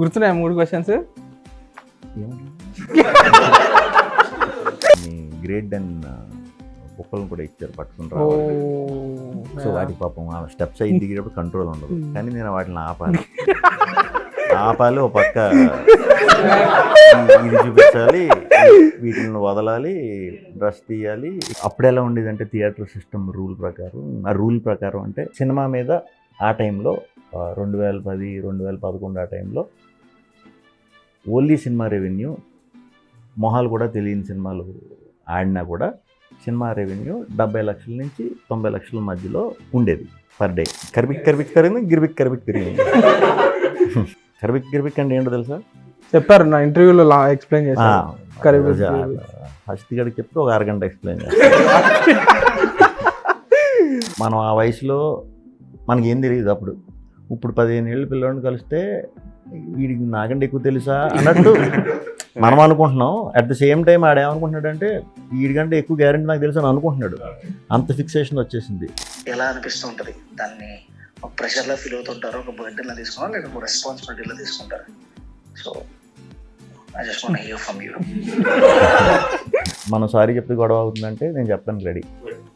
గుర్తున్నాయా 3 questions? Great den బుక్కలను కూడా ఇచ్చారు పట్టుకుని రావాలి. సో వాటి పాపం ఆ స్టెప్స్ అయ్యి దిగేటప్పుడు కంట్రోల్ ఉండదు, కానీ నేను వాటిని ఆపాలి ఓ పక్క ఇది చూపించాలి, వీటిని వదలాలి, డ్రెస్ తీయాలి. అప్పుడు ఎలా ఉండేదంటే థియేటర్ సిస్టమ్ రూల్ ప్రకారం, ఆ రూల్ ప్రకారం అంటే సినిమా మీద ఆ టైంలో 2010, 2011 ఆ టైంలో ఓన్లీ సినిమా రెవెన్యూ, మొహాలు కూడా తెలియని సినిమాలు ఆడినా కూడా సినిమా రెవెన్యూ 70 లక్షల నుంచి 90 లక్షల మధ్యలో ఉండేది పర్ డే. కరిగింది గిరిబిక్ తిరిగింది. కరిబిక్ అంటే ఏంటో తెలుసా? చెప్పారు నా ఇంటర్వ్యూలో, ఎక్స్ప్లెయిన్ చేశారు. ఫస్ట్ గడికి చెప్తే ఒక అరగంట ఎక్స్ప్లెయిన్ చేస్తాను. మనం ఆ వయసులో మనకి ఏం తెలియదు అప్పుడు. ఇప్పుడు 15 ఏళ్ళ పిల్లవాడిని కలిస్తే వీడికి నాకంటే ఎక్కువ తెలుసా అన్నట్టు మనం అనుకుంటున్నాం. అట్ ద సేమ్ టైం ఆడేమనుకుంటున్నాడంటే వీడికంటే ఎక్కువ గ్యారెంటీ నాకు తెలుసు అని అనుకుంటున్నాడు. అంత ఫిక్సేషన్ వచ్చేసింది. ఎలా అనిపిస్తూ ఉంటుంది? దాన్ని ఒక ప్రెషర్లో ఫీల్ అవుతుంటారు, ఒక బర్డెన్లో తీసుకున్నారా, లేదా ఒక రెస్పాన్సిబిలిటీలో తీసుకుంటారు? So I just want to hear from you. మనం సారీ చెప్తే గొడవ అవుతుందంటే నేను చెప్పడానికి రెడీ.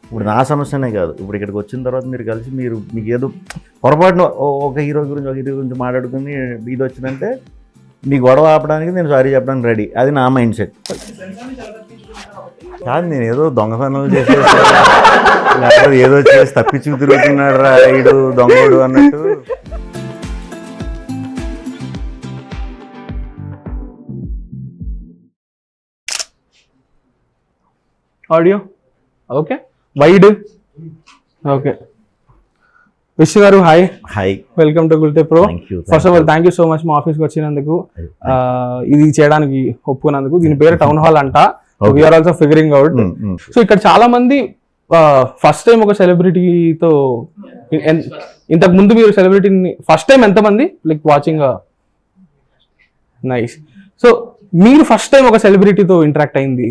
ఇప్పుడు నా సమస్యనే కాదు, ఇప్పుడు ఇక్కడికి వచ్చిన తర్వాత మీరు కలిసి మీకు ఏదో పొరపాటున ఒక హీరో గురించి మాట్లాడుకుని ఇది వచ్చిందంటే మీ గొడవ ఆపడానికి నేను సారీ చెప్పడానికి రెడీ. అది నా మైండ్ సెట్ కాదు. నేను ఏదో దొంగతనాలు చేసేసి లేకపోతే ఏదో చేసి తప్పించుకు తిరుగుతున్నాడు రా ఈడు దొంగడు అన్నట్టు. Audio okay, wide okay. Vishnu గారు hi. Hi, welcome to Gulte pro. First of all thank you so much మా ఆఫీస్కి వచ్చినందుకు, ఇది చేయడానికి ఒప్పుకున్నందుకు. దీని పేరు టౌన్ హాల్ అంట. We are also figuring out. So ఇక్కడ చాలా మంది ఫస్ట్ టైం ఒక సెలబ్రిటీతో, ఇంతకు ముందు మీరు సెలబ్రిటీని ఫస్ట్ టైం ఎంతమంది లైక్ వాచింగ్? నైస్. సో మీరు ఫస్ట్ టైం ఒక సెలబ్రిటీతో ఇంటరాక్ట్ అయింది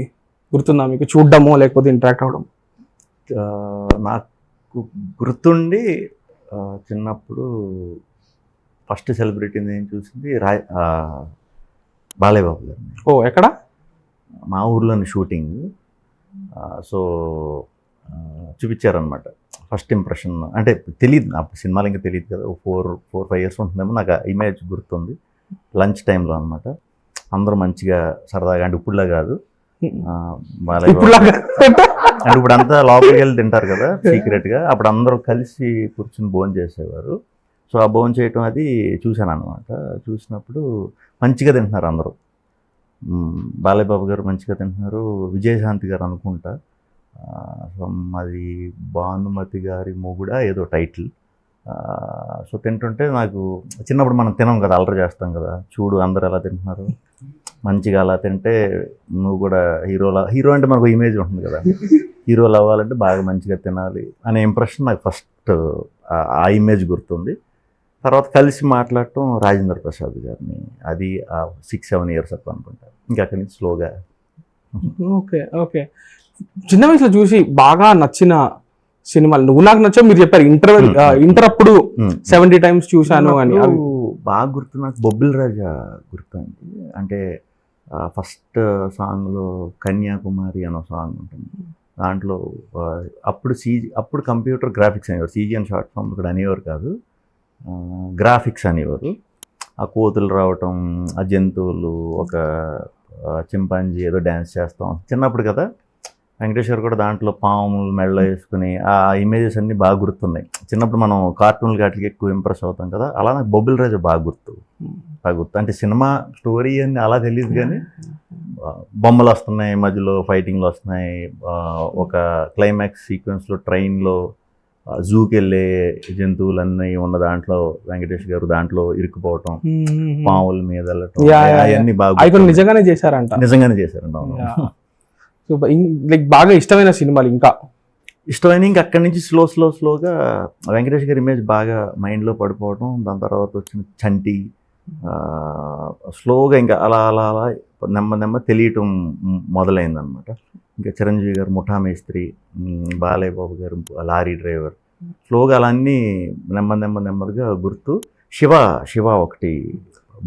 గుర్తుందా మీకు? చూడడమో లేకపోతే ఇంటరాక్ట్ అవ్వడం? నాకు గుర్తుండి చిన్నప్పుడు ఫస్ట్ సెలబ్రిటీ నేను చూసింది బాలయ్య బాబు గారిని. ఓ, ఎక్కడ? మా ఊర్లోని షూటింగ్. సో చూపించారనమాట ఫస్ట్ ఇంప్రెషన్. అంటే తెలియదు అప్పుడు, సినిమాలు ఇంకా తెలియదు కదా, 4-5 ఇయర్స్ ఉంటుందేమో. నాకు ఆ ఇమేజ్ గుర్తుంది. లంచ్ టైంలో అనమాట. అందరూ మంచిగా సరదాగా, అంటే ఇప్పుడులా కాదు, బాలయ్య అంటే ఇప్పుడు అంతా లోపలికి వెళ్ళి తింటారు కదా సీక్రెట్గా, అప్పుడు అందరూ కలిసి కూర్చుని భోజనం చేసేవారు. సో ఆ భోజనం చేయటం అది చూశాను అనమాట. చూసినప్పుడు మంచిగా తింటున్నారు అందరూ. బాలయ్య బాబు గారు మంచిగా తింటున్నారు, విజయశాంతి గారు అనుకుంటా, అది భానుమతి గారి మొగుడా ఏదో టైటిల్. సో తింటుంటే నాకు చిన్నప్పుడు మనం తినం కదా, అల్లరి చేస్తాం కదా, చూడు అందరు ఎలా తింటున్నారు, మంచిగా అలా తింటే నువ్వు కూడా హీరో అంటే మనకు ఇమేజ్ ఉంటుంది కదా, హీరోలు అవ్వాలంటే బాగా మంచిగా తినాలి అనే ఇంప్రెషన్ నాకు ఫస్ట్ ఆ ఇమేజ్ గుర్తుంది. తర్వాత కలిసి మాట్లాడటం రాజేంద్ర ప్రసాద్ గారిని, అది 6-7 ఇయర్స్ అప్పుడు అనుకుంటా. ఇంకా అక్కడి నుంచి స్లోగా. Okay okay. చిన్న వయసులో చూసి బాగా నచ్చిన సినిమాలు, నువ్వు నాకు నచ్చావు మీరు చెప్పారు, ఇంటర్ అప్పుడు 70 టైమ్స్ చూశాను అని. బాగా గుర్తు నాకు బొబ్బిల్ రాజా గుర్తుంది. అంటే ఫస్ట్ సాంగ్లో కన్యాకుమారి అనే సాంగ్ ఉంటుంది. దాంట్లో అప్పుడు కంప్యూటర్ గ్రాఫిక్స్ అనేవారు, సీజీ అని షార్ట్ ఫామ్ ఇక్కడ అనేవారు కాదు, గ్రాఫిక్స్ అనేవారు. ఆ కోతులు రావటం, ఆ జంతువులు, ఒక చింపాంజీ ఏదో డ్యాన్స్ చేస్తాం చిన్నప్పుడు కదా. వెంకటేశ్వర్ కూడా దాంట్లో పాములు మెళ్ళ వేసుకుని ఆ ఇమేజెస్ అన్నీ బాగా గుర్తున్నాయి. చిన్నప్పుడు మనం కార్టూన్లు వాటికి ఎక్కువ ఇంప్రెస్ అవుతాం కదా, అలా నాకు బొబ్బిల్ రాజు బాగా గుర్తు. అంటే సినిమా స్టోరీ అని అలా తెలియదు, కానీ బొమ్మలు వస్తున్నాయి, మధ్యలో ఫైటింగ్లు వస్తున్నాయి, ఒక క్లైమాక్స్ సీక్వెన్స్లో ట్రైన్లో జూకి వెళ్ళే జంతువులన్నీ ఉన్న దాంట్లో వెంకటేష్ గారు దాంట్లో ఇరుక్కుపోవటం, పాముల మీద వెళ్ళటం, అవన్నీ బాగా నిజంగానే చేశారంట. లైక్ బాగా ఇష్టమైన సినిమాలు ఇంకా ఇంకా అక్కడి నుంచి స్లోగా వెంకటేష్ గారి ఇమేజ్ బాగా మైండ్లో పడిపోవడం. దాని తర్వాత వచ్చిన చంటి, స్లోగా ఇంకా అలా నెమ్మది తెలియటం మొదలైందనమాట. ఇంకా చిరంజీవి గారు ముఠా మేస్త్రి, బాలయ్య బాబు గారు లారీ డ్రైవర్, స్లోగా అలా అన్నీ నెమ్మదిగా గుర్తు. శివ ఒకటి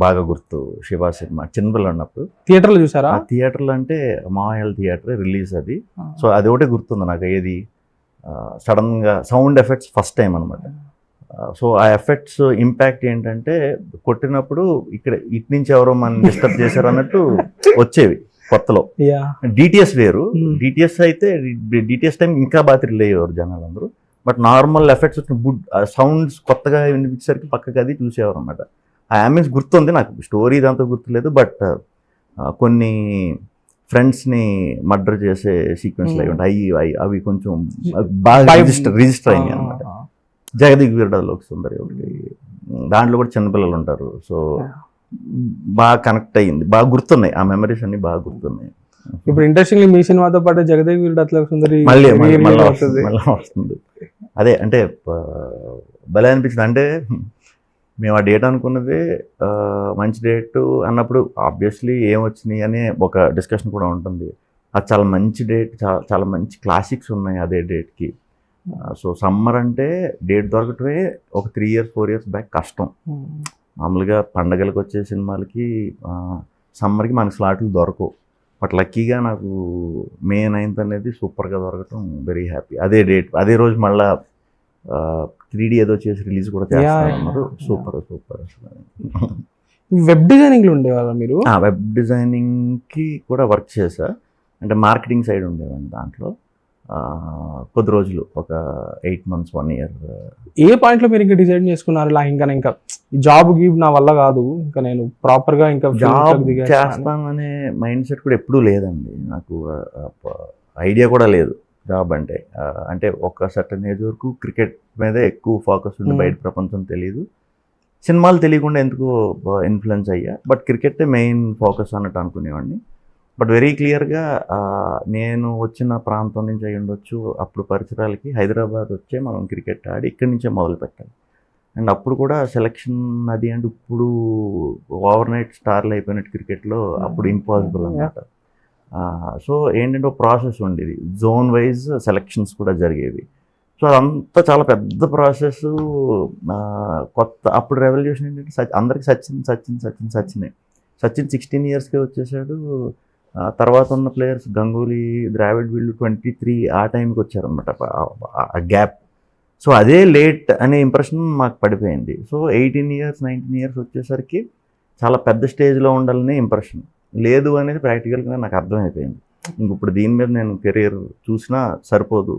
బాగా గుర్తు శివ సినిమా చిన్నపిల్ల ఉన్నప్పుడు. థియేటర్లో చూసారా? ఆ థియేటర్లో అంటే మామయ్య థియేటర్ రిలీజ్ అది. సో అది ఒకటే గుర్తుంది నాకు. ఏది సడన్గా సౌండ్ ఎఫెక్ట్స్ ఫస్ట్ టైం అనమాట. సో ఆ ఎఫెక్ట్స్ ఇంపాక్ట్ ఏంటంటే కొట్టినప్పుడు ఇక్కడ ఇటు నుంచి ఎవరో మనం డిస్టర్బ్ చేశారు అన్నట్టు వచ్చేవి కొత్తలో. డిటిఎస్ వేరు, డిటిఎస్ అయితే డిటిఎస్ టైం ఇంకా బాగా థ్రిల్ అయ్యేవారు జనాలు అందరూ. బట్ నార్మల్ ఎఫెక్ట్స్ వచ్చిన సౌండ్స్ కొత్తగా వినిపించేసరికి పక్కకి అది చూసేవారు అనమాట. ఆ అంబియన్స్ గుర్తుంది నాకు, స్టోరీ ఇదంతా గుర్తులేదు. బట్ కొన్ని ఫ్రెండ్స్ని మర్డర్ చేసే సీక్వెన్స్లు అవి ఉంటాయి, అవి కొంచెం బాగా రిజిస్టర్ అయినాయి అనమాట. జగదిక్ వీరుడలోకి సుందరి ఒకటి, దాంట్లో కూడా చిన్నపిల్లలు ఉంటారు. సో బాగా కనెక్ట్ అయ్యింది, బాగా గుర్తున్నాయి ఆ మెమరీస్ అన్ని బాగా గుర్తున్నాయి. ఇప్పుడు ఇంట్రెస్టింగ్లీ మీ సినిమాతో పాటు జగదేక్ వీరుడు సుందరి మళ్ళీ వస్తుంది. అదే అంటే భలే అనిపించింది. అంటే మేము ఆ డేట్ అనుకున్నది మంచి డేట్ అన్నప్పుడు ఆబ్వియస్లీ ఏమొచ్చినాయి అనే ఒక డిస్కషన్ కూడా ఉంటుంది. అది చాలా మంచి డేట్, చాలా మంచి క్లాసిక్స్ ఉన్నాయి అదే డేట్కి. సో సమ్మర్ అంటే డేట్ దొరకటమే ఒక 3 years 4 years బ్యాక్ కష్టం. మామూలుగా పండగలకు వచ్చే సినిమాలకి సమ్మర్కి మనకి స్లాట్లు దొరకవు. బట్ లక్కీగా నాకు May 9th అనేది సూపర్గా దొరకటం వెరీ హ్యాపీ. అదే డేట్ అదే రోజు మళ్ళీ 3D ఏదో చేసి రిలీజ్ కూడా చేస్తున్నారు. సూపర్ అసలు. వెబ్ డిజైనింగ్లో ఉండేవాళ్ళ మీరు? వెబ్ డిజైనింగ్కి కూడా వర్క్ చేశా. అంటే మార్కెటింగ్ సైడ్ ఉండేవాడిని దాంట్లో కొద్ది రోజులు, ఒక 8 months 1 year. ఏ పాయింట్లో మీరు ఇంకా డిసైడ్ చేసుకున్నారు ఇలా ఇంకా జాబ్ గీబ్ నా వల్ల కాదు, ఇంకా నేను ప్రాపర్గా ఇంకా జాబ్ చేస్తాననే మైండ్ సెట్ కూడా ఎప్పుడూ లేదండి నాకు. ఐడియా కూడా లేదు జాబ్ అంటే ఒక సర్టన్ ఏజ్ వరకు క్రికెట్ మీదే ఎక్కువ ఫోకస్ ఉండి బయట ప్రపంచం తెలియదు. సినిమాలు తెలియకుండా ఎందుకు ఇన్ఫ్లుయెన్స్ అయ్యా. బట్ క్రికెటే మెయిన్ ఫోకస్ అన్నట్టు అనుకునేవాడిని. బట్ వెరీ క్లియర్గా నేను వచ్చిన ప్రాంతం నుంచి అయ్యి ఉండొచ్చు, అప్పుడు పరిసరాలకి హైదరాబాద్ వచ్చే మనం క్రికెట్ ఆడి ఇక్కడి నుంచే మొదలు పెట్టాలి. అండ్ అప్పుడు కూడా సెలక్షన్ అది అంటే ఇప్పుడు ఓవర్ నైట్ స్టార్లు అయిపోయినట్టు క్రికెట్లో అప్పుడు ఇంపాసిబుల్ అన్నమాట. సో ఏంటంటే ఒక ప్రాసెస్ ఉండేది, జోన్ వైజ్ సెలక్షన్స్ కూడా జరిగేవి. సో అదంతా చాలా పెద్ద ప్రాసెస్. కొత్త అప్పుడు రెవల్యూషన్ ఏంటంటే అందరికి సచిన్ 16 yearsకే వచ్చేసాడు. తర్వాత ఉన్న ప్లేయర్స్ గంగూలీ, ద్రావిడ్ వీళ్ళు 23 ఆ టైంకి వచ్చారనమాట ఆ గ్యాప్. సో అదే లేట్ అనే ఇంప్రెషన్ మాకు పడిపోయింది. సో 18 years 19 years వచ్చేసరికి చాలా పెద్ద స్టేజ్లో ఉండాలనే ఇంప్రెషన్ లేదు అనేది ప్రాక్టికల్గా నాకు అర్థమైపోయింది. ఇంక ఇప్పుడు దీని మీద నేను కెరీర్ చూసినా సరిపోదు,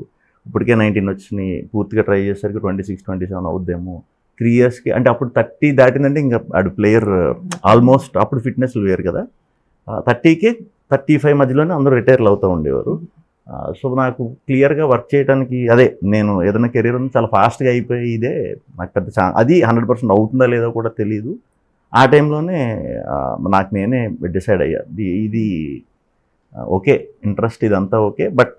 ఇప్పటికే 19 వచ్చినాయి, పూర్తిగా ట్రై చేసేసరికి 26 27 అవుద్దేమో. 3 yearsకి అంటే అప్పుడు 30 దాటిందంటే ఇంకా ఆడు ప్లేయర్ ఆల్మోస్ట్. అప్పుడు ఫిట్నెస్లు వేరు కదా, 30కి 35 మధ్యలోనే అందరూ రిటైర్లు అవుతూ ఉండేవారు. సో నాకు క్లియర్గా వర్క్ చేయడానికి అదే నేను ఏదైనా కెరీర్ చాలా ఫాస్ట్గా అయిపోయి ఇదే నాకు పెద్ద అది 100% అవుతుందా లేదో కూడా తెలియదు. ఆ టైంలోనే నాకు నేనే డిసైడ్ అయ్యా, ఇది ఓకే ఇంట్రెస్ట్ ఇదంతా ఓకే, బట్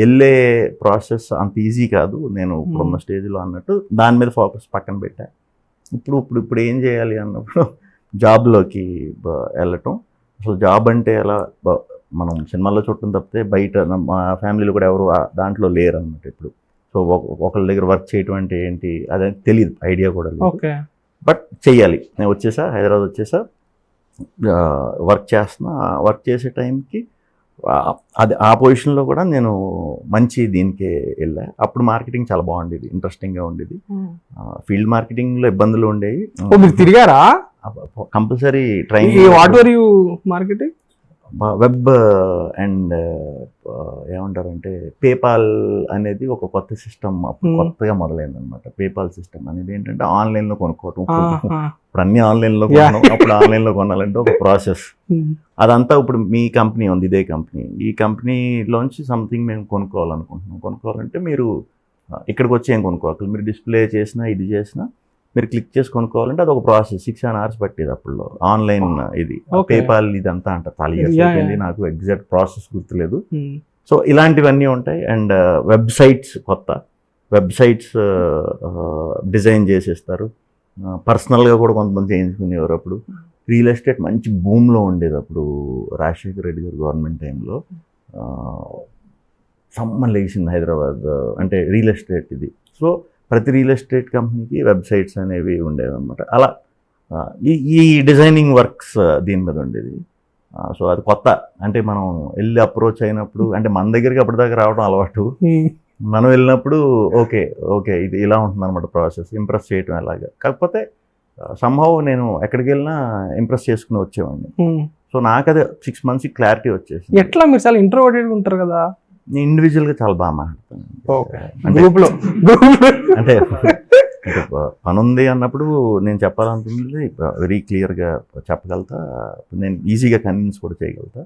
వెళ్ళే ప్రాసెస్ అంత ఈజీ కాదు నేను ఇప్పుడున్న స్టేజ్లో అన్నట్టు దాని మీద ఫోకస్ పక్కన పెట్టా. ఇప్పుడు ఏం చేయాలి అన్నప్పుడు జాబ్లోకి వెళ్ళటం. అసలు జాబ్ అంటే ఎలా మనం సినిమాల్లో చూడటం తప్పితే బయట మా ఫ్యామిలీలో కూడా ఎవరు దాంట్లో లేరు అన్నమాట ఇప్పుడు. సో ఒకళ్ళ దగ్గర వర్క్ చేయటం అంటే ఏంటి అదే తెలియదు, ఐడియా కూడా లేదు. బట్ చెయ్యాలి. నేను హైదరాబాద్ వచ్చేసా, వర్క్ చేస్తున్నా. వర్క్ చేసే టైంకి అది ఆ పొజిషన్లో కూడా నేను మంచి దీనికే వెళ్ళా. అప్పుడు మార్కెటింగ్ చాలా బాగుండేది, ఇంట్రెస్టింగ్గా ఉండేది. ఫీల్డ్ మార్కెటింగ్లో ఇబ్బందులు ఉండేవి. తిరిగారా? Compulsory training. What were you marketing? Web and ఏమంటారంటే పేపాల్ అనేది ఒక కొత్త సిస్టమ్ అప్పుడు కొత్తగా మొదలైంది అనమాట. పేపాల్ సిస్టమ్ అనేది ఏంటంటే ఆన్లైన్లో కొనుక్కోవటం. ఇప్పుడు అన్ని ఆన్లైన్లో కొన్నాం, అప్పుడు ఆన్లైన్లో కొనాలంటే ఒక ప్రాసెస్. అదంతా ఇప్పుడు మీ కంపెనీ ఉంది, ఇదే కంపెనీ, ఈ కంపెనీలోంచి సంథింగ్ మేము కొనుక్కోవాలంటే మీరు ఇక్కడికి వచ్చి ఏం కొనుక్కోవాలి, మీరు డిస్ప్లే చేసినా ఇది చేసినా మీరు క్లిక్ చేసి కొనుక్కోవాలంటే అది ఒక ప్రాసెస్. 6 hours పట్టేది అప్పుడు ఆన్లైన్. ఇది పేపాల్ ఇదంతా అంటారు, చాలా ఇయర్స్ అయిపోయింది, నాకు ఎగ్జాక్ట్ ప్రాసెస్ గుర్తులేదు. సో ఇలాంటివన్నీ ఉంటాయి. అండ్ వెబ్సైట్స్, కొత్త వెబ్సైట్స్ డిజైన్ చేసేస్తారు. పర్సనల్గా కూడా కొంతమంది చేయించుకునేవారు. అప్పుడు రియల్ ఎస్టేట్ మంచి భూమిలో ఉండేది అప్పుడు, రాజశేఖర రెడ్డి గారు గవర్నమెంట్ టైంలో సమ్మన్ లేచింది హైదరాబాద్ అంటే రియల్ ఎస్టేట్ ఇది. సో ప్రతి రియల్ ఎస్టేట్ కంపెనీకి వెబ్సైట్స్ అనేవి ఉండేవి అనమాట. అలా ఈ డిజైనింగ్ వర్క్స్ దీని మీద ఉండేది. సో అది కొత్త, అంటే మనం వెళ్ళి అప్రోచ్ అయినప్పుడు, అంటే మన దగ్గరికి అప్పటిదాకా రావడం అలవాటు, మనం వెళ్ళినప్పుడు ఓకే ఓకే ఇది ఇలా ఉంటుంది అనమాట ప్రాసెస్, ఇంప్రెస్ చేయటం ఎలాగా. కాకపోతే సంభవ్ నేను ఎక్కడికి వెళ్ళినా ఇంప్రెస్ చేసుకుని వచ్చేవాడిని. సో నాకు అదే 6 months క్లారిటీ వచ్చేసింది. ఎట్లా మీరు చాలా ఇంట్రోవర్టెడ్ ఉంటారు కదా? నేను ఇండివిజువల్గా చాలా బాగా మాట్లాడతాను. అంటే పని ఉంది అన్నప్పుడు నేను చెప్పాలనుకుంది వెరీ క్లియర్గా చెప్పగలుగుతా, నేను ఈజీగా కన్విన్స్ కూడా చేయగలుగుతా.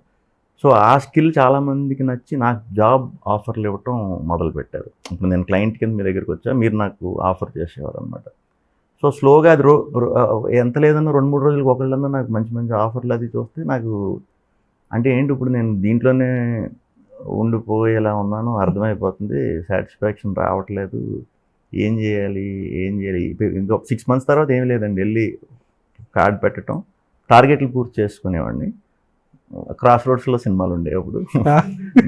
సో ఆ స్కిల్ చాలామందికి నచ్చి నాకు జాబ్ ఆఫర్లు ఇవ్వటం మొదలుపెట్టారు. ఇప్పుడు నేను క్లయింట్ కింద మీ దగ్గరికి వచ్చా, మీరు నాకు ఆఫర్ చేసేవారు అనమాట. సో స్లోగా అది ఎంత లేదన్నా 2-3 రోజులకు ఒకళ్ళన్నా నాకు మంచి మంచి ఆఫర్లు అది చూస్తే నాకు అంటే ఏంటి ఇప్పుడు నేను దీంట్లోనే ఉండిపోయేలా ఉన్నాను అర్థమైపోతుంది, సాటిస్ఫాక్షన్ రావట్లేదు, ఏం చేయాలి. ఇంకొక 6 months తర్వాత ఏం లేదండి, వెళ్ళి కార్డ్ పెట్టడం, టార్గెట్లు పూర్తి చేసుకునేవాడిని. క్రాస్ రోడ్స్లో సినిమాలు ఉండేవి అప్పుడు.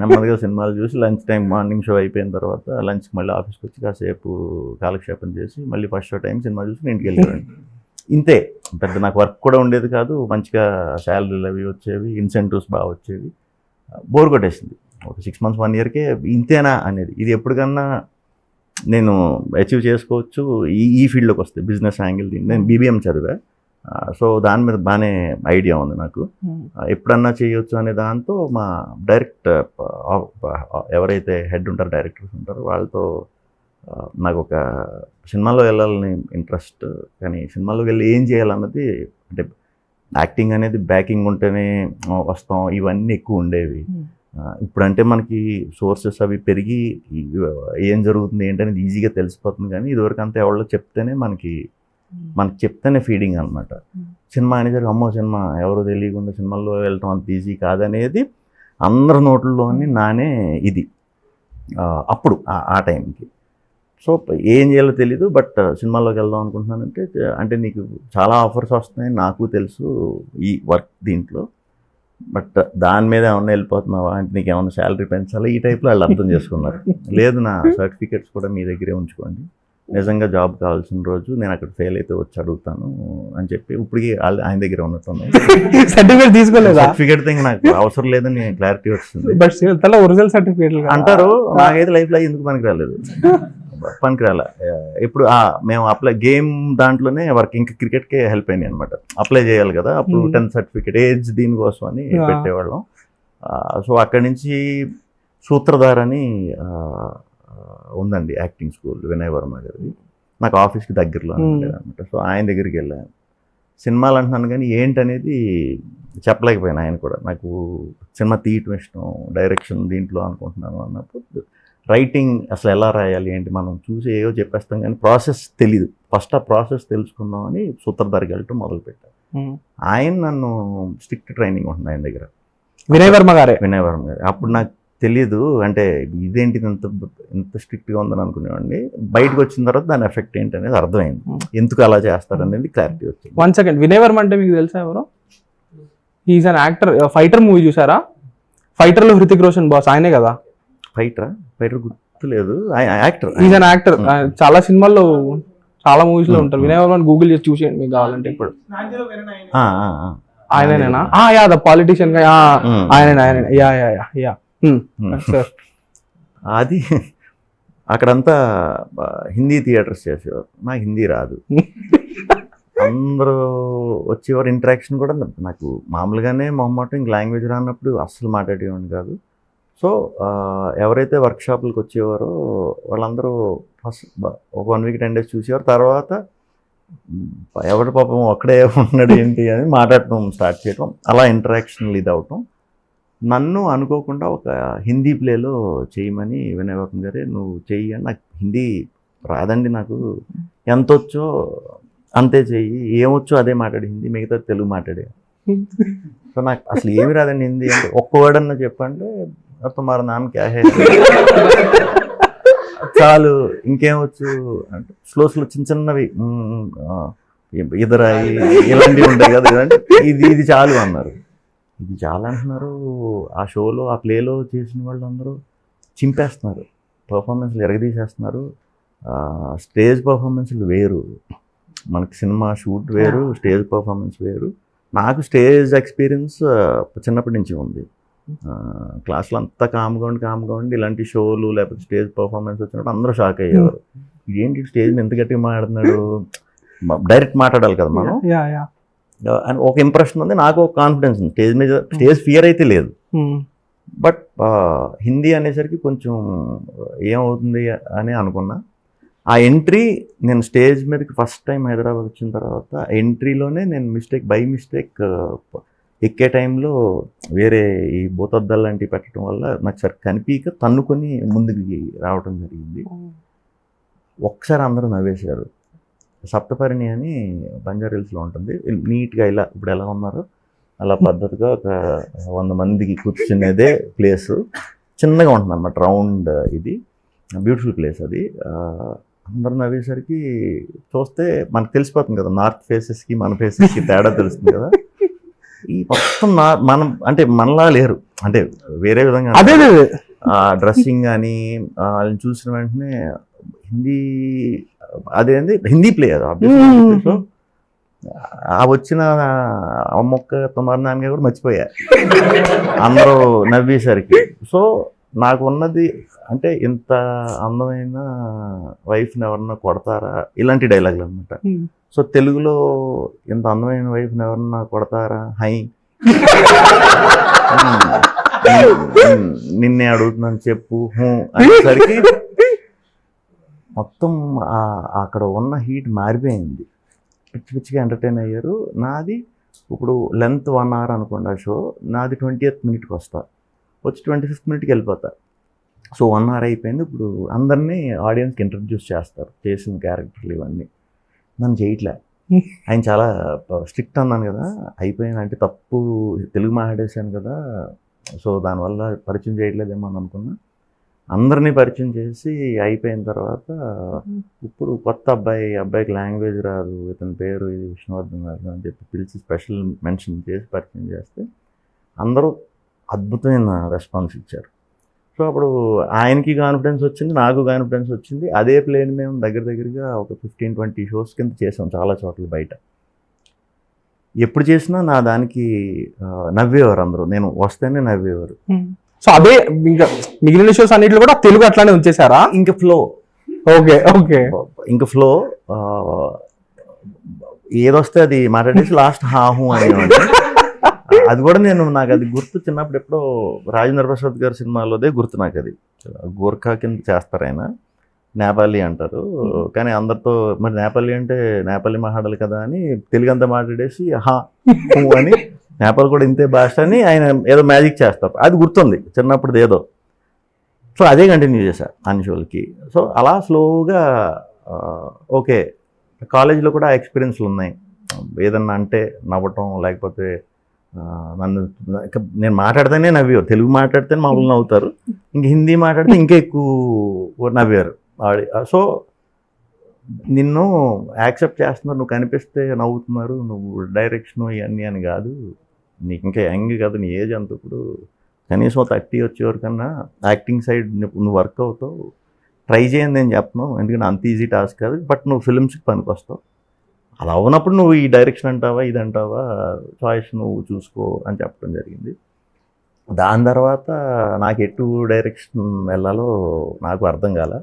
నెమ్మదిగా సినిమాలు చూసి లంచ్ టైం, మార్నింగ్ షో అయిపోయిన తర్వాత లంచ్కి మళ్ళీ ఆఫీస్కి వచ్చి కాసేపు కాలక్షేపం చేసి మళ్ళీ ఫస్ట్ షో టైం సినిమా చూసి ఇంటికి వెళ్ళేవాడిని. ఇంతే, పెద్ద నాకు వర్క్ కూడా ఉండేది కాదు, మంచిగా శాలరీలు అవి వచ్చేవి, ఇన్సెంటివ్స్ బాగా వచ్చేవి. బోర్ కొట్టేసింది ఒక 6 months 1 yearకే ఇంతేనా అనేది. ఇది ఎప్పటికన్నా నేను అచీవ్ చేసుకోవచ్చు ఈ ఫీల్డ్లోకి వస్తే, బిజినెస్ యాంగిల్. నేను BBM చదివా, సో దాని మీద బాగానే ఐడియా ఉంది నాకు, ఎప్పుడన్నా చేయొచ్చు అనే దాంతో మా డైరెక్ట్ ఎవరైతే హెడ్ ఉంటారో, డైరెక్టర్స్ ఉంటారో వాళ్ళతో నాకు ఒక సినిమాలో వెళ్ళాలని ఇంట్రెస్ట్, కానీ సినిమాలోకి వెళ్ళి ఏం చేయాలన్నది, అంటే యాక్టింగ్ అనేది బ్యాకింగ్ ఉంటేనే వస్తాం, ఇవన్నీ ఎక్కువ ఉండేవి. ఇప్పుడంటే మనకి సోర్సెస్ అవి పెరిగి ఏం జరుగుతుంది ఏంటనేది ఈజీగా తెలిసిపోతుంది, కానీ ఇదివరకు అంతా ఎవరో చెప్తేనే మనకి చెప్తేనే ఫీడింగ్ అనమాట. సినిమా అనేది అమ్మో సినిమా ఎవరు తెలియకుండా సినిమాల్లో వెళ్ళటం అంత ఈజీ కాదనేది అందరి నోట్లలోని నానే ఇది అప్పుడు ఆ టైంకి. సో ఏం చేయాలో తెలీదు, బట్ సినిమాల్లోకి వెళ్దాం అనుకుంటున్నానంటే, అంటే నీకు చాలా ఆఫర్స్ వస్తున్నాయి నాకు తెలుసు ఈ వర్క్ దీంట్లో, బట్ దాని మీద ఏమన్నా వెళ్ళిపోతున్నావా అంటే నీకు ఏమన్నా శాలరీ పెంచాలి, ఈ టైప్లో వాళ్ళు అర్థం చేసుకున్నారు. లేదు, నా సర్టిఫికేట్స్ కూడా మీ దగ్గరే ఉంచుకోండి, నిజంగా జాబ్ కావాల్సిన రోజు నేను అక్కడ ఫెయిల్ అయితే వచ్చి అడుగుతాను అని చెప్పి ఇప్పటికీ ఆయన దగ్గర ఉన్నట్టున్నాను. సర్టిఫికేట్ తీసుకోలేదు, సర్టిఫికేట్ నాకు అవసరం లేదని క్లారిటీ వచ్చింది. బట్ ఒరిజినల్ సర్టిఫికేట్ అంటారు, నాకైతే లైఫ్లో ఎందుకు పనికిరాలేదు. ఇప్పుడు మేము గేమ్ దాంట్లోనే వర్క్, ఇంకా క్రికెట్కే హెల్ప్ అయింది అనమాట. అప్లై చేయాలి కదా అప్పుడు 10th సర్టిఫికేట్ ఏజ్ దీనికోసం అని పెట్టేవాళ్ళం. సో అక్కడి నుంచి సూత్రధార్ అని ఉందండి యాక్టింగ్ స్కూల్, వినయ్ వర్మ గారిది, నాకు ఆఫీస్కి దగ్గరలో అనమాట. సో ఆయన దగ్గరికి వెళ్ళాను. సినిమాలు అంటున్నాను కానీ ఏంటనేది చెప్పలేకపోయాను. ఆయన కూడా నాకు సినిమా తీయటం ఇష్టం, డైరెక్షన్ దీంట్లో అనుకుంటున్నాను అన్నప్పుడు రైటింగ్ అసలు ఎలా రాయాలి ఏంటి మనం చూసి ఏవో చెప్పేస్తాం కానీ ప్రాసెస్ తెలీదు. ఫస్ట్ ఆ ప్రాసెస్ తెలుసుకుందామని సూత్రధారికి వెళ్ళటం మొదలుపెట్టాను. ఆయన నన్ను స్ట్రిక్ట్ ట్రైనింగ్ ఉంటుంది ఆయన దగ్గర, వినయ్ వర్మ గారు. అప్పుడు నాకు తెలీదు, అంటే ఇదేంటి ఎంత స్ట్రిక్ట్గా ఉందని అనుకునేవాడిని. బయటకు వచ్చిన తర్వాత దాని ఎఫెక్ట్ ఏంటి అనేది అర్థమైంది, ఎందుకు అలా చేస్తారనేది క్లారిటీ వచ్చింది. 1 second, వినయ్ వర్మ అంటే మీకు తెలుసా ఎవరో? Is an actor. Fighter movie చూసారా? ఫైటర్లో హృతిక్ రోషన్ బాస్ ఆయనే కదా. ఫైటర్ గుర్తులేదు, యాక్టర్. ఈజ్ అన్ యాక్టర్, చాలా సినిమాల్లో చాలా మూవీస్ లో ఉంటారు. వినయ్ వర్మ గూగుల్ చేసి చూసేయండి మీకు కావాలంటే. ఇప్పుడు ఆయనేనా? యా, ద పాలిటిషియన్ గా ఆయనే. యా. అది అక్కడంతా హిందీ థియేటర్స్ చేసేవారు, నాకు హిందీ రాదు. అందరూ వచ్చేవారు, ఇంటరాక్షన్ కూడా నాకు మామూలుగానే మొహమాటం, ఇంక లాంగ్వేజ్ రానప్పుడు అస్సలు మాట్లాడేవాడిని కాదు. సో ఎవరైతే వర్క్షాపులకు వచ్చేవారో వాళ్ళందరూ ఫస్ట్ ఒక 1 week 10 days చూసేవారు. తర్వాత ఎవరి పాపం ఒక్కడే ఉన్నాడు ఏంటి అని మాట్లాడటం స్టార్ట్ చేయడం, అలా ఇంటరాక్షన్లు ఇది అవటం. నన్ను అనుకోకుండా ఒక హిందీ ప్లేలో చేయమని వినయ్ వర్మ గారే నువ్వు చెయ్యి అని. నాకు హిందీ రాదండి, నాకు ఎంత వచ్చో అంతే చెయ్యి, ఏమొచ్చో అదే మాట్లాడి, హిందీ మిగతా తెలుగు మాట్లాడే. సో నాకు అసలు ఏమి రాదండి హిందీ అంటే, ఒక్క వర్డ్ అన్నా చెప్పంటే తుమారా నామ్ క్యా హై చాలు, ఇంకేమొచ్చు అంటే స్లో చిన్న చిన్నవి ఇదరాయి ఇలాంటివి ఉంటాయి కదా, ఇది చాలు అన్నారు. ఇది చాలా అంటున్నారు. ఆ షోలో ఆ ప్లేలో చేసిన వాళ్ళందరూ చింపేస్తున్నారు, పర్ఫార్మెన్స్లు ఎరగదీసేస్తున్నారు. స్టేజ్ పర్ఫార్మెన్స్లు వేరు, మనకి సినిమా షూట్ వేరు, స్టేజ్ పర్ఫార్మెన్స్ వేరు. నాకు స్టేజ్ ఎక్స్పీరియన్స్ చిన్నప్పటి నుంచి ఉంది. క్లాస్లో అంతా కామ్గా ఉండి ఇలాంటి షోలు లేకపోతే స్టేజ్ పర్ఫార్మెన్స్ వచ్చినప్పుడు అందరూ షాక్ అయ్యేవారు. ఏంటి స్టేజ్ మీద ఎంత గట్టిగా మాట్లాడుతున్నాడు, డైరెక్ట్ మాట్లాడాలి కదా మనం అని ఒక ఇంప్రెషన్ ఉంది. నాకు ఒక కాన్ఫిడెన్స్ ఉంది స్టేజ్ మీద. స్టేజ్ ఫియర్ అయితే లేదు. బట్ హిందీ అనేసరికి కొంచెం ఏమవుతుంది అని అనుకున్నా. ఆ ఎంట్రీ నేను స్టేజ్ మీదకి ఫస్ట్ టైం హైదరాబాద్ వచ్చిన తర్వాత ఎంట్రీలోనే నేను బై మిస్టేక్ ఎక్కే టైంలో వేరే ఈ భూతద్దాలు లాంటివి పెట్టడం వల్ల నాకు సరి కనిపించక తన్నుకొని ముందుకు రావడం జరిగింది. ఒక్కసారి అందరూ నవ్వేశారు. సప్తపరిణి అని బంజారా హిల్స్లో ఉంటుంది. నీట్గా ఇలా ఇప్పుడు ఎలా ఉన్నారో అలా పద్ధతిగా ఒక 100 మందికి కూర్చునేదే ప్లేసు. చిన్నగా ఉంటుంది అన్నమాట, రౌండ్. ఇది బ్యూటిఫుల్ ప్లేస్. అది అందరూ నవ్వేసరికి చూస్తే మనకు తెలిసిపోతుంది కదా, నార్త్ ఫేసెస్కి మన ఫేసెస్కి తేడా తెలుస్తుంది కదా. ఈ మొత్తం మనం అంటే మనలా లేరు, అంటే వేరే విధంగా డ్రెస్సింగ్ కానీ వాళ్ళని చూసిన వెంటనే హిందీ ప్లే అది. సో ఆ వచ్చిన అమ్మొక్క తొమ్మిది నాన్నగా కూడా మర్చిపోయా అందరూ నవ్వేసరికి. సో నాకు ఉన్నది అంటే ఇంత అందమైన వైఫ్ని ఎవరన్నా కొడతారా, ఇలాంటి డైలాగులు అనమాట. సో తెలుగులో ఇంత అందమైన వైఫ్ని ఎవరన్నా కొడతారా, హై నిన్నే అడుగుతున్నాను చెప్పు అనేసరికి మొత్తం అక్కడ ఉన్న హీట్ మారిపోయింది. పిచ్చిగా ఎంటర్టైన్ అయ్యారు. నాది ఇప్పుడు లెంత్ 1 hour అనుకోండి ఆ షో, నాది 20th minute వస్తా, వచ్చి 25th minute వెళ్ళిపోతా. సో 1 hour అయిపోయింది. ఇప్పుడు అందరినీ ఆడియన్స్కి ఇంట్రడ్యూస్ చేస్తారు, చేసిన క్యారెక్టర్లు ఇవన్నీ. నన్ను చేయట్లే. ఆయన చాలా స్ట్రిక్ట్ అన్నాను కదా, అయిపోయింది అంటే తప్పు తెలుగు మాట్లాడేశాను కదా, సో దానివల్ల పరిచయం చేయట్లేదేమో అని అనుకున్నా. అందరినీ పరిచయం చేసి అయిపోయిన తర్వాత ఇప్పుడు కొత్త అబ్బాయికి లాంగ్వేజ్ రాదు, ఇతని పేరు ఇది విష్ణువర్ధన్ గారు అని చెప్పి పిలిచి స్పెషల్ మెన్షన్ చేసి పరిచయం చేస్తే అందరూ అద్భుతమైన రెస్పాన్స్ ఇచ్చారు. సో అప్పుడు ఆయనకి కాన్ఫిడెన్స్ వచ్చింది, నాకు కాన్ఫిడెన్స్ వచ్చింది. అదే ప్లేని మేము దగ్గరగా ఒక 15-20 షోస్ కింద చేసాం చాలా చోట్ల బయట. ఎప్పుడు చేసినా నా దానికి నవ్వేవారు అందరూ, నేను వస్తేనే నవ్వేవారు. సో అదే ఇంకా మిగిలిన షోస్ అన్నిట్లో కూడా తెలుగు అట్లానే ఉంచేసారా? ఇంకా ఫ్లో ఇంకా ఫ్లో ఏదొస్తే అది మాట్లాడేసి లాస్ట్ హాహు అనేవాడి. అది కూడా నాకు అది గుర్తు, చిన్నప్పుడు ఎప్పుడో రాజేంద్ర ప్రసాద్ గారి సినిమాలోదే గుర్తు నాకు. అది గోర్ఖా కింద చేస్తారు, ఆయన నేపాలీ అంటారు. కానీ అందరితో మరి నేపాలీ అంటే నేపాలీ మాట్లాడాలి కదా అని తెలుగు అంతా మాట్లాడేసి హా అని, నేపాల్ కూడా ఇంతే భాష అని ఆయన ఏదో మ్యాజిక్ చేస్తారు. అది గుర్తుంది చిన్నప్పుడు ఏదో. సో అదే కంటిన్యూ చేశారు అన్ని షోలకి. సో అలా స్లోగా ఓకే. కాలేజీలో కూడా ఎక్స్పీరియన్స్లు ఉన్నాయి. ఏదన్నా అంటే నవ్వటం, లేకపోతే నేను మాట్లాడితేనే నవ్వారు, తెలుగు మాట్లాడితేనే మామూలు నవ్వుతారు, ఇంక హిందీ మాట్లాడితే ఇంకా ఎక్కువ నవ్వారు. సో నిన్ను యాక్సెప్ట్ చేస్తున్నారు, నువ్వు కనిపిస్తే నవ్వుతున్నారు, నువ్వు డైరెక్షన్ ఇవన్నీ అని కాదు, నీకు ఇంకా యంగ్ కదా, నీ ఏజ్ అంత, ఇప్పుడు కనీసం 30 వచ్చేవరకన్నా యాక్టింగ్ సైడ్ నువ్వు వర్క్ అవుతావు, ట్రై చేయండి నేను చెప్పను, ఎందుకంటే అంత ఈజీ టాస్క్ కాదు, బట్ నువ్వు ఫిల్మ్స్కి పనికి వస్తావు. అలా ఉన్నప్పుడు నువ్వు ఈ డైరెక్షన్ అంటావా ఇది అంటావా, చాయిస్ నువ్వు చూసుకో అని చెప్పడం జరిగింది. దాని తర్వాత నాకు ఎటు డైరెక్షన్ వెళ్ళాలో నాకు అర్థం కాల.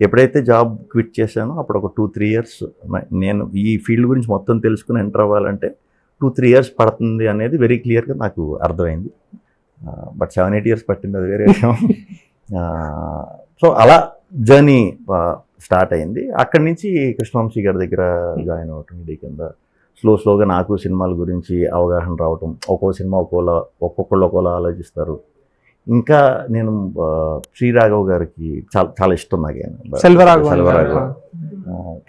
ఎప్పుడైతే జాబ్ క్విట్ చేశానో అప్పుడు ఒక 2-3 years నేను ఈ ఫీల్డ్ గురించి మొత్తం తెలుసుకుని ఎంటర్ అవ్వాలంటే 2-3 years పడుతుంది అనేది వెరీ క్లియర్గా నాకు అర్థమైంది. బట్ 7-8 years పట్టింది, అది వేరే విషయం. సో అలా జర్నీ స్టార్ట్ అయింది. అక్కడి నుంచి కృష్ణవంశీ గారి దగ్గర జాయిన్ అవ్వటం, ఇది కింద స్లోగా నాకు సినిమాల గురించి అవగాహన రావటం. ఒక్కో సినిమా ఒక్కొక్కళ్ళు ఒక్కోలా ఆలోచిస్తారు. ఇంకా నేను శ్రీరాఘవ్ గారికి చాలా ఇష్టం, నాకు ఆయన సెల్వరాఘవ్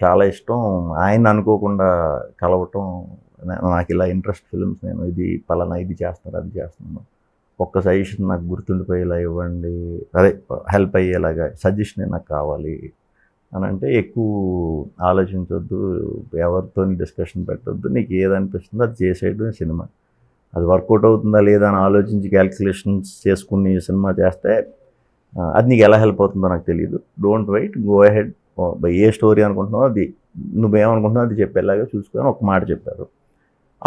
చాలా ఇష్టం. ఆయన అనుకోకుండా కలవటం, నాకు ఇలా ఇంట్రెస్ట్ ఫిల్మ్స్, నేను ఇది పలానా ఇది చేస్తాను అది చేస్తున్నాను, ఒక్క సజెషన్ నాకు గుర్తుండిపోయేలా ఇవ్వండి, అదే హెల్ప్ అయ్యేలాగా సజెషన్ నాకు కావాలి అని అంటే, ఎక్కువ ఆలోచించొద్దు, ఎవరితో డిస్కషన్ పెట్టొద్దు, నీకు ఏదనిపిస్తుందో అది చేసేయడం సినిమా. అది వర్కౌట్ అవుతుందా లేదా అని ఆలోచించి క్యాల్కులేషన్స్ చేసుకుని సినిమా చేస్తే అది నీకు ఎలా హెల్ప్ అవుతుందో నాకు తెలియదు. Don't wait, go ahead. ఏ స్టోరీ అనుకుంటున్నావో అది నువ్వేమనుకుంటున్నావు అది చెప్పేలాగా చూసుకొని ఒక మాట చెప్పారు.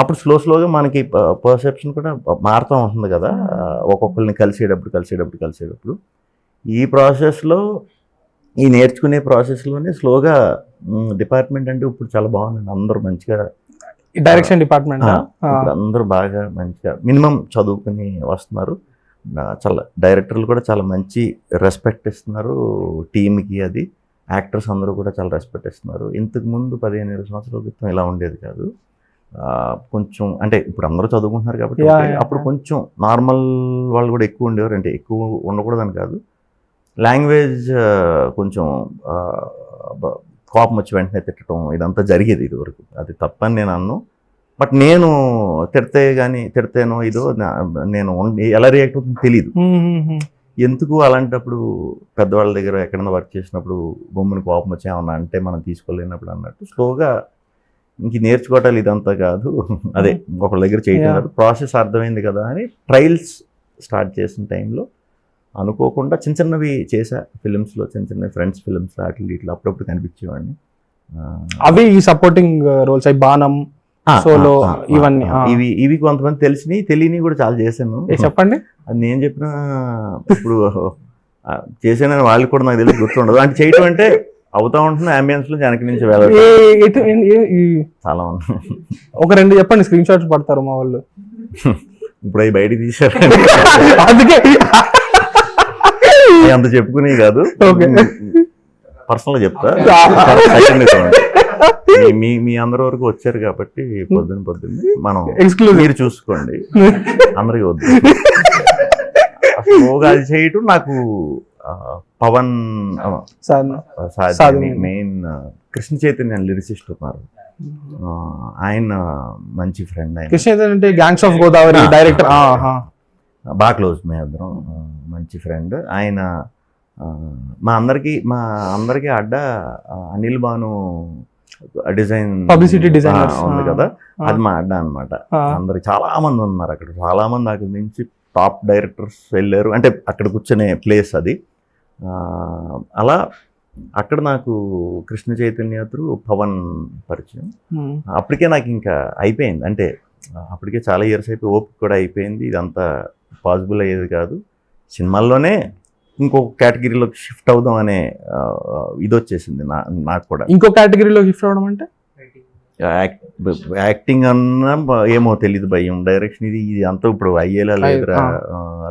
అప్పుడు స్లోగా మనకి పర్సెప్షన్ కూడా మారుతూ ఉంటుంది కదా, ఒక్కొక్కరిని కలిసేటప్పుడు ఈ ప్రాసెస్లో, ఈ నేర్చుకునే ప్రాసెస్లోనే స్లోగా డిపార్ట్మెంట్ అంటే ఇప్పుడు చాలా బాగుందండి. అందరూ మంచిగా డైరెక్షన్ డిపార్ట్మెంట్ అందరూ బాగా మంచిగా మినిమం చదువుకుని వస్తున్నారు. చాలా డైరెక్టర్లు కూడా చాలా మంచి రెస్పెక్ట్ ఇస్తున్నారు టీమ్కి. అది యాక్టర్స్ అందరూ కూడా చాలా రెస్పెక్ట్ ఇస్తున్నారు. ఇంతకుముందు 15 సంవత్సరాల క్రితం ఇలా ఉండేది కాదు. కొంచెం అంటే ఇప్పుడు అందరూ చదువుకుంటున్నారు కాబట్టి అప్పుడు కొంచెం నార్మల్ వాళ్ళు కూడా ఎక్కువ ఉండేవారు. అంటే ఎక్కువ ఉండకూడదని కాదు, లాంగ్వేజ్ కొంచెం కోపం వచ్చి వెంటనే తిట్టడం ఇదంతా జరిగేది ఇదివరకు. అది తప్పని నేను అన్ను. బట్ నేను తిడితేనో ఇదో నేను ఎలా రియాక్ట్ అవుతుందో తెలియదు. ఎందుకు అలాంటప్పుడు పెద్దవాళ్ళ దగ్గర ఎక్కడైనా వర్క్ చేసినప్పుడు బొమ్మని కోపం వచ్చి ఏమన్నా అంటే మనం తీసుకోలేనప్పుడు అన్నట్టు స్లోగా ఇంక నేర్చుకోవటాలు ఇదంతా కాదు, అదే ఒకళ్ళ దగ్గర చేయటం కాదు, ప్రాసెస్ అర్థమైంది కదా అని ట్రయల్స్ స్టార్ట్ చేసిన టైంలో అనుకోకుండా చిన్నవి చేశా ఫిలిమ్స్లో, చిన్న ఫ్రెండ్స్ ఫిలిమ్స్ ఇట్లా అప్పుడప్పుడు కనిపించేవాడిని. అవి ఈ సపోర్టింగ్ రోల్స్ అవి బాణం, సోలో, ఇవన్నీ ఇవి కొంతమంది తెలియని కూడా చాలా చేశాను. చెప్పండి. అది నేను చెప్పిన ఇప్పుడు చేశానని వాళ్ళకి కూడా నాకు తెలిసి గుర్తుండదు. అంటే చేయటం అంటే అవుతా ఉంటుంది, అంబియన్స్ లో వెనక నుంచి వెళ్ళడం చాలా ఉంది. ఒక 2 చెప్పండి, స్క్రీన్ షాట్స్ పడతారు మా వాళ్ళు. ఇప్పుడు అవి బయట తీశారు, అందుకే అంత చెప్పుకునే కాదు, పర్సనల్ గా చెప్తా. మీ అందరి వరకు వచ్చారు కాబట్టి పొద్దున్న మనం మీరు చూసుకోండి, అందరికి వద్దు. అది చేయటం నాకు పవన్ మెయిన్ కృష్ణ చైతన్య లిరిసిస్ట్ ఉన్నారు, ఆయన మంచి ఫ్రెండ్. ఆయన కృష్ణ చైతన్య అంటే గ్యాంగ్స్ ఆఫ్ గోదావరి డైరెక్టర్, బాగా క్లోజ్ మే అందరం, మంచి ఫ్రెండ్ ఆయన. మా అందరికి అడ్డ Anil Bhanu design publicity designer ఉంది కదా, అది మా అడ్డ అనమాట. అందరు చాలా మంది ఉన్నారు అక్కడ, చాలా మంది అక్కడి నుంచి టాప్ డైరెక్టర్స్ వెళ్ళారు. అంటే అక్కడ కూర్చునే ప్లేస్ అది. అలా అక్కడ నాకు కృష్ణ చైతన్య త్రూ పవన్ పరిచయం. అప్పటికే నాకు ఇంకా అయిపోయింది, అంటే అప్పటికే చాలా ఇయర్స్ అయిపోయి ఓపిక కూడా అయిపోయింది. ఇదంతా పాసిబుల్ అయ్యేది కాదు. సినిమాల్లోనే ఇంకొక కేటగిరీలోకి షిఫ్ట్ అవుదాం అనే ఇది వచ్చేసింది నాకు కూడా. ఇంకో కేటగిరీలో షిఫ్ట్ అవడం అంటే యాక్టింగ్ అన్నా ఏమో తెలియదు, భయం, డైరెక్షన్ ఇది అంతా ఇప్పుడు అయ్యేలా లేదురా,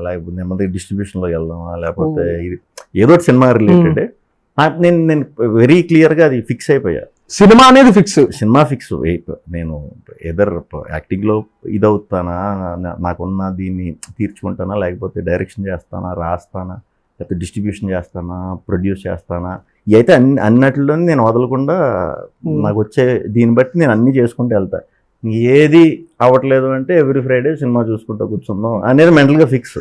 లేకపోతే నెమ్మది డిస్ట్రిబ్యూషన్లో వెళ్దామా, లేకపోతే ఇది ఏదో సినిమా రిలేటెడ్. నాకు నేను వెరీ క్లియర్గా అది ఫిక్స్ అయిపోయా. సినిమా అనేది సినిమా ఫిక్స్. నేను ఎదర్ యాక్టింగ్లో ఇదవుతానా, నాకున్న దీన్ని తీర్చుకుంటానా, లేకపోతే డైరెక్షన్ చేస్తానా, రాస్తానా, లేకపోతే డిస్ట్రిబ్యూషన్ చేస్తానా, ప్రొడ్యూస్ చేస్తానా, ఇవి అయితే అన్నట్లో నేను వదలకుండా నాకు వచ్చే దీన్ని బట్టి నేను అన్నీ చేసుకుంటూ వెళ్తా. ఏది అవ్వట్లేదు అంటే ఎవ్రీ ఫ్రైడే సినిమా చూసుకుంటూ కూర్చుందాం అనేది మెంటల్గా ఫిక్స్.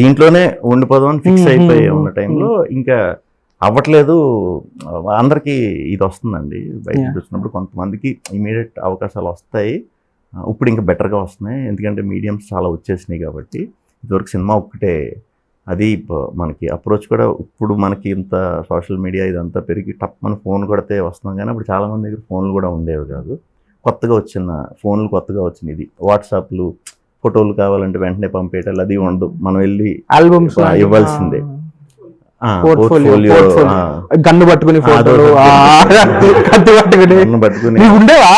దీంట్లోనే ఉండిపోదాం అని ఫిక్స్ అయిపోయి ఉన్న టైంలో ఇంకా అవ్వట్లేదు. అందరికీ ఇది వస్తుందండి, బయట చూసినప్పుడు కొంతమందికి ఇమీడియట్ అవకాశాలు వస్తాయి. ఇప్పుడు ఇంకా బెటర్గా వస్తున్నాయి, ఎందుకంటే మీడియంస్ చాలా వచ్చేసినాయి కాబట్టి. ఇదివరకు సినిమా ఒక్కటే, అది మనకి అప్రోచ్ కూడా ఇప్పుడు మనకి ఇంత సోషల్ మీడియా ఇదంతా పెరిగి టప్ మన ఫోన్ కొడితే వస్తున్నాం. కానీ అప్పుడు చాలామంది దగ్గర ఫోన్లు కూడా ఉండేవి కాదు. కొత్తగా వచ్చిన ఇది వాట్సాప్లు, ఫోటోలు కావాలంటే వెంటనే పంపేయటాలు అది ఉండదు. మనం వెళ్ళి ఆల్బమ్స్ ఇవ్వాల్సిందే. గన్ను పట్టుకుని ఉండేవా?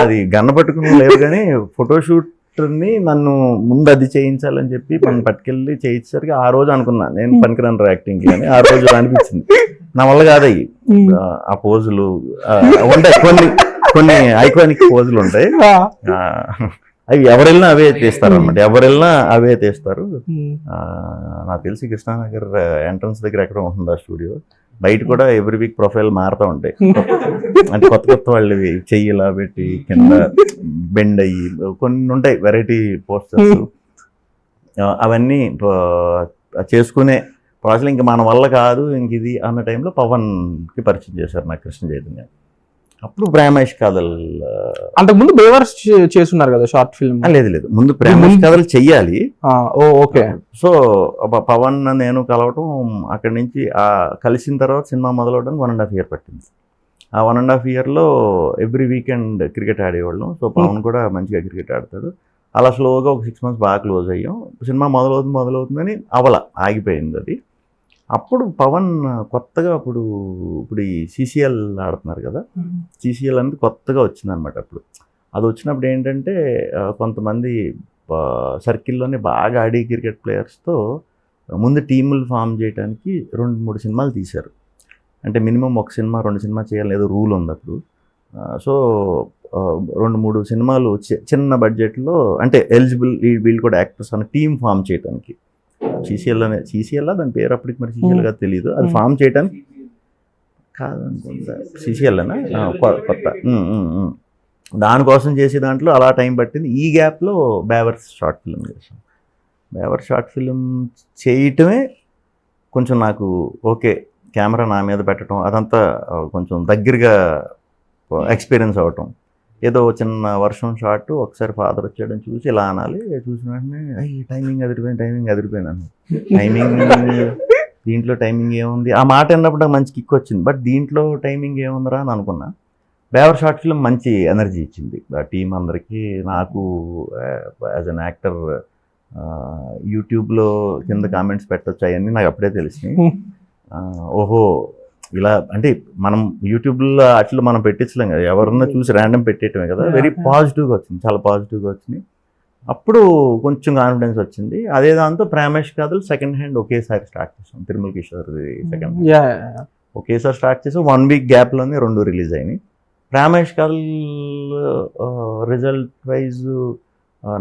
అది గన్ను పట్టుకుని లేదు, కానీ ఫోటోషూట్ ని నన్ను ముందు అది చేయించాలని చెప్పి మనం పట్టుకెళ్ళి చేయించేసరికి ఆ రోజు అనుకున్నా నేను పనికిరాను యాక్టింగ్ అని. ఆ రోజు అనిపించింది నా వల్ల కాదయ్యి. ఆ పోజులు ఉంటాయి, కొన్ని ఐకానిక్ పోజులు ఉంటాయి, అవి ఎవరెళ్ళినా అవే తీస్తారు అనమాట. అవే తీస్తారు. నాకు తెలిసి కృష్ణానగర్ ఎంట్రన్స్ దగ్గర ఎక్కడ ఉంటుంది ఆ స్టూడియో. బయట కూడా ఎవ్రీ వీక్ ప్రొఫైల్ మారుతూ ఉంటాయి. అంటే కొత్త వాళ్ళవి చెయ్యి ఇలా పెట్టి కింద బెండ్ అయ్యి కొన్ని ఉంటాయి వెరైటీ పోస్టర్స్. అవన్నీ చేసుకునే ప్రాసెస్ ఇంకా మన వల్ల కాదు ఇంక ఇది అన్న టైంలో పవన్కి పరిచయం చేశారు నాకు కృష్ణ చైతన్య. అప్పుడు ప్రేమేష్ కాదల్, అంతకుముందు బేవర్స్ చేస్తున్నారు కదా షార్ట్ ఫిల్మ్. లేదు, ముందు ప్రేమేష్ కాదల్ చెయ్యాలి. ఓకే. సో పవన్ నేను కలవటం, అక్కడి నుంచి కలిసిన తర్వాత సినిమా మొదలవడానికి 1.5 years పట్టింది. ఆ 1.5 yearలో ఎవ్రీ వీకెండ్ క్రికెట్ ఆడేవాళ్ళం. సో పవన్ కూడా మంచిగా క్రికెట్ ఆడతాడు. అలా స్లోగా ఒక 6 months బాగా క్లోజ్ అయ్యాం. సినిమా మొదలవుతుందని ఆగిపోయింది అది. అప్పుడు పవన్ కొత్తగా ఇప్పుడు ఈ CCL ఆడుతున్నారు కదా, CCL అనేది కొత్తగా వచ్చిందనమాట. అప్పుడు అది వచ్చినప్పుడు ఏంటంటే కొంతమంది సర్కిల్లోనే బాగా ఆడి క్రికెట్ ప్లేయర్స్తో ముందు టీములు ఫామ్ చేయడానికి 2-3 సినిమాలు తీశారు. అంటే మినిమం 1 సినిమా 2 సినిమా చేయాలి ఏదో రూల్ ఉంది అప్పుడు. సో 2-3 సినిమాలు చిన్న బడ్జెట్లో, అంటే ఎలిజిబుల్ వీళ్ళు కూడా యాక్టర్స్ అన్న టీం ఫామ్ చేయడానికి, CCL దాని పేరు అప్పటికి మరి CCLగా తెలియదు, అది ఫామ్ చేయడానికి కాదనుకుంటా CCL అనా కొత్త. దానికోసం చేసే దాంట్లో అలా టైం పట్టింది. ఈ గ్యాప్లో బేవర్స్ షార్ట్ ఫిల్మ్ చేసాం. బేవర్స్ షార్ట్ ఫిల్మ్ చేయటమే కొంచెం నాకు ఓకే, కెమెరా నా మీద పెట్టడం అదంతా కొంచెం దగ్గరగా ఎక్స్పీరియన్స్ అవ్వటం. ఏదో చిన్న వర్షం షాట్ ఒకసారి ఫాదర్ వచ్చాడని చూసి ఇలా అనాలి, చూసిన వెంటనే టైమింగ్ అదిరిపోయినాను. దీంట్లో టైమింగ్ ఏముంది, ఆ మాట అన్నప్పుడు నాకు మంచి కిక్ వచ్చింది. బట్ దీంట్లో టైమింగ్ ఏముందిరా అని అనుకున్నా. బేవర్ షార్ట్ ఫిల్మ్ మంచి ఎనర్జీ ఇచ్చింది ఆ టీం అందరికీ, నాకు యాజ్ అన్ యాక్టర్. యూట్యూబ్లో కింద కామెంట్స్ పెట్టచ్చు అవన్నీ నాకు అప్పుడే తెలిసినాయి. ఓహో ఇలా అంటే మనం యూట్యూబ్లో అట్లా మనం పెట్టించలేం కదా, ఎవరన్నా చూసి ర్యాండమ్ పెట్టేయటమే కదా. వెరీ పాజిటివ్గా వచ్చింది, చాలా పాజిటివ్గా వచ్చినాయి. అప్పుడు కొంచెం కాన్ఫిడెన్స్ వచ్చింది. అదే దాంతో ప్రేమేష్ కాదల్ సెకండ్ హ్యాండ్ ఒకేసారి స్టార్ట్ చేసాం. తిరుమల కిషోర్ది సెకండ్ హ్యాండ్ ఒకేసారి స్టార్ట్ చేసాం. 1 week గ్యాప్లోనే 2 రిలీజ్ అయినాయి. ప్రేమేష్ కాదల్ రిజల్ట్ వైజ్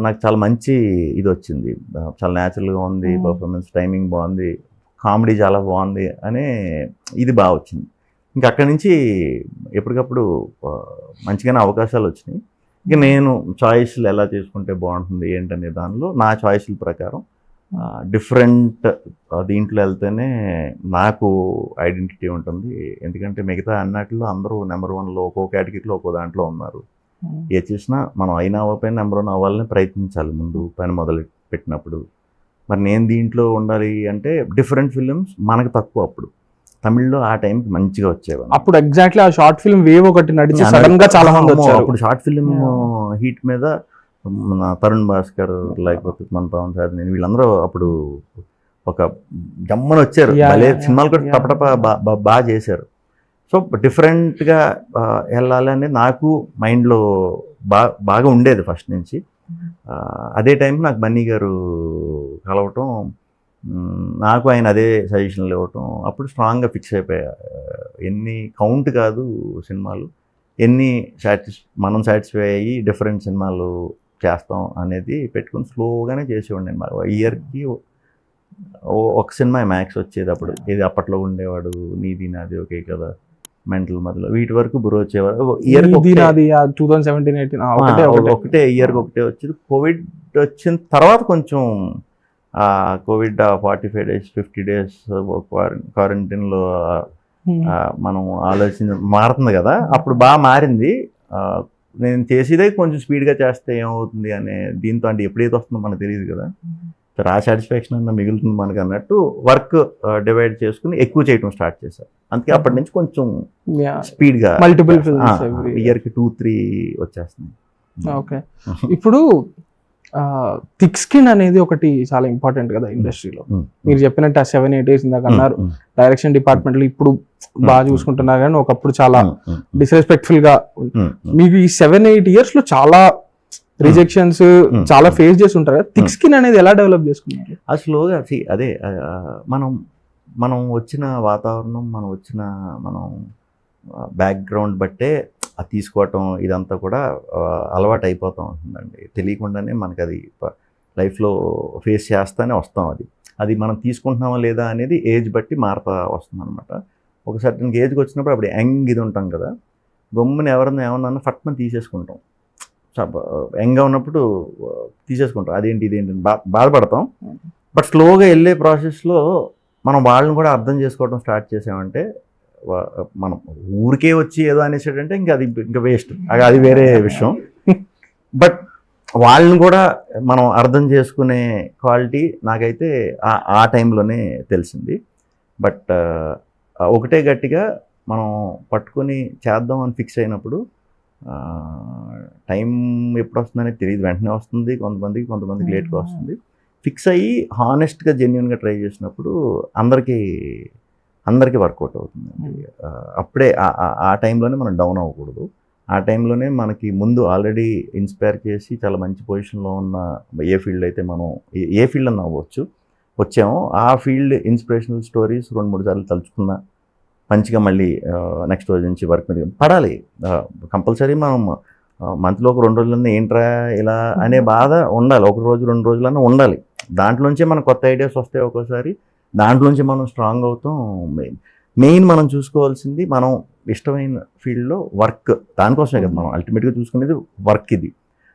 నాకు చాలా మంచి ఇది వచ్చింది, చాలా న్యాచురల్గా ఉంది, పర్ఫార్మెన్స్ టైమింగ్ బాగుంది, కామెడీ చాలా బాగుంది అనే ఇది బాగా వచ్చింది. ఇంకా అక్కడి నుంచి ఎప్పటికప్పుడు మంచిగానే అవకాశాలు వచ్చినాయి. ఇక నేను చాయిస్లు ఎలా చేసుకుంటే బాగుంటుంది ఏంటనే దానిలో నా చాయిస్ల ప్రకారం డిఫరెంట్ దీంట్లో వెళ్తేనే నాకు ఐడెంటిటీ ఉంటుంది. ఎందుకంటే మిగతా అన్నట్లో అందరూ నెంబర్ 1లో ఒక్కో కేటగిరీలో ఒక్కో దాంట్లో ఉన్నారు. ఏ చేసినా మనం అయినా అవ్వకపోయినా నెంబర్ 1 అవ్వాలని ప్రయత్నించాలి ముందు పని మొదలు పెట్టినప్పుడు. మరి నేను దీంట్లో ఉండాలి అంటే డిఫరెంట్ ఫిలిమ్స్ మనకు తక్కువ. అప్పుడు తమిళ్లో ఆ టైంకి మంచిగా వచ్చేవాళ్ళు. అప్పుడు ఎగ్జాక్ట్లీ ఆ షార్ట్ ఫిల్మ్ వేవ్ ఒకటి నడిచి సడన్ గా చాలా మంది వచ్చారు. అప్పుడు షార్ట్ ఫిల్మ్ హీట్ మీద మన తరుణ్ భాస్కర్ లేకపోతే మన పవన్ సాధన వీళ్ళందరూ అప్పుడు ఒక జమ్మని వచ్చారు. సినిమాలు కూడా తప్పటప బాగా చేశారు. సో డిఫరెంట్గా వెళ్ళాలి అనేది నాకు మైండ్లో బాగా ఉండేది ఫస్ట్ నుంచి. అదే టైంకి నాకు బన్నీ గారు కలవటం, నాకు ఆయన అదే సజెషన్లు ఇవ్వటం, అప్పుడు స్ట్రాంగ్గా ఫిక్స్ అయిపోయా. ఎన్ని కౌంట్ కాదు సినిమాలు, ఎన్ని మనం సాటిస్ఫై అయ్యి డిఫరెంట్ సినిమాలు చేస్తాం అనేది పెట్టుకుని స్లోగానే చేసేవాడిని. నేను ఇయర్కి ఒక సినిమా మ్యాక్స్ వచ్చేది. అప్పుడు ఇది అప్పట్లో ఉండేవాడు నీది నాది ఒకే కదా, మెంటల్ మధ్యలో వీటి వరకు బుర్ర వచ్చేవారు. ఇయర్కి ఒకటే ఇయర్కి ఒకటే వచ్చేది. కోవిడ్ వచ్చిన తర్వాత కొంచెం కోవిడ్ 45 days 50 days క్వారంటైన్లో మనం మారుతుంది కదా, అప్పుడు బాగా మారింది. నేను చేసేదే కొంచెం స్పీడ్గా చేస్తే ఏమవుతుంది అనే దీంతో, అంటే ఎప్పుడైతే వస్తుందో మనకు తెలియదు కదా, ఆ సాటిస్ఫాక్షన్ అన్న మిగులుతుంది మనకు అన్నట్టు వర్క్ డివైడ్ చేసుకుని ఎక్కువ చేయడం స్టార్ట్ చేశారు. అందుకే అప్పటి నుంచి కొంచెం స్పీడ్గా మల్టిపుల్ ఇయర్కి 2-3 వచ్చేస్తున్నాయి. ఓకే, ఇప్పుడు థిక్ స్కిన్ అనేది ఒకటి చాలా ఇంపార్టెంట్ కదా ఇండస్ట్రీలో. మీరు చెప్పినట్టు 7-8 years ఇందాక అన్నారు, డైరెక్షన్ డిపార్ట్మెంట్లో ఇప్పుడు బాగా చూసుకుంటున్నారు, కానీ ఒకప్పుడు చాలా డిస్రెస్పెక్ట్ఫుల్ గా. మీకు ఈ 7-8 years లో చాలా రిజెక్షన్స్ చాలా ఫేస్ చేసి ఉంటారు కదా, థిక్ స్కిన్ అనేది ఎలా డెవలప్ చేసుకున్నారు? అది స్లోగా అదే మనం వచ్చిన వాతావరణం, మనం బ్యాక్గ్రౌండ్ బట్టే అది తీసుకోవటం ఇదంతా కూడా అలవాటు అయిపోతూ ఉంటుందండి. తెలియకుండానే మనకి అది లైఫ్లో ఫేస్ చేస్తానే వస్తాం. అది మనం తీసుకుంటున్నామా లేదా అనేది ఏజ్ బట్టి మారుతా వస్తుంది అనమాట. ఒక సర్టన్ ఏజ్కి వచ్చినప్పుడు అప్పుడు యంగ్ ఇది ఉంటాం కదా, గమ్ముని ఏమన్నా ఫట్మని తీసేసుకుంటాం. యంగ్గా ఉన్నప్పుడు తీసేసుకుంటాం, ఇదేంటి బాధపడతాం. బట్ స్లోగా వెళ్ళే ప్రాసెస్లో మనం వాళ్ళని కూడా అర్థం చేసుకోవడం స్టార్ట్ చేసామంటే, మనం ఊరికే వచ్చి ఏదో అనేసాడంటే ఇంకా వేస్ట్, అది వేరే విషయం. బట్ వాళ్ళని కూడా మనం అర్థం చేసుకునే క్వాలిటీ నాకైతే ఆ టైంలోనే తెలిసింది. బట్ ఒకటే గట్టిగా మనం పట్టుకొని చేద్దాం అని ఫిక్స్ అయినప్పుడు టైం ఎప్పుడు వస్తుందనేది తెలియదు, వెంటనే వస్తుంది, కొంతమందికి లేట్గా వస్తుంది. ఫిక్స్ అయ్యి హానెస్ట్గా జెన్యున్గా ట్రై చేసినప్పుడు అందరికీ వర్కౌట్ అవుతుంది. అప్పుడే ఆ టైంలోనే మనం డౌన్ అవ్వకూడదు. ఆ టైంలోనే మనకి ముందు ఆల్రెడీ ఇన్స్పైర్ చేసి చాలా మంచి పొజిషన్లో ఉన్న ఏ ఫీల్డ్ అయితే మనం ఏ ఫీల్డ్ అన్న అవ్వచ్చు వచ్చామో ఆ ఫీల్డ్ ఇన్స్పిరేషనల్ స్టోరీస్ 2-3 సార్లు తలుచుకున్నా మంచిగా మళ్ళీ నెక్స్ట్ రోజు నుంచి వర్క్ మీద పడాలి. కంపల్సరీ మనం మంత్లో ఒక 2 రోజులన్నా ఏంట్రా ఇలా అనే బాధ ఉండాలి, 1 రోజు 2 రోజులన్నా ఉండాలి. దాంట్లోంచే మనకు కొత్త ఐడియాస్ వస్తాయి, ఒక్కోసారి దాంట్లోంచి మనం స్ట్రాంగ్ అవుతాం. మెయిన్ మనం చూసుకోవాల్సింది మనం ఇష్టమైన ఫీల్డ్లో వర్క్, దానికోసమే కదా మనం అల్టిమేట్గా చూసుకునేది వర్క్. ఇది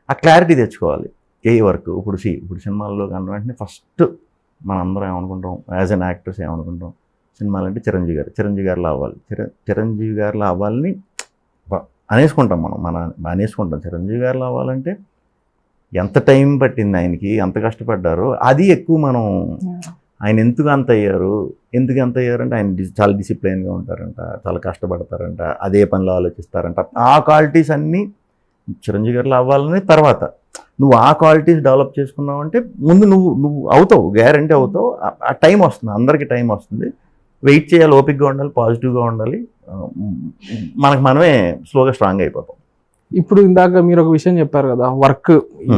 ఆ క్లారిటీ తెచ్చుకోవాలి. ఏ వర్క్ ఇప్పుడు సినిమాల్లో కన్నా వెంటనే ఫస్ట్ మనందరం ఏమనుకుంటాం, యాజ్ అన్ యాక్టర్స్ ఏమనుకుంటాం, సినిమాలంటే చిరంజీవి గారిలో అవ్వాలి, చిరంజీవి గారిలో అవ్వాలని అనేసుకుంటాం అనేసుకుంటాం. చిరంజీవి గారిలో అవ్వాలంటే ఎంత టైం పట్టింది ఆయనకి, ఎంత కష్టపడ్డారో అది ఎక్కువ మనం ఆయన ఎందుకు అంత అయ్యారు అంటే ఆయన చాలా డిసిప్లైన్గా ఉంటారంట, చాలా కష్టపడతారంట, అదే పనిలో ఆలోచిస్తారంట. ఆ క్వాలిటీస్ అన్నీ చిరంజీవి గారిలో అవ్వాలని తర్వాత నువ్వు ఆ క్వాలిటీస్ డెవలప్ చేసుకున్నావు అంటే ముందు నువ్వు అవుతావు, గ్యారంటీ అవుతావు. ఆ టైం వస్తుంది, అందరికీ టైం వస్తుంది. వెయిట్ చేయాలి, ఓపిక్గా ఉండాలి, పాజిటివ్గా ఉండాలి. మనమే స్లోగా స్ట్రాంగ్ అయిపోతాం. ఇప్పుడు ఇందాక మీరు ఒక విషయం చెప్పారు కదా, వర్క్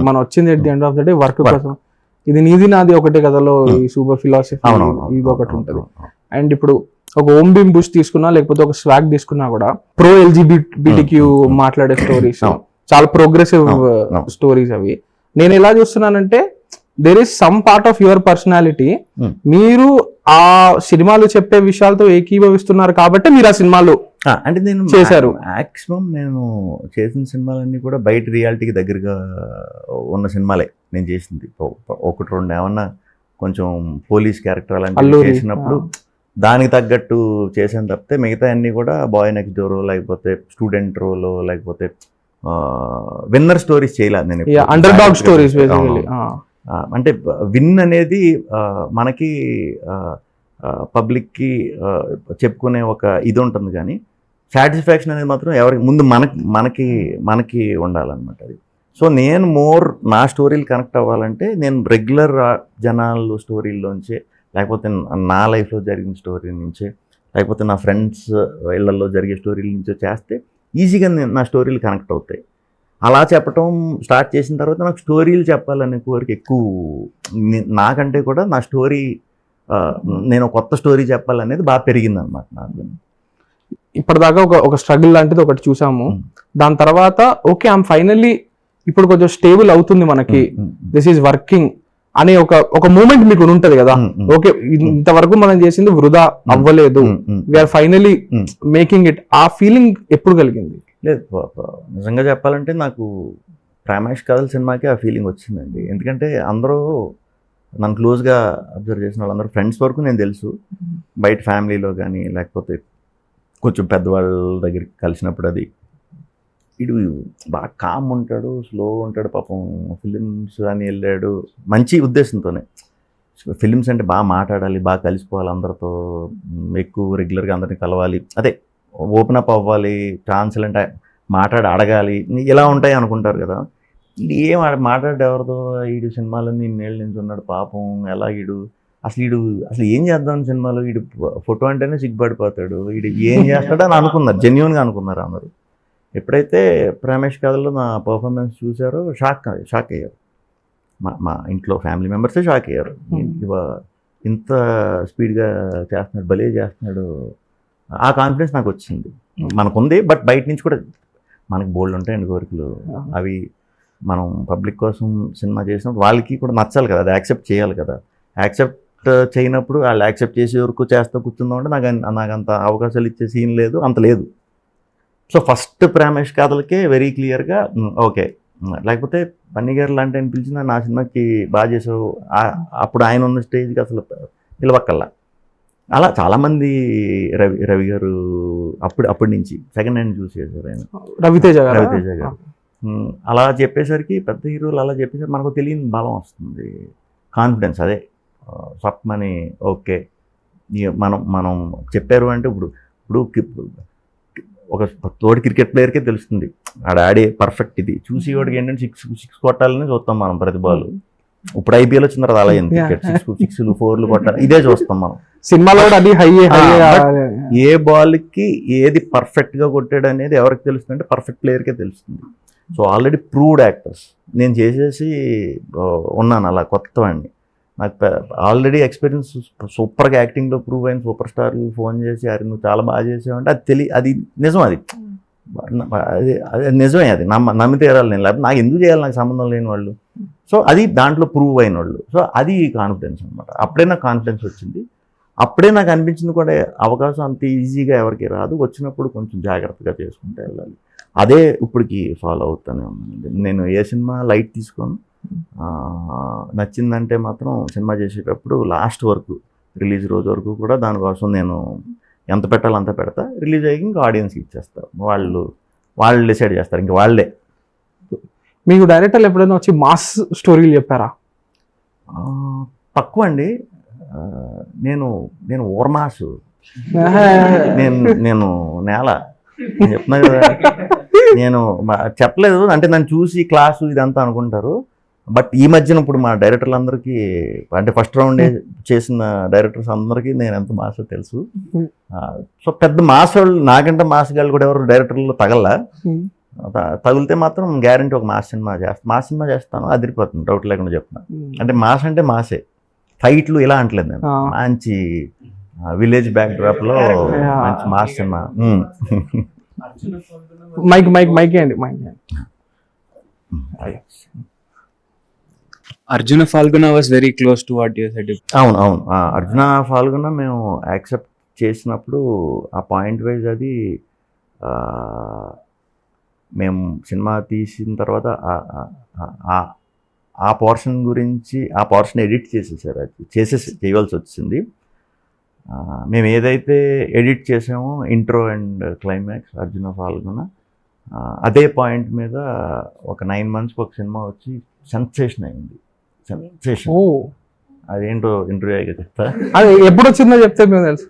మనం వచ్చింది at the end of the day work కోసం. ఇది నీది నాది ఒకటే కథలో ఈ సూపర్ ఫిలాసఫీ ఇది ఒకటి ఉంటుంది. అండ్ ఇప్పుడు ఒక ఓం భీమ్ బుష్ తీసుకున్నా లేకపోతే ఒక స్వాగ్ తీసుకున్నా కూడా ప్రో ఎల్జీబీటీక్యూ మాట్లాడే స్టోరీస్, చాలా ప్రోగ్రెసివ్ స్టోరీస్ అవి. నేను ఎలా చూస్తున్నానంటే there is some part of your personality, మీరు ఆ సినిమాలు చెప్పే విషయాలతో ఏకీభవిస్తున్నారు కాబట్టి మీరు ఆ సినిమాలు అంటే నేను చేశారు. మాక్సిమం నేను చేసిన సినిమాలన్నీ కూడా బయట రియాలిటీకి దగ్గరగా ఉన్న సినిమాలే నేను చేసింది. 1-2 ఏమన్నా కొంచెం పోలీస్ క్యారెక్టర్ అలాంటివి చేసినప్పుడు దానికి తగ్గట్టు చేసాను తప్పితే మిగతా అన్నీ కూడా బాయ్ నెక్స్ట్ డోర్ లేకపోతే స్టూడెంట్ రోల్ లేకపోతే విన్నర్ స్టోరీస్ చేయలేదు నేను. అండర్ డాగ్ స్టోరీస్ అంటే విన్ అనేది మనకి పబ్లిక్కి చెప్పుకునే ఒక ఇది ఉంటుంది, కానీ సాటిస్ఫాక్షన్ అనేది మాత్రం ఎవరికి ముందు మనకి ఉండాలన్నమాట అది. సో నేను నా స్టోరీలు కనెక్ట్ అవ్వాలంటే నేను రెగ్యులర్ జనాలు స్టోరీల్లోంచే, లేకపోతే నా లైఫ్లో జరిగిన స్టోరీ నుంచే, లేకపోతే నా ఫ్రెండ్స్ ఇళ్లలో జరిగే స్టోరీల నుంచో చేస్తే ఈజీగా నా స్టోరీలు కనెక్ట్ అవుతాయి. అలా చెప్పటం స్టార్ట్ చేసిన తర్వాత నాకు స్టోరీలు చెప్పాలనే కోరిక ఎక్కువ. నాకంటే కూడా నా స్టోరీ, నేను కొత్త స్టోరీ చెప్పాలనేది బాగా పెరిగింది అనమాట నాకు. ఇప్పటిదాకా ఒక స్ట్రగుల్ లాంటిది ఒకటి చూసాము. దాని తర్వాత ఓకే ఐఎమ్ ఫైనల్లీ ఇప్పుడు కొంచెం స్టేబుల్ అవుతుంది మనకి, దిస్ ఈజ్ వర్కింగ్ అనే ఒక మూమెంట్ మీకు ఉంటది కదా. ఓకే ఇంతవరకు మనం చేసింది వృధా అవ్వలేదు, వీఆర్ ఫైనలీ మేకింగ్ ఇట్. ఆ ఫీలింగ్ ఎప్పుడు కలిగింది? లేదు, నిజంగా చెప్పాలంటే నాకు ప్రేమేష్ కథల సినిమాకి ఆ ఫీలింగ్ వచ్చిందండి. ఎందుకంటే అందరూ నన్ను క్లోజ్గా అబ్జర్వ్ చేసిన వాళ్ళందరూ ఫ్రెండ్స్ వరకు నేను తెలుసు, బయట ఫ్యామిలీలో కానీ లేకపోతే కొంచెం పెద్దవాళ్ళ దగ్గరికి కలిసినప్పుడు అది వీడు బాగా కామ్ ఉంటాడు, స్లో ఉంటాడు, పాపం ఫిలిమ్స్ అని వెళ్ళాడు మంచి ఉద్దేశంతోనే. ఫిలిమ్స్ అంటే బాగా మాట్లాడాలి, బాగా కలిసిపోవాలి, అందరితో ఎక్కువ రెగ్యులర్గా అందరినీ కలవాలి, అదే ఓపెన్ అప్ అవ్వాలి, ఛాన్సులు అంటే అడగాలి, ఇలా ఉంటాయి అనుకుంటారు కదా. ఇది ఏం మాట్లాడే ఎవరితో, వీడు సినిమాలన్నీ ఇన్నేళ్ళ నుంచి ఉన్నాడు పాపం, ఎలా అసలు ఏం చేద్దాం సినిమాలో, వీడు ఫోటో అంటేనే సిగ్గుపడిపోతాడు, వీడు ఏం చేస్తాడో అని అనుకున్నారు, జెన్యున్గా అనుకున్నారు అందరూ. ఎప్పుడైతే ప్రేమేష్ కథలో నా పర్ఫార్మెన్స్ చూసారో షాక్ అయ్యారు. మా ఇంట్లో ఫ్యామిలీ మెంబర్సే షాక్ అయ్యారు. ఇంత స్పీడ్గా చేస్తున్నాడు, భలే చేస్తున్నాడు. ఆ కాన్ఫిడెన్స్ నాకు వచ్చింది, మనకుంది. బట్ బయట నుంచి కూడా మనకి బోల్డ్ ఉంటాయండి కోరికలు, అవి మనం పబ్లిక్ కోసం సినిమా చేసినప్పుడు వాళ్ళకి కూడా నచ్చాలి కదా, అది యాక్సెప్ట్ చేయాలి కదా. యాక్సెప్ట్ చేయనప్పుడు వాళ్ళు యాక్సెప్ట్ చేసే వరకు చేస్తూ కూర్చుందాం అంటే నాకు అంత అవకాశాలు ఇచ్చే సీన్ లేదు, అంత లేదు. సో ఫస్ట్ ప్రేమేష్ కథలకే వెరీ క్లియర్గా ఓకే. లేకపోతే బన్నీ గారు లాంటి ఆయన పిలిచిన నా సినిమాకి బాగా చేసావు, అప్పుడు ఆయన ఉన్న స్టేజ్కి అసలు పిలవక్కల్లా. అలా చాలామంది రవి గారు అప్పటి నుంచి సెకండ్ హ్యాండ్ చూసి చేశారు ఆయన, రవితేజ గారు. అలా చెప్పేసరికి పెద్ద హీరోలు అలా చెప్పేసరికి మనకు తెలియని బలం వస్తుంది, కాన్ఫిడెన్స్. అదే స్వప్నని ఓకే మనం చెప్పారు అంటే ఇప్పుడు ఇప్పుడు ఒక తోటి క్రికెట్ ప్లేయర్కే తెలుస్తుంది ఆడే పర్ఫెక్ట్ ఇది, చూసి వాడికి ఏంటంటే సిక్స్ కొట్టాలని చూస్తాం మనం ప్రతి బాల్. ఇప్పుడు ఐపీఎల్ వచ్చిన తర్వాత అలా అయింది, క్రికెట్ 6లు 4లు కొట్టాలి ఇదే చూస్తాం మనం. సినిమాలో కూడా అది హై ఏ బాల్ కి ఏది పర్ఫెక్ట్ గా కొట్టాడు అనేది ఎవరికి తెలుస్తుంది అంటే పర్ఫెక్ట్ ప్లేయర్కే తెలుస్తుంది. సో ఆల్రెడీ ప్రూవ్డ్ యాక్టర్స్ నేను చేసేసి ఉన్నాను అలా కొత్త వాడిని, నాకు ఆల్రెడీ ఎక్స్పీరియన్స్ సూపర్గా యాక్టింగ్లో ప్రూవ్ అయిన సూపర్ స్టార్లు ఫోన్ చేసి అరే నువ్వు చాలా బాగా చేసావంటే అది నిజం, అది నిజమే, అది నమ్మి తీరాలి నేను, లేకపోతే నాకు ఎందుకు చేయాలి, నాకు సంబంధం లేని వాళ్ళు. సో అది దాంట్లో ప్రూవ్ అయిన వాళ్ళు. సో అది కాన్ఫిడెన్స్ అనమాట. అప్పుడే నాకు కాన్ఫిడెన్స్ వచ్చింది, అప్పుడే నాకు అనిపించింది కూడా అవకాశం అంత ఈజీగా ఎవరికి రాదు, వచ్చినప్పుడు కొంచెం జాగ్రత్తగా చేసుకుంటూ వెళ్ళాలి. అదే ఇప్పటికి ఫాలో అవుతానే ఉన్నానండి. నేను ఏ సినిమా లైట్ తీసుకోను, నచ్చిందంటే మాత్రం సినిమా చేసేటప్పుడు లాస్ట్ వరకు రిలీజ్ రోజు వరకు కూడా దానికోసం నేను ఎంత పెట్టాలో అంత పెడతా, రిలీజ్ అయ్యి ఇంకా ఆడియన్స్కి ఇచ్చేస్తా, వాళ్ళు డిసైడ్ చేస్తారు ఇంక వాళ్ళే. మీకు డైరెక్టర్లు ఎప్పుడైనా వచ్చి మాస్ స్టోరీలు చెప్పారా? తక్కువ అండి. నేను ఓర్మాసు, నేను నేల చెప్తున్నా కదా, నేను చెప్పలేదు అంటే నన్ను చూసి క్లాసు ఇదంతా అనుకుంటారు. బట్ ఈ మధ్యన ఇప్పుడు మా డైరెక్టర్లందరికీ అంటే ఫస్ట్ రౌండ్ చేసిన డైరెక్టర్స్ అందరికీ నేను ఎంత మాసో తెలుసు. సో పెద్ద మాస్ వాళ్ళు నాకంటే మాస్ గాళ్ళు కూడా ఎవరు డైరెక్టర్లు తగిలితే మాత్రం గ్యారంటీ ఒక మాస్ సినిమా చేస్తాను, అదిరిపోతుంది, డౌట్ లేకుండా చెప్తున్నాను. అంటే మాస్ అంటే మాసే, ఫైట్లు ఇలా అంటలేదు నేను, మంచి విలేజ్ బ్యాక్ డ్రాప్ లో మంచి mass cinema. Arjuna Phalguna was very close to what you said. అవును అర్జున ఫాల్గుణ మేము యాక్సెప్ట్ చేసినప్పుడు ఆ పాయింట్ వైజ్ అది మేము సినిమా తీసిన తర్వాత ఆ పోర్షన్ గురించి ఆ పోర్షన్ ఎడిట్ చేసేసారు, అది చేయవలసి వచ్చింది. మేము ఏదైతే ఎడిట్ చేసామో ఇంట్రో అండ్ క్లైమాక్స్ అర్జున ఫాల్గుణ, అదే పాయింట్ మీద ఒక 9 months ఒక సినిమా వచ్చి సెన్సేషన్ అయింది. సెన్సేషన్ అదేంటో ఇంటర్వ్యూ అయ్యాక చెప్తా. అది ఎప్పుడు వచ్చిందో చెప్తే మేము తెలుసు.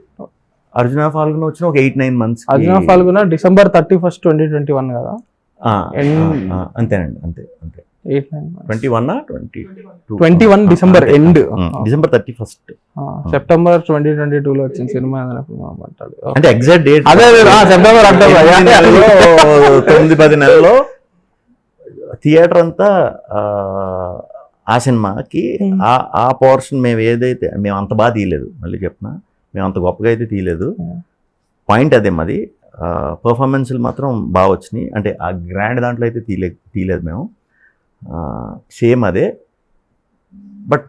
అర్జున ఫాల్గుణ వచ్చిన ఒక 8-9 months. అర్జున ఫాల్గుణ December 31st, 2021 కదా? అంతేనండి, అంతే 21 December end, December 31st. September 2022 లో వచ్చిన సినిమా అంటే ఎగ్జాక్ట్ డేట్ అదే సెప్టెంబర్, అక్టోబర్ 9-10 నెలల్లో థియేటర్ అంతా ఆ సినిమాకి ఆ పోర్షన్ మేము ఏదైతే మేము అంత బాగా తీయలేదు, మళ్ళీ చెప్తున్నా మేము అంత గొప్పగా అయితే తీయలేదు. పాయింట్ అదే మాది, పర్ఫార్మెన్స్లు మాత్రం బాగా వచ్చినాయి. అంటే ఆ గ్రాండ్ దాంట్లో అయితే తీయలేదు మేము, సేమ్ అదే. బట్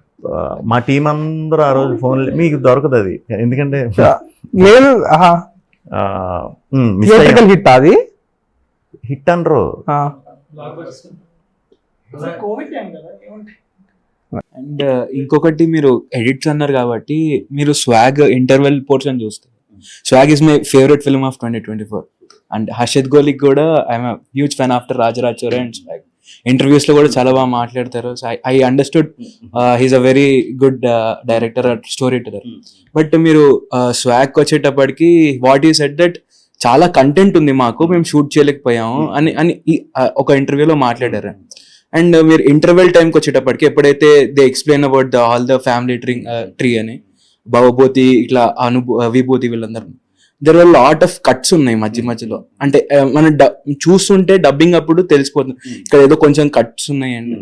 మా టీం అందరూ ఆ రోజు ఫోన్ మీకు దొరకదు అది, ఎందుకంటే హిట్ అది హిట్ అనరు. అండ్ ఇంకొకటి మీరు ఎడిట్స్ అన్నారు కాబట్టి మీరు స్వాగ్ ఇంటర్వెల్ పోర్షన్ చూస్తారు. Swag is my favourite film of 2024. And Harshad Golik కూడా I'm huge fan after Rajaraj Chora and Swag. Interviews లో కూడా చాలా బాగా మాట్లాడతారు. So I understood he's a very good director, story teller. But మీరు స్వాగ్ వచ్చేటప్పటికి వాట్ యూ సెడ్ దట్ చాలా కంటెంట్ ఉంది మాకు, మేము షూట్ చేయలేకపోయాము అని ఒక ఇంటర్వ్యూలో మాట్లాడారు. అండ్ మీరు ఇంటర్వెల్ టైంకి వచ్చేటప్పటికి ఎప్పుడైతే they explain about all the family tree అని భవభూతి ఇట్లా విభూతి వీళ్ళందరూ, there are lot of cuts ఉన్నాయి మధ్యలో. అంటే మనం చూస్తుంటే డబ్బింగ్ అప్పుడు తెలిసిపోతుంది ఇక్కడ ఏదో కొంచెం కట్స్ ఉన్నాయండి.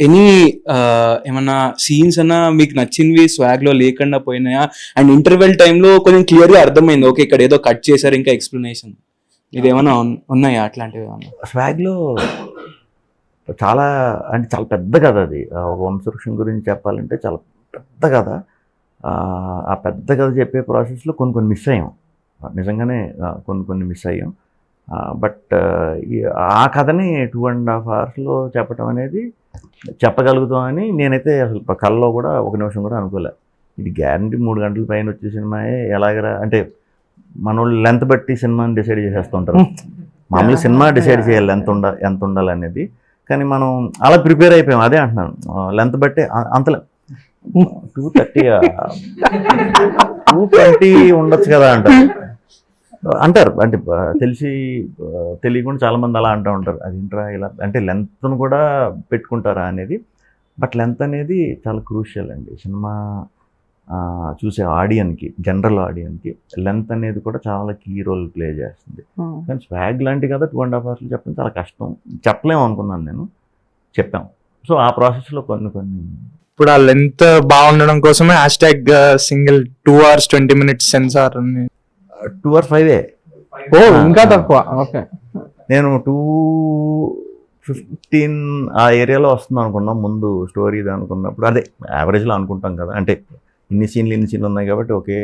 ఎనీ ఏమన్నా సీన్స్ అన్నా మీకు నచ్చినవి స్వాగ్ లో లేకుండా పోయినాయా? అండ్ ఇంటర్వెల్ టైంలో కొంచెం క్లియర్ గా అర్థమైంది, ఓకే ఇక్కడ ఏదో కట్ చేశారు, ఇంకా ఎక్స్ప్లెనేషన్ ఇదేమన్నా ఉన్నాయా అట్లాంటివి? స్వాగ్ లో చాలా అంటే చాలా పెద్ద కథ అది. వంశవృక్షం గురించి చెప్పాలంటే చాలా పెద్ద కథ. ఆ పెద్ద కథ చెప్పే ప్రాసెస్లో కొన్ని మిస్ అయ్యాం, నిజంగానే కొన్ని మిస్ అయ్యాం. బట్ ఆ కథని 2.5 hours చెప్పడం అనేది చెప్పగలుగుతామని నేనైతే అసలు కళ్ళలో కూడా ఒక నిమిషం కూడా అనుకోలే. ఇది గ్యారంటీ 3 గంటల పైన వచ్చే సినిమాయే, ఎలాగరా అంటే మన వాళ్ళు లెంత్ బట్టి సినిమాని డిసైడ్ చేసేస్తుంటారు. మామూలు సినిమా డిసైడ్ చేయాలి ఎంత ఉండాలి అనేది, కానీ మనం అలా ప్రిపేర్ అయిపోయాం. అదే అంటున్నాను, లెంత్ బట్టి అంతలే 220 ఉండొచ్చు కదా అంటారు. అంటారు. అంటే తెలిసి తెలియకుండా చాలా మంది అలా అంటూ ఉంటారు, అది ఇంట్రా ఇలా అంటే లెంత్ను కూడా పెట్టుకుంటారా అనేది. బట్ లెంత్ అనేది చాలా క్రూషియల్ అండి సినిమా చూసే ఆడియన్కి, జనరల్ ఆడియన్కి లెంత్ అనేది కూడా చాలా కీ రోల్ ప్లే చేస్తుంది. కానీ స్వాగ్ లాంటి కదా 2.5 hours చెప్పడం చాలా కష్టం, చెప్పలేము అనుకున్నాను నేను, చెప్పాం. సో ఆ ప్రాసెస్లో కొన్ని ఇప్పుడు ఆ లెంత్ బాగుండడం కోసమే hashtag single 2 hours 20 minutes censor 2 hours 5 ఓ ఇంకా తక్కువ. ఓకే, నేను 2:15 ఆ ఏరియాలో వస్తుంది అనుకున్నాం ముందు స్టోరీ ఇది అనుకున్నప్పుడు. అదే యావరేజ్లో అనుకుంటాం కదా, అంటే ఇన్ని సీన్లు ఉన్నాయి కాబట్టి ఓకే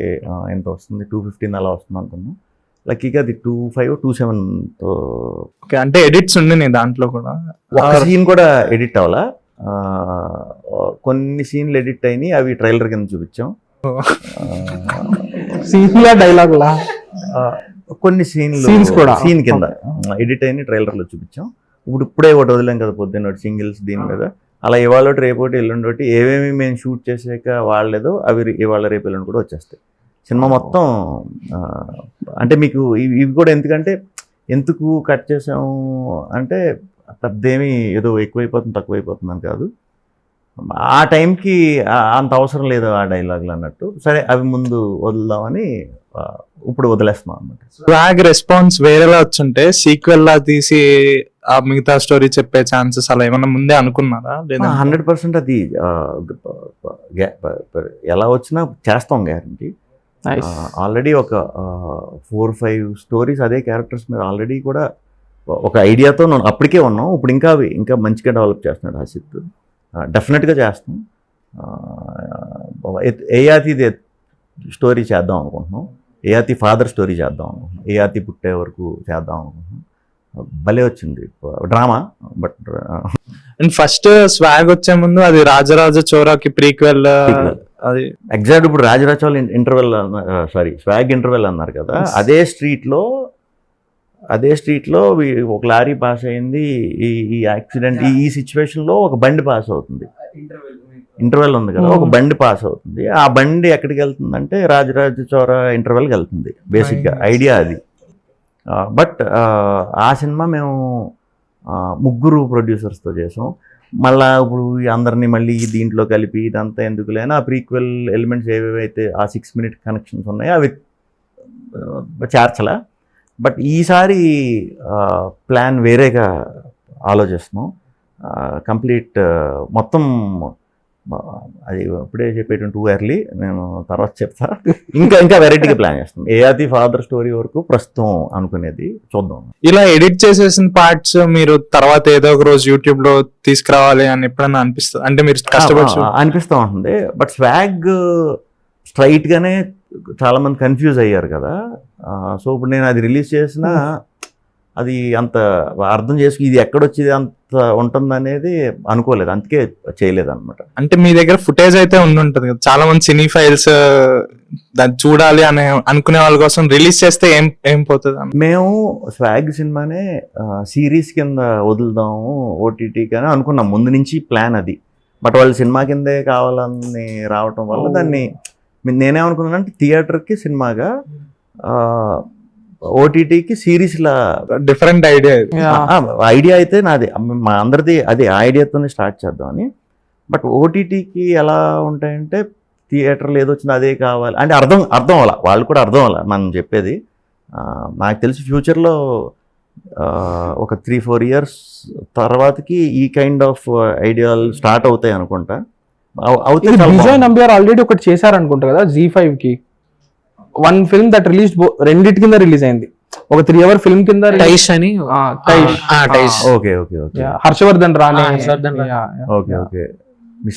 ఎంత వస్తుంది 2:15 అలా వస్తుంది అనుకున్నాం. లక్కీగా అది 2:05 2:07తో. ఓకే, అంటే ఎడిట్స్ ఉండి దాంట్లో కూడా ఒక సీన్ కూడా ఎడిట్ అవ్వాలా, కొన్ని సీన్లు ఎడిట్ అయినాయి, అవి ట్రైలర్ కింద చూపించాం. డైలాగ్ లా కొన్ని సీన్స్ కూడా సీన్ కింద ఎడిట్ అయిన ట్రైలర్లో చూపించాం. ఇప్పుడే ఒకటి వదిలేం కదా పొద్దున్న ఒకటి సింగిల్స్ దీని మీద. అలా ఇవాళ రేపటి ఎల్లుండి ఏమేమి మేము షూట్ చేసాక వాళ్ళేదో అవి ఇవాళ రేపు ఎల్లుండి కూడా వచ్చేస్తాయి. సినిమా మొత్తం అంటే మీకు ఇవి కూడా ఎందుకు కట్ చేసాము అంటే పెద్దేమీ ఏదో ఎక్కువైపోతుంది తక్కువైపోతుంది అని కాదు, ఆ టైంకి అంత అవసరం లేదు ఆ డైలాగులు అన్నట్టు. సరే అవి ముందు వదులుదామని ఇప్పుడు వదిలేస్తున్నాం అన్నమాట. స్వాగ్ రెస్పాన్స్ వేరేలా వచ్చుంటే సీక్వెల్ లా తీసి ఆ మిగతా స్టోరీ చెప్పే ఛాన్సెస్ అలా ఏమన్నా ముందే అనుకున్నారా? లేదా 100% అది ఎలా వచ్చినా చేస్తాం గ్యారంటీ. ఆల్రెడీ ఒక 4-5 స్టోరీస్ అదే క్యారెక్టర్స్ మీద ఆల్రెడీ కూడా ఒక ఐడియాతో అప్పటికే ఉన్నాం. ఇప్పుడు ఇంకా మంచిగా డెవలప్ చేస్తున్నాడు హసిత్, డెఫినెట్గా చేస్తాం. ఏయాతి స్టోరీ చేద్దాం అనుకుంటున్నాం, ఏయాతి ఫాదర్ స్టోరీ చేద్దాం అనుకుంటున్నాం, ఏయాతి పుట్టే వరకు చేద్దాం అనుకుంటున్నాం. భలే వచ్చింది drama. But and first swag వచ్చే ముందు అది రాజరాజ చోరాకి ప్రీక్వెల్, అది ఎగ్జాక్ట్ ఇప్పుడు Rajaraja Chola interval swag interval అన్నారు కదా, అదే స్ట్రీట్లో ఒక లారీ పాస్ అయింది, ఈ యాక్సిడెంట్ ఈ సిచ్యువేషన్లో ఒక బండి పాస్ అవుతుంది, ఇంటర్వెల్ ఉంది కదా, ఒక బండి పాస్ అవుతుంది. ఆ బండి ఎక్కడికి వెళ్తుందంటే రాజరాజ చోర ఇంటర్వెల్కి వెళ్తుంది. బేసిక్గా ఐడియా అది. బట్ ఆ సినిమా మేము 3 ప్రొడ్యూసర్స్తో చేసాం. మళ్ళీ ఇప్పుడు అందరినీ మళ్ళీ దీంట్లో కలిపి ఇదంతా ఎందుకు లేని ఆ ప్రీక్వెల్ ఎలిమెంట్స్ ఏవేవైతే ఆ 6 minute కనెక్షన్స్ ఉన్నాయో అవి చేర్చలా. బట్ ఈసారి ప్లాన్ వేరేగా ఆలోచిస్తున్నాం. కంప్లీట్ మొత్తం అది ఇప్పుడే చెప్పేటువంటి టూ ఎర్లీ, నేను తర్వాత చెప్తా. ఇంకా వెరైటీగా ప్లాన్ చేస్తాం. ఏయాతి ఫాదర్ స్టోరీ వరకు ప్రస్తుతం అనుకునేది చూద్దాం. ఇలా ఎడిట్ చేసేసిన పార్ట్స్ మీరు తర్వాత ఏదో ఒక రోజు యూట్యూబ్ లో తీసుకురావాలి అని ఎప్పుడన్నా అనిపిస్తుంది? అంటే మీరు కష్టపడి అనిపిస్తూ ఉంటుంది. బట్ స్వాగ్ స్ట్రైట్ గానే చాలా మంది కన్ఫ్యూజ్ అయ్యారు కదా. సో ఇప్పుడు నేను అది రిలీజ్ చేసిన అది అంత అర్థం చేసుకుని ఇది ఎక్కడొచ్చేది అంత ఉంటుందనేది అనుకోలేదు, అందుకే చేయలేదు అనమాట. అంటే మీ దగ్గర ఫుటేజ్ అయితే ఉండుంటది కదా, చాలా మంది సినీ ఫైల్స్ దాన్ని చూడాలి అని అనుకునే వాళ్ళ కోసం రిలీజ్ చేస్తే ఏం పోతుంది? మేము స్వాగ్ సినిమానే సిరీస్ కింద వదులుదాము ఓటీటీకి అని అనుకున్నాం, ముందు నుంచి ప్లాన్ అది. బట్ వాళ్ళు సినిమా కిందే కావాలని రావటం వల్ల దాన్ని నేనేమనుకున్నానంటే థియేటర్కి సినిమాగా, ఓటీటీకి సిరీస్లా డిఫరెంట్ ఐడియా అయితే నాది, మా అందరిది అదే ఐడియాతోనే స్టార్ట్ చేద్దామని. బట్ ఓటీటీకి ఎలా ఉంటాయంటే థియేటర్లో ఏదొచ్చిందో అదే కావాలి అంటే అర్థం అవ్వాలా, వాళ్ళు కూడా అర్థం అవ్వాలా మనం చెప్పేది. నాకు తెలిసి ఫ్యూచర్లో ఒక 3-4 years తర్వాతకి ఈ కైండ్ ఆఫ్ ఐడియాలు స్టార్ట్ అవుతాయి అనుకుంటా. విజయ్ నంబియార్ ఆల్రెడీ ఒకటి చేశారనుకుంటా కదా Z5 కి, వన్ ఫిల్మ్ దట్ రిలీజ్ రెండిటి కింద రిలీజ్ అయింది. ఒక 3 hour ఫిల్మ్ కింద టైష్ అని ఓకే హర్షవర్ధన్ రాణి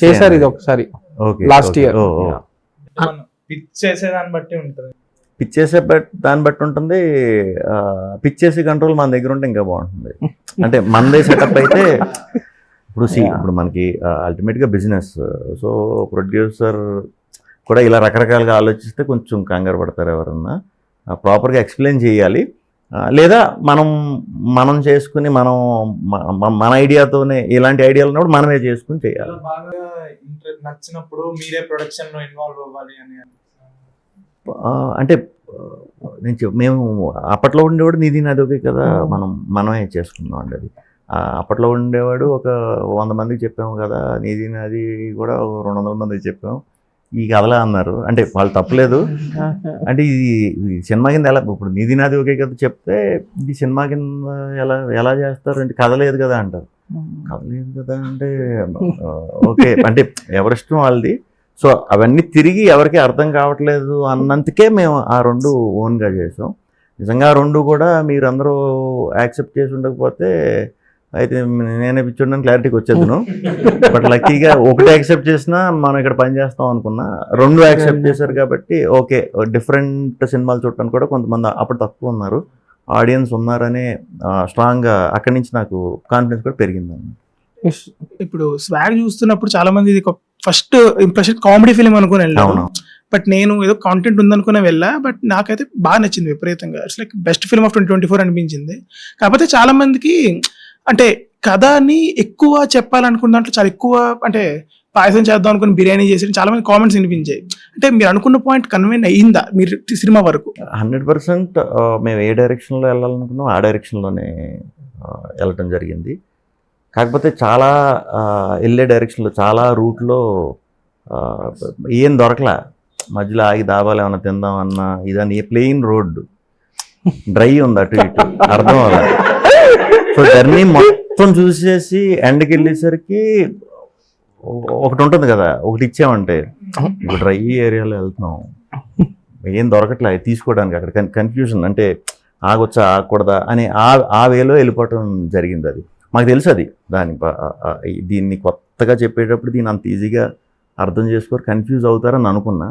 చేశారు ఇది ఒకసారి లాస్ట్ ఇయర్. పిచ్ చేసే దాన్ని బట్టి ఉంటుంది, పిచ్ చేసే దాన్ని బట్టి ఉంటుంది. పిచ్ చేసే కంట్రోల్ మన దగ్గర ఉంటే ఇంకా బాగుంటుంది. అంటే మనదే సెటప్ అయితే ఇప్పుడు మనకి అల్టిమేట్గా బిజినెస్, సో ప్రొడ్యూసర్ కూడా ఇలా రకరకాలుగా ఆలోచిస్తే కొంచెం కంగారు పడతారు ఎవరన్నా. ప్రాపర్గా ఎక్స్ప్లెయిన్ చేయాలి, లేదా మనం చేసుకుని మన ఐడియాతోనే ఇలాంటి ఐడియాలు ఉన్నప్పుడు మనమే చేసుకుని చేయాలి. నచ్చినప్పుడు మీరే ప్రొడక్షన్ లో ఇన్వాల్వ్ అవ్వాలి అని అంటే మేము అప్పట్లో ఉండేవాడు నిధి నాది కదా, మనమే చేసుకున్నాం అండి అది. అప్పట్లో ఉండేవాడు ఒక 100 మందికి చెప్పాము కదా, నిధి నాది కూడా 200 మందికి చెప్పాము, ఈ కథలా అన్నారు. అంటే వాళ్ళు తప్పలేదు, అంటే ఇది సినిమా కింద ఎలా, ఇప్పుడు నిధి నాది ఒకే కదా చెప్తే ఇది సినిమా కింద ఎలా చేస్తారు అంటే కథ లేదు కదా అంటారు. కథ లేదు కదా అంటే ఓకే, అంటే ఎవరిష్టం వాళ్ళది. సో అవన్నీ తిరిగి ఎవరికి అర్థం కావట్లేదు అన్నందుకే మేము ఆ 2 ఓన్గా చేసాం. నిజంగా 2 కూడా మీరు అందరూ యాక్సెప్ట్ చేసి ఉండకపోతే అయితే నేనే పిచ్చుండని క్లారిటీకి వచ్చేద్దును. బట్ లక్కీగా ఒకటి యాక్సెప్ట్ చేసినా మనం ఇక్కడ పని చేస్తాం అనుకున్నా, 2 యాక్సెప్ట్ చేశారు కాబట్టి ఓకే. డిఫరెంట్ సినిమాలు చూడటానికి కూడా కొంతమంది అప్పుడు తక్కువ ఉన్నారు, ఆడియన్స్ ఉన్నారనే స్ట్రాంగ్గా అక్కడి నుంచి నాకు కాన్ఫిడెన్స్ కూడా పెరిగింది. ఇప్పుడు స్వాగ్ చూస్తున్నప్పుడు చాలా మంది ఇది ఫస్ట్ ఇంప్రెషన్ కామెడీ ఫిలిం అనుకుని వెళ్ళాను, బట్ నేను ఏదో కాంటెంట్ ఉందనుకునే వెళ్ళా. బట్ నాకైతే బాగా నచ్చింది విపరీతంగా. It's like best film of 2024 అనిపించింది. కాకపోతే చాలా మందికి అంటే కథని ఎక్కువ చెప్పాలనుకున్న దాంట్లో చాలా ఎక్కువ, అంటే పాయసం చేద్దాం అనుకుని బిర్యానీ చేసి చాలా మంది కామెంట్స్ వినిపించాయి. అంటే మీరు అనుకున్న పాయింట్ కన్వీన్ అయ్యిందా మీరు సినిమా వరకు? 100% మేము ఏ డైరెక్షన్లో వెళ్ళాలనుకున్నాం ఆ డైరెక్షన్లోనే వెళ్ళటం జరిగింది. కాకపోతే చాలా వెళ్ళే డైరెక్షన్లో చాలా రూట్లో ఏం దొరకలా. మధ్యలో ఆగి దాబాలు ఏమైనా తిందామన్నా ఇదని ప్లెయిన్ రోడ్డు డ్రై ఉంది, అటు ఇటు అర్థం అవ్వాలి. సో జర్నీ మొత్తం చూసేసి ఎండ్కి వెళ్ళేసరికి ఒకటి ఉంటుంది కదా, ఒకటి ఇచ్చామంటే ఇప్పుడు డ్రై ఏరియాలో వెళ్తున్నాం, ఏం దొరకట్లే తీసుకోవడానికి. అక్కడ కన్ఫ్యూజన్, అంటే ఆగొచ్చా ఆగకూడదా అని ఆ వేలో వెళ్ళిపోవటం జరిగింది. అది మాకు తెలుసు. అది దీన్ని కొత్తగా చెప్పేటప్పుడు దీన్ని అంత ఈజీగా అర్థం చేసుకోరు, కన్ఫ్యూజ్ అవుతారని అనుకున్నా.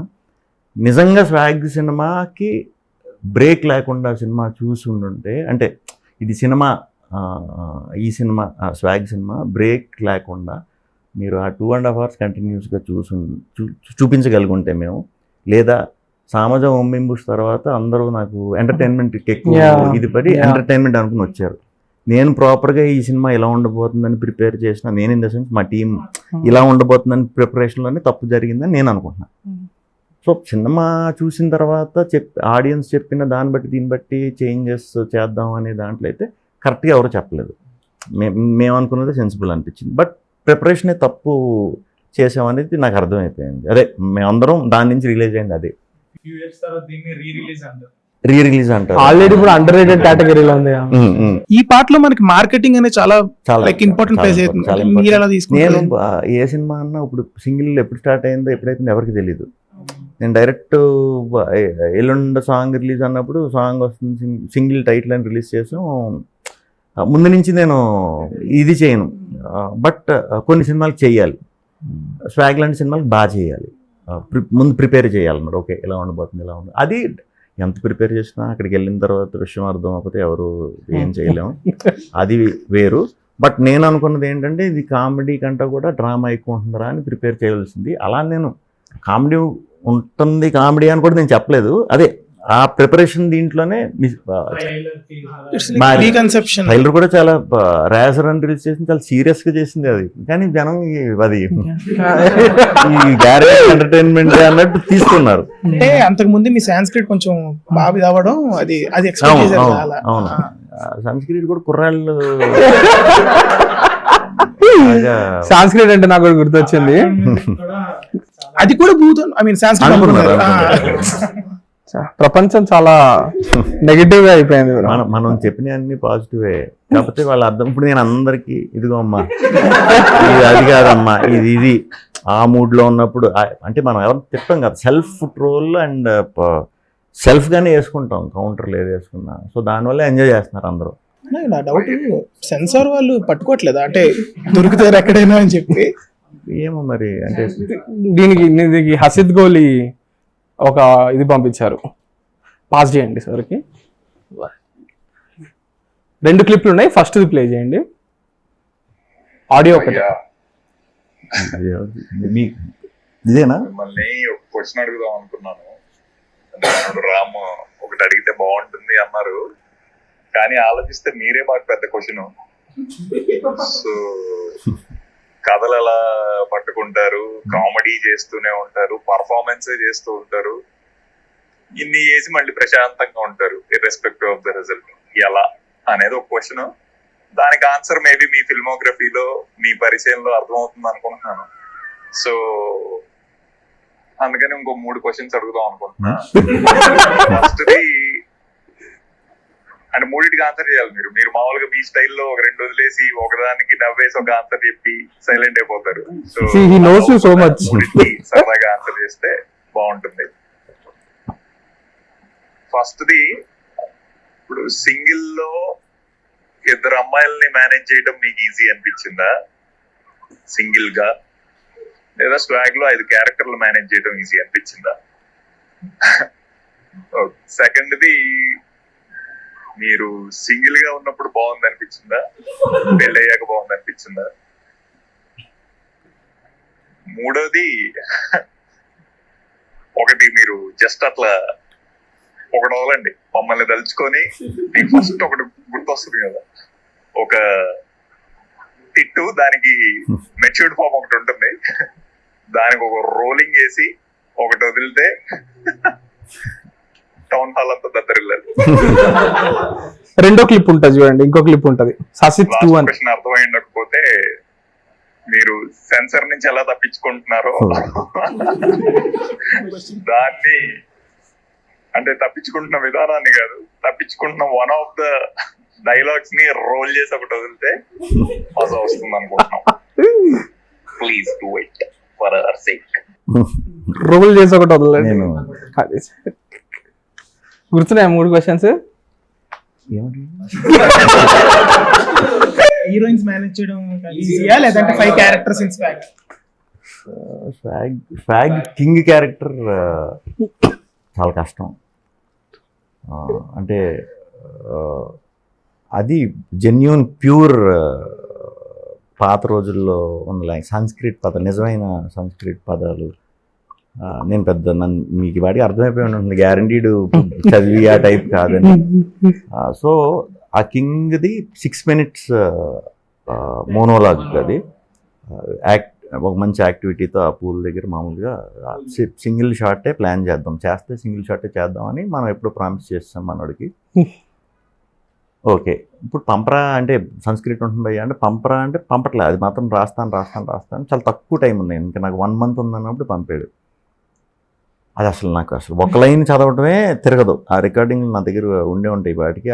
నిజంగా స్వాగ్ సినిమాకి బ్రేక్ లేకుండా సినిమా చూసి ఉండుంటే, అంటే ఇది సినిమా, ఈ సినిమా స్వాగ్ సినిమా బ్రేక్ లేకుండా మీరు ఆ 2.5 hours కంటిన్యూస్గా చూపించగలుగుంటే మేము, లేదా సామాజం ఒమ్మింబుష్ తర్వాత అందరూ నాకు ఎంటర్టైన్మెంట్కి ఎక్కువ ఇది పడి ఎంటర్టైన్మెంట్ అనుకుని వచ్చారు. నేను ప్రాపర్గా ఈ సినిమా ఇలా ఉండబోతుందని ప్రిపేర్ చేసిన, నేను ఇన్ ద సెన్స్ మా టీం ఇలా ఉండబోతుందని ప్రిపరేషన్లోనే తప్పు జరిగిందని నేను అనుకుంటున్నాను. సో సినిమా చూసిన తర్వాత ఆడియన్స్ చెప్పిన దాన్ని బట్టి దీన్ని బట్టి చేంజెస్ చేద్దాం అనే దాంట్లో అయితే కరెక్ట్గా ఎవరు చెప్పలేదు. మేము అనుకున్నది సెన్సిబుల్ అనిపించింది. బట్ ప్రిపరేషనే తప్పు చేసామనేది నాకు అర్థమైపోయింది. అదే మేమందరం దాని నుంచి రిలీజ్ అయింది. అదే రీ రిలీజ్ అంటారు. ఆల్రెడీ ఇప్పుడు అండర్ రేటెడ్ కేటగిరీలో ఉంది. ఈ పార్ట్ లో మనకి మార్కెటింగ్ అనేది చాలా ఇంపార్టెంట్ ప్లేస్ అవుతుంది. మీరు ఎలా తీసుకున్నారు? నేను ఏ సినిమా అన్నా ఇప్పుడు సింగిల్ ఎప్పుడు స్టార్ట్ అయిందో ఎప్పుడైతే ఎవరికి తెలియదు. నేను డైరెక్ట్ ఎల్లుండ సాంగ్ రిలీజ్ అన్నప్పుడు సాంగ్ వస్తుంది, సింగిల్ టైటిల్ అని రిలీజ్ చేసాం. ముందు నుంచి నేను ఇది చేయను, బట్ కొన్ని సినిమాలకు చేయాలి. స్వాగ్ లాంటి సినిమాలకు బాగా చేయాలి, ముందు ప్రిపేర్ చేయాలన్నమాట. ఓకే ఇలా ఉండబోతుంది, ఇలా ఉంది. అది ఎంత ప్రిపేర్ చేసినా అక్కడికి వెళ్ళిన తర్వాత విషయం అర్థం అవ్వకపోతే ఎవరు ఏం చేయలేము, అది వేరు. బట్ నేను అనుకున్నది ఏంటంటే ఇది కామెడీ కంటే కూడా డ్రామా ఎక్కువ ఉంటుందా అని ప్రిపేర్ చేయవలసింది. అలా నేను కామెడీ ఉంటుంది, కామెడీ అని కూడా నేను చెప్పలేదు. అదే ఆ ప్రిపరేషన్ దీంట్లోనే ట్రైలర్ కూడా చాలా రేజర్ అని రిలీజ్ చేసింది, చాలా సీరియస్ గా చేసింది. అది కానీ జనం అది గ్యారేజ్ ఎంటర్టైన్మెంట్ అన్నట్టు తీసుకున్నారు. అంటే అంతకు ముందు మీ సాంస్క్రిట్ కొంచెం బాగా అవ్వడం అది అవును. సంస్కృతి కూడా కుర్రాళ్ళు సాంస్క్రిట్ అంటే నాకు గుర్తొచ్చింది. అది కూడా భూతం, ఐ మీన్ ప్రపంచం చాలా నెగిటివ్ గా అయిపోయింది. మనం చెప్పిన అన్ని పాజిటివే, కాకపోతే వాళ్ళ అర్థం. ఇప్పుడు నేను అందరికి ఇదిగో అమ్మా ఇది అది కాదమ్మా ఇది ఆ మూడ్ లో ఉన్నప్పుడు, అంటే మనం ఎవరు తిట్టాం కదా, సెల్ఫ్ ట్రోల్ అండ్ సెల్ఫ్ గానే వేసుకుంటాం, కౌంటర్లు ఏది వేసుకున్నా. సో దానివల్ల ఎంజాయ్ చేస్తున్నారు అందరూ. నా డౌట్ సెన్సార్ వాళ్ళు పట్టుకోవట్లేదా, అంటే దొరుకుతారు ఎక్కడైనా అని చెప్పి? ఏమో మరి, అంటే దీనికి హసిద్ గోలి ఒక ఇది పంపించారు, పాస్ చేయండి సార్కి. 2 క్లిప్లు ఉన్నాయి, ఫస్ట్ ప్లే చేయండి, ఆడియో ఒకటి. ఇదేనా? మిమ్మల్ని ఒక క్వశ్చన్ అడుగుదాం అనుకున్నాను. రామ్ ఒకటి అడిగితే బాగుంటుంది అన్నారు, కానీ ఆలోచిస్తే మీరే మాకు పెద్ద క్వశ్చన్. సో కథలు ఎలా పట్టుకుంటారు, కామెడీ చేస్తూనే ఉంటారు, పర్ఫార్మెన్స్ చేస్తూ ఉంటారు. ఇన్ని ఏజ్ మళ్ళీ ప్రశాంతంగా ఉంటారు ఇర్రెస్పెక్టివ్ ఆఫ్ ద రిజల్ట్ ఎలా అనేది ఒక క్వశ్చన్. దానికి ఆన్సర్ మేబీ మీ ఫిల్మోగ్రఫీలో మీ పరిచయంలో అర్థమవుతుంది అనుకుంటున్నాను. సో అందుకని ఇంకో 3 క్వశ్చన్స్ అడుగుదాం అనుకుంటున్నా. ఫస్ట్ది అంటే 3టికి ఆన్సర్ చేయాలి మీరు. మీరు మామూలుగా మీ స్టైల్లో ఒక 2 వదిలేసి ఒకదానికి నవ్వేసి ఒక ఆన్సర్ చెప్పి సైలెంట్ అయిపోతారు. So he knows you so much. 3టికి సరదాగా ఆన్సర్ చేస్తే బాగుంటుంది. ఫస్ట్ది, ఇప్పుడు సింగిల్ లో 2 అమ్మాయిల్ని మేనేజ్ చేయడం మీకు ఈజీ అనిపించిందా సింగిల్ గా, లేదా స్వాగ్ లో 5 క్యారెక్టర్లు మేనేజ్ చేయడం ఈజీ అనిపించిందా? సెకండ్ది, మీరు సింగిల్ గా ఉన్నప్పుడు బాగుంది అనిపించిందా, పెళ్ళయ్యాక బాగుంది అనిపించిందా? మూడోది, ఒకటి మీరు జస్ట్ అట్లా ఒకటి వదలండి, మమ్మల్ని తలుచుకొని మీకు ఫస్ట్ ఒకటి గుర్తొస్తుంది కదా, ఒక టిట్టు, దానికి మెచ్యూర్డ్ ఫామ్ ఒకటి ఉంటుంది, దానికి ఒక రోలింగ్ వేసి ఒకటి వదిలితే టౌన్ హాల్ అంతా దద్దరిల్లాలి. రెండో క్లిప్ ఉంటుంది చూడండి, ఇంకో క్లిప్ ఉంటుంది ససిత్ 2 అని. క్వశ్చన్ అర్థమైండకపోతే మీరు సెన్సర్ నుంచి ఎలా తప్పించుకుంటున్నారో దాన్ని, అంటే తప్పించుకుంటున్న విధానాన్ని కాదు, తప్పించుకుంటున్న వన్ ఆఫ్ ద డైలాగ్స్ ని రోల్ చేసి ఒకటి వదిలితే మజా వస్తుంది అనుకుంటున్నాం. Please do it for our sake. Roll చేసి ఒకటి వదలండి. నేను గుర్తున్నాయా 3 క్వశ్చన్స్? హీరోయిన్స్ మేనేజ్ చేయడం ఈజీయా లేదంటే 5 characters in swag? Swag king character చాలా కష్టం. అంటే అది జెన్యూన్ ప్యూర్ పాత రోజుల్లో ఉన్న సంస్కృత్ పదాలు, నిజమైన సంస్కృత్ పదాలు. నేను పెద్ద మీకు వాడికి అర్థమైపోయి ఉంటుంది, గ్యారంటీడ్ చదివి ఆ టైప్ కాదని. సో ఆ కింగ్ది 6 minutes మోనోలాగ్. అది ఒక మంచి యాక్టివిటీతో ఆ పూల్ దగ్గర మామూలుగా సింగిల్ షాటే ప్లాన్ చేద్దాం, చేస్తే సింగిల్ షాటే చేద్దామని మనం ఎప్పుడు ప్రామిస్ చేస్తాం మనోడికి. ఓకే, ఇప్పుడు పంపరా అంటే సంస్కృతి ఉంటుంది అంటే పంపరా అంటే పంపట్లే, అది మాత్రం రాస్తాను చాలా తక్కువ టైం ఉంది, ఇంకా నాకు 1 month ఉందన్నప్పుడు పంపాడు. అది నాకు అసలు ఒక లైన్ చదవటమే తిరగదు. ఆ రికార్డింగ్ నా దగ్గర ఉండే ఉంటాయి వాటికి.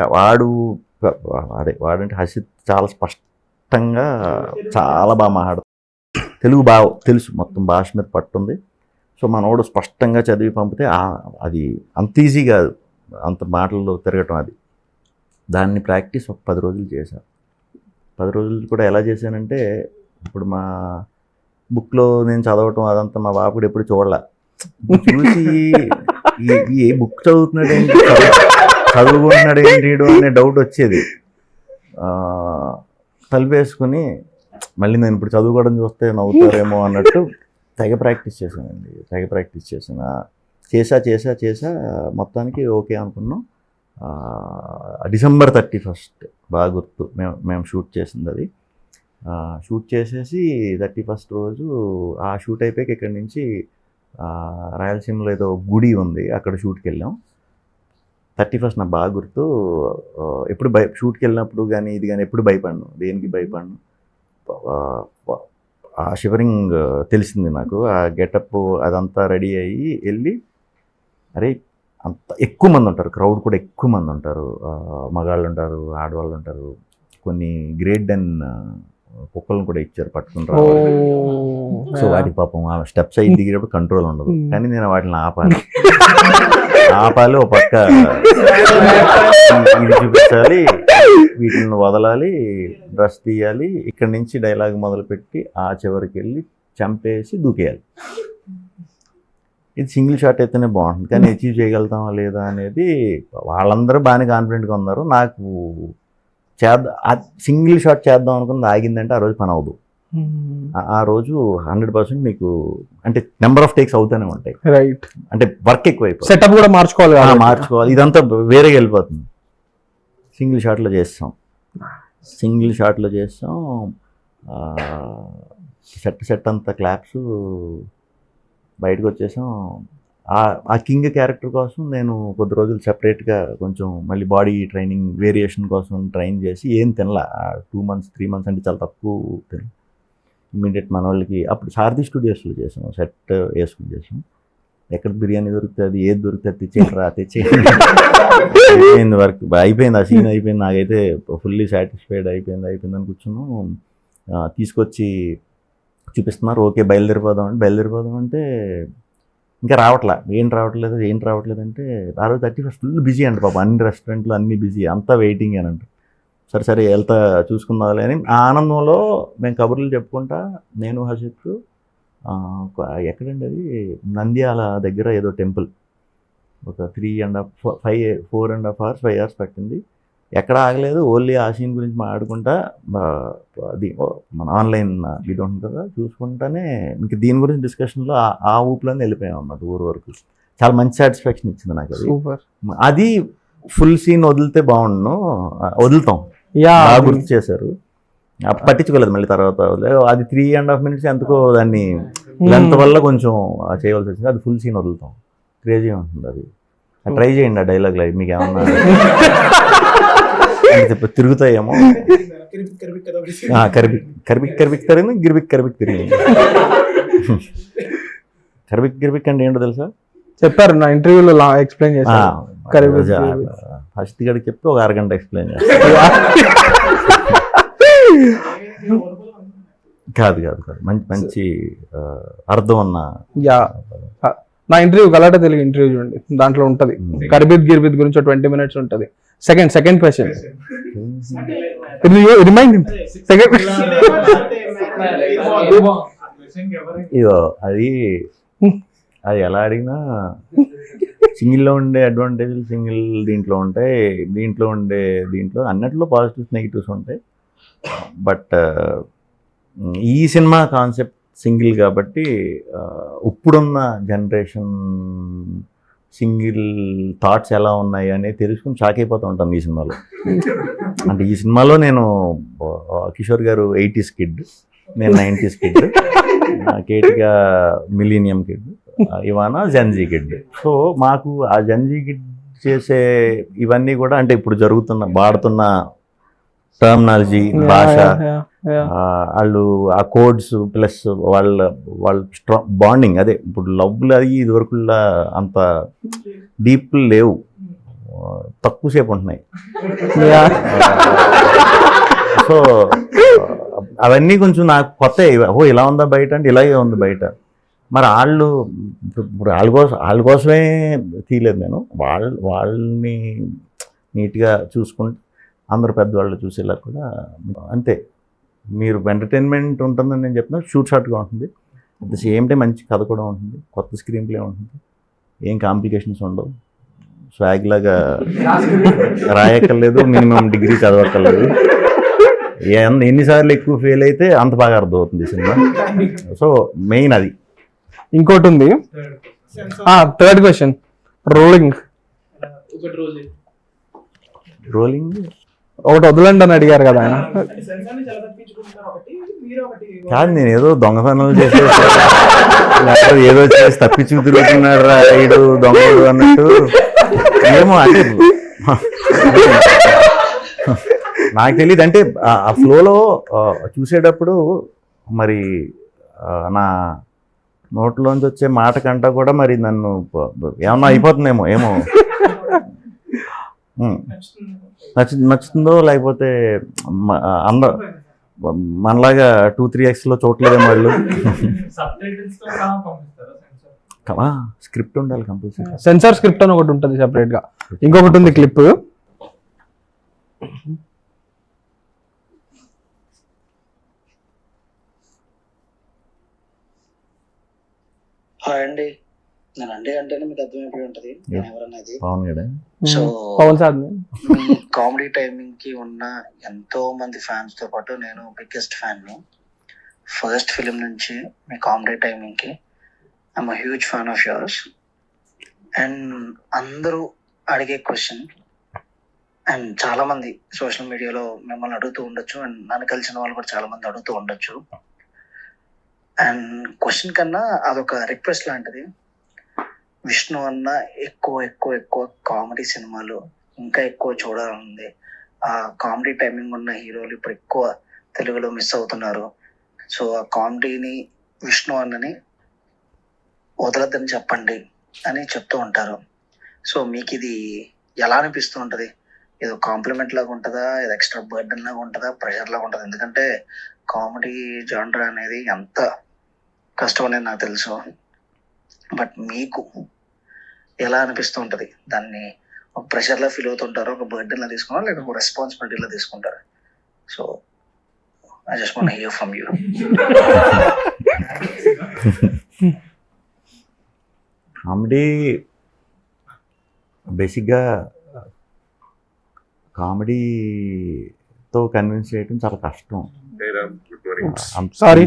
వాడంటే హసిత్ చాలా స్పష్టంగా చాలా బాగా మాట్లాడతాడు, తెలుగు బాగా తెలుసు, మొత్తం భాష మీద పట్టుంది. సో మనోడు స్పష్టంగా చదివి పంపితే అది అంత ఈజీ కాదు, అంత మాటల్లో తిరగటం. అది దాన్ని ప్రాక్టీస్ ఒక 10 రోజులు చేశాను. 10 రోజులు కూడా ఎలా చేశానంటే, ఇప్పుడు మా బుక్లో నేను చదవటం అదంతా మా బాబు కూడా ఎప్పుడు చూడలే. చూసి ఏ బుక్ చదువుతున్నాడు ఏంటి, చదువుకుంటున్నాడు ఏంటి అనే డౌట్ వచ్చేది. తలిపేసుకుని మళ్ళీ నేను ఇప్పుడు చదువుకోవడం చూస్తే నవ్వుతారేమో అన్నట్టు తెగ ప్రాక్టీస్ చేశాను. చేసా మొత్తానికి ఓకే అనుకున్నాం. December 31st బాగా గుర్తు, మేము షూట్ చేసింది అది. షూట్ చేసేసి 31st రోజు ఆ షూట్ అయిపోయాక ఇక్కడి నుంచి రాయలసీమలో ఏదో గుడి ఉంది, అక్కడ షూట్కి వెళ్ళాం. 31st నాకు బాగా గుర్తు. ఎప్పుడు షూట్కి వెళ్ళినప్పుడు కానీ ఇది కానీ ఎప్పుడు భయపడను, దేనికి భయపడను. ఆ షివరింగ్ తెలిసింది నాకు. ఆ గెటప్ అదంతా రెడీ అయ్యి వెళ్ళి, అరే అంత ఎక్కువ మంది ఉంటారు, క్రౌడ్ కూడా ఎక్కువ మంది ఉంటారు, మగాళ్ళు ఉంటారు, ఆడవాళ్ళు ఉంటారు. కొన్ని గ్రేట్ డెన్ కుక్కలను కూడా ఇచ్చారు పట్టుకుని రావాలి. సో వాటికి పాపం ఆ స్టెప్స్ అయ్యి దిగేటప్పుడు కంట్రోల్ ఉండదు, కానీ నేను వాటిని ఆపాలి ఒక పక్క ఇది చూపించాలి, వీటిని వదలాలి, డ్రెస్ తీయాలి, ఇక్కడి నుంచి డైలాగ్ మొదలుపెట్టి ఆ చివరికి వెళ్ళి చంపేసి దూకేయాలి. ఇది సింగిల్ షాట్ అయితేనే బాగుంటుంది, కానీ అచీవ్ చేయగలుగుతామా లేదా అనేది వాళ్ళందరూ బాగానే కాన్ఫిడెంట్గా ఉన్నారు. నాకు సింగిల్ షాట్ చేద్దాం అనుకున్నది ఆగిందంటే ఆ రోజు పని అవ్వదు. ఆ రోజు 100% మీకు అంటే నెంబర్ ఆఫ్ టేక్స్ అవుతూనే ఉంటాయి. రైట్, అంటే వర్క్ ఎక్కువైపోతుంది, సెటప్ కూడా మార్చుకోవాలి, ఇదంతా వేరేగా వెళ్ళిపోతుంది. సింగిల్ షాట్లో చేస్తాం. సెట్ అంతా క్లాప్స్, బయటకు వచ్చేసాం. ఆ కింగ్ క్యారెక్టర్ కోసం నేను కొద్ది రోజులు సెపరేట్గా కొంచెం మళ్ళీ బాడీ ట్రైనింగ్ వేరియేషన్ కోసం ట్రైన్ చేసి ఏం తినలా 2 months 3 months అంటే చాలా తక్కువ తిన ఇమ్మీడియట్ మన వాళ్ళకి అప్పుడు సారథి స్టూడియోస్లో చేసాం, సెట్ వేసుకుని చేసాం. ఎక్కడ బిర్యానీ దొరుకుతుంది, ఏది దొరుకుతుంది, తెచ్చేయండి వర్క్ అయిపోయింది, ఆ సీన్ అయిపోయింది. నాకైతే ఫుల్లీ సాటిస్ఫైడ్ అయిపోయింది అని కూర్చున్నాం. తీసుకొచ్చి చూపిస్తున్నారు, ఓకే బయలుదేరిపోదాం అంటే ఇంకా ఏం రావట్లేదు అంటే ఆ రోజు 31st ఫుల్ బిజీ అండి పాపం, అన్ని రెస్టారెంట్లు అన్నీ బిజీ, అంతా వెయిటింగ్ అని అంట. సరే వెళ్తా చూసుకుందాం అని ఆనందంలో మేము కబుర్లు చెప్పుకుంటా, నేను హర్షిత్ ఎక్కడండి అది నంద్యాల దగ్గర ఏదో టెంపుల్, ఒక 4.5 hours 5 hours పట్టింది. ఎక్కడ ఆగలేదు, ఓన్లీ ఆ సీన్ గురించి మాట్లాడుకుంటా అది మన ఆన్లైన్ ఇది ఉంటుంది కదా చూసుకుంటానే ఇంక దీని గురించి డిస్కషన్లో ఆ ఊపులోనే వెళ్ళిపోయాం అన్నమాట ఊరు వరకు. చాలా మంచి సాటిస్ఫాక్షన్ ఇచ్చింది నాకు అది. అది ఫుల్ సీన్ వదిలితే బాగుండును, వదులుతాం, బాగా గుర్తు చేశారు. పట్టించుకోలేదు మళ్ళీ తర్వాత. అది 3.5 minutes ఎంతకో దాన్ని లెంత్ వల్ల కొంచెం చేయవలసి వచ్చింది. అది ఫుల్ సీన్ వదులుతాం, క్రేజీగా ఉంటుంది అది. ట్రై చేయండి ఆ డైలాగ్ లైవ్, మీకు ఏమన్నా తిరుగుతాయేమో. కరిబిక్ తిరిగింది, గిరిబిక్ తిరిగింది. కరిబిక్ అంటే ఏంటో తెలుసా? చెప్పారు నా ఇంటర్వ్యూలో ఎక్స్ప్లెయిన్ చేశారు. ఫస్ట్ గడికి చెప్తే ఒక అరగంట ఎక్స్ప్లెయిన్ చేస్తారు. కాదు మంచి అర్థం ఉన్న. నా ఇంటర్వ్యూ గలాట తెలుగు ఇంటర్వ్యూ చూడండి, దాంట్లో ఉంటది కరిబిత్ గిర్బిత్ గురించి 20 minutes ఉంటది. సెకండ్ క్వశ్చన్ రిమైండ్ సెకండ్ ఇదో అది ఎలా అడిగినా సింగిల్లో ఉండే అడ్వాంటేజ్లు సింగిల్ దీంట్లో ఉంటాయి, దీంట్లో అన్నిట్లో పాజిటివ్స్ నెగిటివ్స్ ఉంటాయి. బట్ ఈ సినిమా కాన్సెప్ట్ సింగిల్ కాబట్టి ఇప్పుడున్న జనరేషన్ సింగిల్ థాట్స్ ఎలా ఉన్నాయి అనేది తెలుసుకుని షాక్ అయిపోతూ ఉంటాను ఈ సినిమాలో. అంటే ఈ సినిమాలో నేను కిషోర్ గారు 80s కిడ్, నేను 90s కిడ్, కేటిగా millennium kid, Ivana Gen Z kid. So మాకు ఆ జెన్జీ కిడ్ చేసే ఇవన్నీ కూడా అంటే ఇప్పుడు వాడుతున్న టర్మినాలజీ, భాష, వాళ్ళు ఆ కోడ్స్ ప్లస్ వాళ్ళ స్ట్రాంగ్ బాండింగ్, అదే ఇప్పుడు లవ్లు అది ఇదివరకులా అంత డీప్ లేవు, తక్కువసేపు ఉంటున్నాయి. సో అవన్నీ కొంచెం నాకు కొత్త, ఇలా ఉందా బయట అంటే ఇలాగే ఉంది బయట. మరి ఇప్పుడు వాళ్ళ కోసమే తీయలేదు నేను, వాళ్ళని నీట్గా చూసుకుంటే అందరూ పెద్దవాళ్ళు చూసేలా కూడా అంతే. మీరు ఎంటర్టైన్మెంట్ ఉంటుందని నేను చెప్తున్నా, షార్ట్గా ఉంటుంది, అట్ ద సేమ్ టైం మంచి కథ కూడా ఉంటుంది, కొత్త స్క్రీన్ ప్లే ఉంటుంది, ఏం కాంప్లికేషన్స్ ఉండవు, స్వాగ్ లాగా రాయక్కర్లేదు, మినిమం డిగ్రీ చదవక్కర్లేదు, ఎన్నిసార్లు ఎక్కువ ఫెయిల్ అయితే అంత బాగా అర్థమవుతుంది సినిమా. సో మెయిన్ అది. ఇంకోటి ఉంది, థర్డ్ క్వశ్చన్, రోలింగ్ ఒకటి వదలండి అని అడిగారు కదా ఆయన. కాదు, నేను ఏదో దొంగతనాలు చేసేసి ఏదో చేసి తప్పించు తిరుగుతున్నాడు రాయుడు దొంగడు అన్నట్టు ఏమో అంటే నాకు తెలియదు. అంటే ఆ ఫ్లోలో చూసేటప్పుడు మరి నా నోట్లోంచి వచ్చే మాట కంట కూడా మరి నన్ను ఏమన్నా అయిపోతుందేమో నచ్చుతుందో, లేకపోతే మనలాగా 2-3xలో చూడలేదేమో వాళ్ళు. స్క్రిప్ట్ ఉండాలి కంపల్సరీ, సెన్సార్ స్క్రిప్ట్ అని ఒకటి ఉంటుంది సెపరేట్ గా. ఇంకొకటి ఉంది క్లిప్, హాయ్ అండి, నేను అంటేనే మీకు అర్థమైపోయి ఉంటది ఎవరన్నది. సో పవన్ సార్ మీ కామెడీ టైమింగ్ కి ఉన్న ఎంతో మంది ఫ్యాన్స్ తో పాటు నేను బిగ్గెస్ట్ ఫ్యాన్ ని. ఫస్ట్ ఫిలిం నుంచి మీ కామెడీ టైమింగ్ కి I'm huge fan of yours. And అందరూ అడిగే క్వశ్చన్, అండ్ చాలా మంది సోషల్ మీడియాలో మిమ్మల్ని అడుగుతూ ఉండొచ్చు, అండ్ నన్ను కలిసిన వాళ్ళు కూడా చాలా మంది అడుగుతూ ఉండొచ్చు. అండ్ క్వశ్చన్ కన్నా అదొక రిక్వెస్ట్ లాంటిది. విష్ణు అన్న ఎక్కువ ఎక్కువ ఎక్కువ కామెడీ సినిమాలు ఇంకా ఎక్కువ చూడాలనుంది. ఆ కామెడీ టైమింగ్ ఉన్న హీరోలు ఇప్పుడు ఎక్కువ తెలుగులో మిస్ అవుతున్నారు. సో ఆ కామెడీని విష్ణు అన్నని వదలద్దని చెప్పండి అని చెప్తూ ఉంటారు. సో మీకు ఇది ఎలా అనిపిస్తూ ఉంటుంది? ఏదో కాంప్లిమెంట్ లాగా ఉంటుందా, ఏదో ఎక్స్ట్రా బర్డెన్ లాగా ఉంటుందా, ప్రెషర్ లాగా ఉంటుందా? ఎందుకంటే కామెడీ జానర్ అనేది ఎంత కష్టం అనేది నాకు తెలుసు. బట్ మీకు ఎలా అనిపిస్తూ ఉంటుంది? దాన్ని ఒక ప్రెషర్లా ఫీల్ అవుతుంటారు, ఒక బర్డెన్లా తీసుకుంటారా, లేకపోతే ఒక రెస్పాన్సిబిలిటీలా తీసుకుంటారా? So I just want to hear from you. Comedy బేసిక్గా కామెడీతో కన్విన్స్ చేయడం చాలా కష్టం. సారీ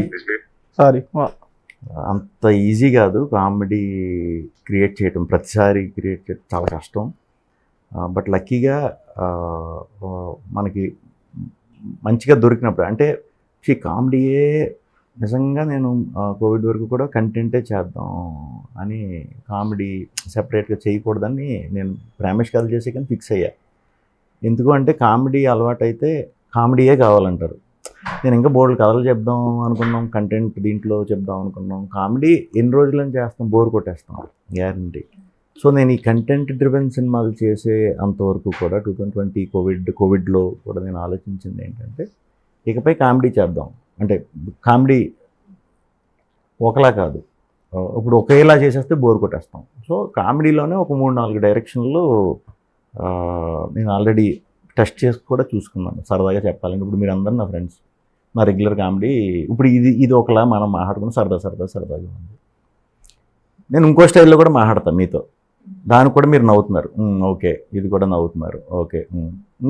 అంత ఈజీ కాదు కామెడీ క్రియేట్ చేయడం, ప్రతిసారి క్రియేట్ చేయడం చాలా కష్టం. బట్ లక్కీగా మనకి మంచిగా దొరికినప్పుడు, అంటే ఈ కామెడీయే నిజంగా నేను కోవిడ్ వరకు కూడా కంటెంటే చేద్దాం అని, కామెడీ సెపరేట్గా చేయకూడదని నేను రమేష్ కథలు చేసే కానీ ఫిక్స్ అయ్యా. ఎందుకు అంటే కామెడీ అలవాటు అయితే కామెడీయే కావాలంటారు. నేను ఇంకా బోర్డు కథలు చెప్దాం అనుకున్నాం, కంటెంట్ దీంట్లో చెప్దాం అనుకున్నాం, కామెడీ ఎన్ని రోజులని చేస్తాం, బోర్ కొట్టేస్తాం గ్యారంటీ. సో నేను ఈ కంటెంట్ డ్రివెన్ సినిమాలు చేసే అంతవరకు కూడా 2020 కోవిడ్లో కూడా నేను ఆలోచించింది ఏంటంటే ఇకపై కామెడీ చేద్దాం. అంటే కామెడీ ఒకలా కాదు, ఇప్పుడు ఒకేలా చేసేస్తే బోర్ కొట్టేస్తాం. సో కామెడీలోనే ఒక 3-4 డైరెక్షన్లు నేను ఆల్రెడీ టెస్ట్ చేసి కూడా చూసుకున్నాను. సరదాగా చెప్పాలంటే ఇప్పుడు మీరు అందరూ నా ఫ్రెండ్స్, నా రెగ్యులర్ కామెడీ ఇప్పుడు ఇది ఒకలా మనం మాట్లాడుకుని సరదాగా ఉంది. నేను ఇంకో స్టైల్లో కూడా మాట్లాడతాను మీతో, దానికి కూడా మీరు నవ్వుతున్నారు, ఓకే ఇది కూడా నవ్వుతున్నారు, ఓకే.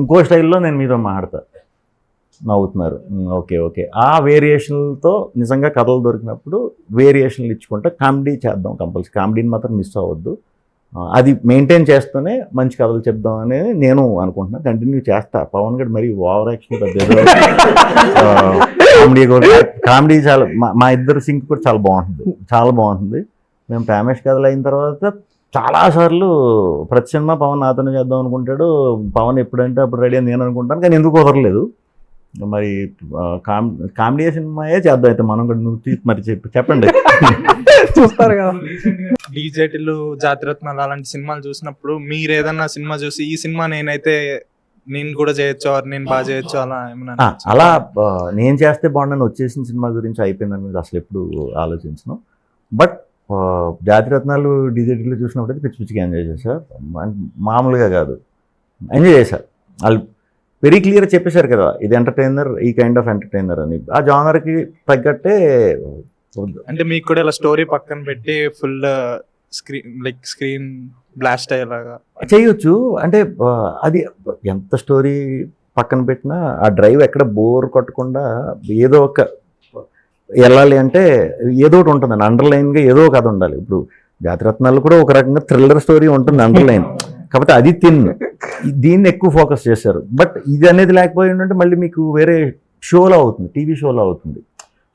ఇంకో స్టైల్లో నేను మీతో మాట్లాడతా, నవ్వుతున్నారు, ఓకే. ఆ వేరియేషన్లతో నిజంగా కథలు దొరికినప్పుడు వేరియేషన్లు ఇచ్చుకుంటే కామెడీ చేద్దాం కంపల్సరీ. కామెడీని మాత్రం మిస్ అవ్వద్దు, అది మెయింటైన్ చేస్తూనే మంచి కథలు చెప్దాం అనేది నేను అనుకుంటున్నాను. కంటిన్యూ చేస్తా. పవన్ గారు మరి ఓవర్ యాక్షన్ పెద్ద కామెడీ చాలా మా ఇద్దరు సింక్ కూడా చాలా బాగుంటుంది. మేము రమేష్ కథలు అయిన తర్వాత చాలాసార్లు ప్రతి సినిమా పవన్ నాతోనే చేద్దాం అనుకుంటాడు. పవన్ ఎప్పుడంటే అప్పుడు రెడీ అని నేను అనుకుంటాను, కానీ ఎందుకు కుదరలేదు. మరి కామెడీ సినిమాయే చేద్దాం అయితే మనం కూడా. నువ్వు మరి చెప్పండి. చూస్తారు కదా డీజేటీలు, జాతిరత్నాలు అలాంటి సినిమాలు చూసినప్పుడు మీరు ఏదన్నా సినిమా చూసి ఈ సినిమా నేను కూడా చేయొచ్చు, నేను బాగా చేయొచ్చు అలా ఏమన్నా? అలా నేను చేస్తే బాగుండని వచ్చేసిన సినిమా గురించి అయిపోయిందని మీరు అసలు ఎప్పుడు ఆలోచించను. బట్ జాతిరత్నాలు డీజేటీలు చూసినప్పుడు అయితే పిచ్చిగా ఎంజాయ్ చేశారు. మామూలుగా కాదు, ఎంజాయ్ చేశారు. వాళ్ళు వెరీ క్లియర్గా చెప్పేశారు కదా, ఇది ఎంటర్టైనర్, ఈ కైండ్ ఆఫ్ ఎంటర్టైనర్ అని. ఆ జానర్కి తగ్గట్టే. అంటే మీకు కూడా ఇలా స్టోరీ పక్కన పెట్టి ఫుల్ స్క్రీన్ బ్లాస్ట్ అయ్యేలాగా చేయొచ్చు. అంటే అది ఎంత స్టోరీ పక్కన పెట్టినా ఆ డ్రైవ్ ఎక్కడ బోర్ కొట్టకుండా ఏదో ఒక వెళ్ళాలి అంటే ఏదో ఒకటి ఉంటుందండి. అండర్లైన్గా ఏదో ఒక కథ ఉండాలి. ఇప్పుడు జాతిరత్నాలు కూడా ఒక రకంగా థ్రిల్లర్ స్టోరీ ఉంటుంది అండర్లైన్, కాబట్టి అది దీన్ని ఎక్కువ ఫోకస్ చేశారు. బట్ ఇది అనేది లేకపోయి ఉంటే మళ్ళీ మీకు వేరే షోలో అవుతుంది, టీవీ షోలో అవుతుంది.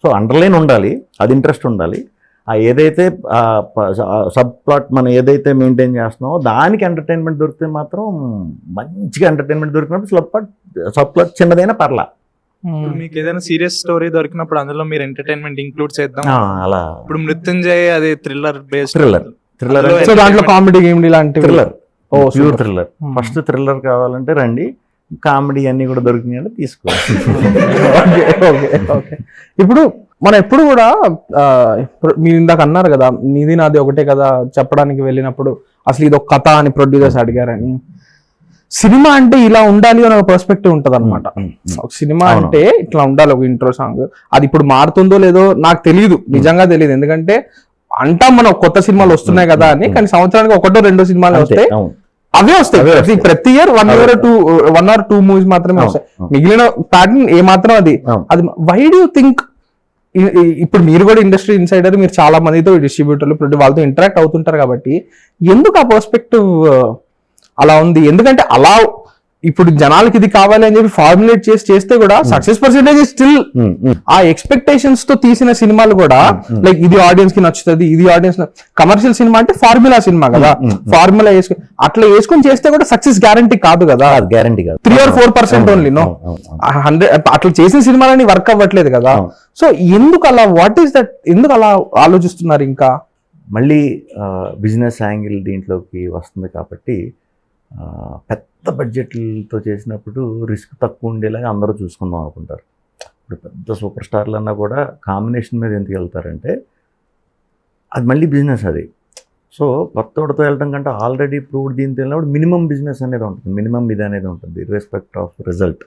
సో అండర్లైన్ ఉండాలి, అది ఇంట్రెస్ట్ ఉండాలి. ఏదైతే సబ్ ప్లాట్ మనం ఏదైతే మెయింటైన్ చేస్తున్నామో దానికి ఎంటర్టైన్మెంట్ దొరికితే మాత్రం మంచిగా ఎంటర్టైన్మెంట్ దొరికినప్పుడు సబ్ ప్లాట్ చిన్నదైనా పర్లా. మీకు ఏదైనా సీరియస్ స్టోరీ దొరికినప్పుడు అందులో మీరు ఎంటర్టైన్మెంట్ ఇంక్లూడ్ చేద్దాం అలా. ఇప్పుడు మృత్యుంజయ్ అది థ్రిల్లర్ బేస్డ్, థ్రిల్లర్ సో దాంట్లో కామెడీ గేమ్డీ లాంటి ప్యూర్ థ్రిల్లర్. ఫస్ట్ థ్రిల్లర్ కావాలంటే రండి, కామెడీ అన్ని కూడా దొరికినాయంటే తీసుకోవాలి. ఓకే. ఇప్పుడు మనం ఎప్పుడు కూడా మీరు ఇందాక అన్నారు కదా, నీది నాది ఒకటే కదా చెప్పడానికి వెళ్ళినప్పుడు అసలు ఇది ఒక కథ అని ప్రొడ్యూసర్స్ అడిగారని. సినిమా అంటే ఇలా ఉండాలి అని ఒక పర్స్పెక్టివ్ ఉంటుంది అనమాట. ఒక సినిమా అంటే ఇట్లా ఉండాలి, ఒక ఇంట్రో సాంగ్. అది ఇప్పుడు మారుతుందో లేదో నాకు తెలియదు, నిజంగా తెలియదు. ఎందుకంటే అంటాం మనం కొత్త సినిమాలు వస్తున్నాయి కదా అని, కానీ సంవత్సరానికి 1-2 సినిమాలు వస్తాయి, అవే వస్తాయి. ప్రతి ఇయర్ 1 or 2 మూవీస్ మాత్రమే వస్తాయి. మిగిలిన ప్యాటర్న్ ఏ మాత్రం అది. వై డూ థింక్ ఇప్పుడు మీరు కూడా ఇండస్ట్రీ ఇన్సైడర్, మీరు చాలా మందితో డిస్ట్రిబ్యూటర్లు వాళ్ళతో ఇంటరాక్ట్ అవుతుంటారు కాబట్టి ఎందుకు ఆ పర్స్పెక్టివ్ అలా ఉంది? ఎందుకంటే అలా ఇప్పుడు జనాలకి ఇది కావాలి అని చెప్పి ఫార్ములేట్ చేస్తే కూడా సక్సెస్ పర్సెంటేజ్ స్టిల్ ఆ ఎక్స్పెక్టేషన్స్ తో తీసిన సినిమాలు కూడా లైక్ ఇది ఆడియన్స్ కి నచ్చుతుంది, ఇది ఆడియన్స్ కమర్షియల్ సినిమా అంటే ఫార్ములా సినిమా కదా, ఫార్ములా వేసుకుని అట్లా వేసుకొని చేస్తే కూడా సక్సెస్ గ్యారంటీ కాదు కదా, గ్యారంటీ కాదు. 3 or 4% ఓన్లీ నో 100 అట్లా చేసిన సినిమాలని వర్క్ అవ్వట్లేదు కదా. సో ఎందుకు అలా, వాట్ ఈస్ దట్, ఎందుకు అలా ఆలోచిస్తున్నారు? ఇంకా మళ్ళీ బిజినెస్ యాంగిల్ దీంట్లోకి వస్తుంది కాబట్టి పెద్ద బడ్జెట్లతో చేసినప్పుడు రిస్క్ తక్కువ ఉండేలాగా అందరూ చూసుకుందాం అనుకుంటారు. ఇప్పుడు పెద్ద సూపర్ స్టార్లు అన్నా కూడా కాంబినేషన్ మీద ఎందుకు వెళ్తారంటే అది మళ్ళీ బిజినెస్ అది. సో కొత్తోడితో వెళ్ళడం కంటే ఆల్రెడీ ప్రూవ్డ్ దీంతో వెళ్ళినప్పుడు మినిమం బిజినెస్ అనేది ఉంటుంది, మినిమం ఇది అనేది ఉంటుంది ఇర్రెస్పెక్ట్ ఆఫ్ రిజల్ట్.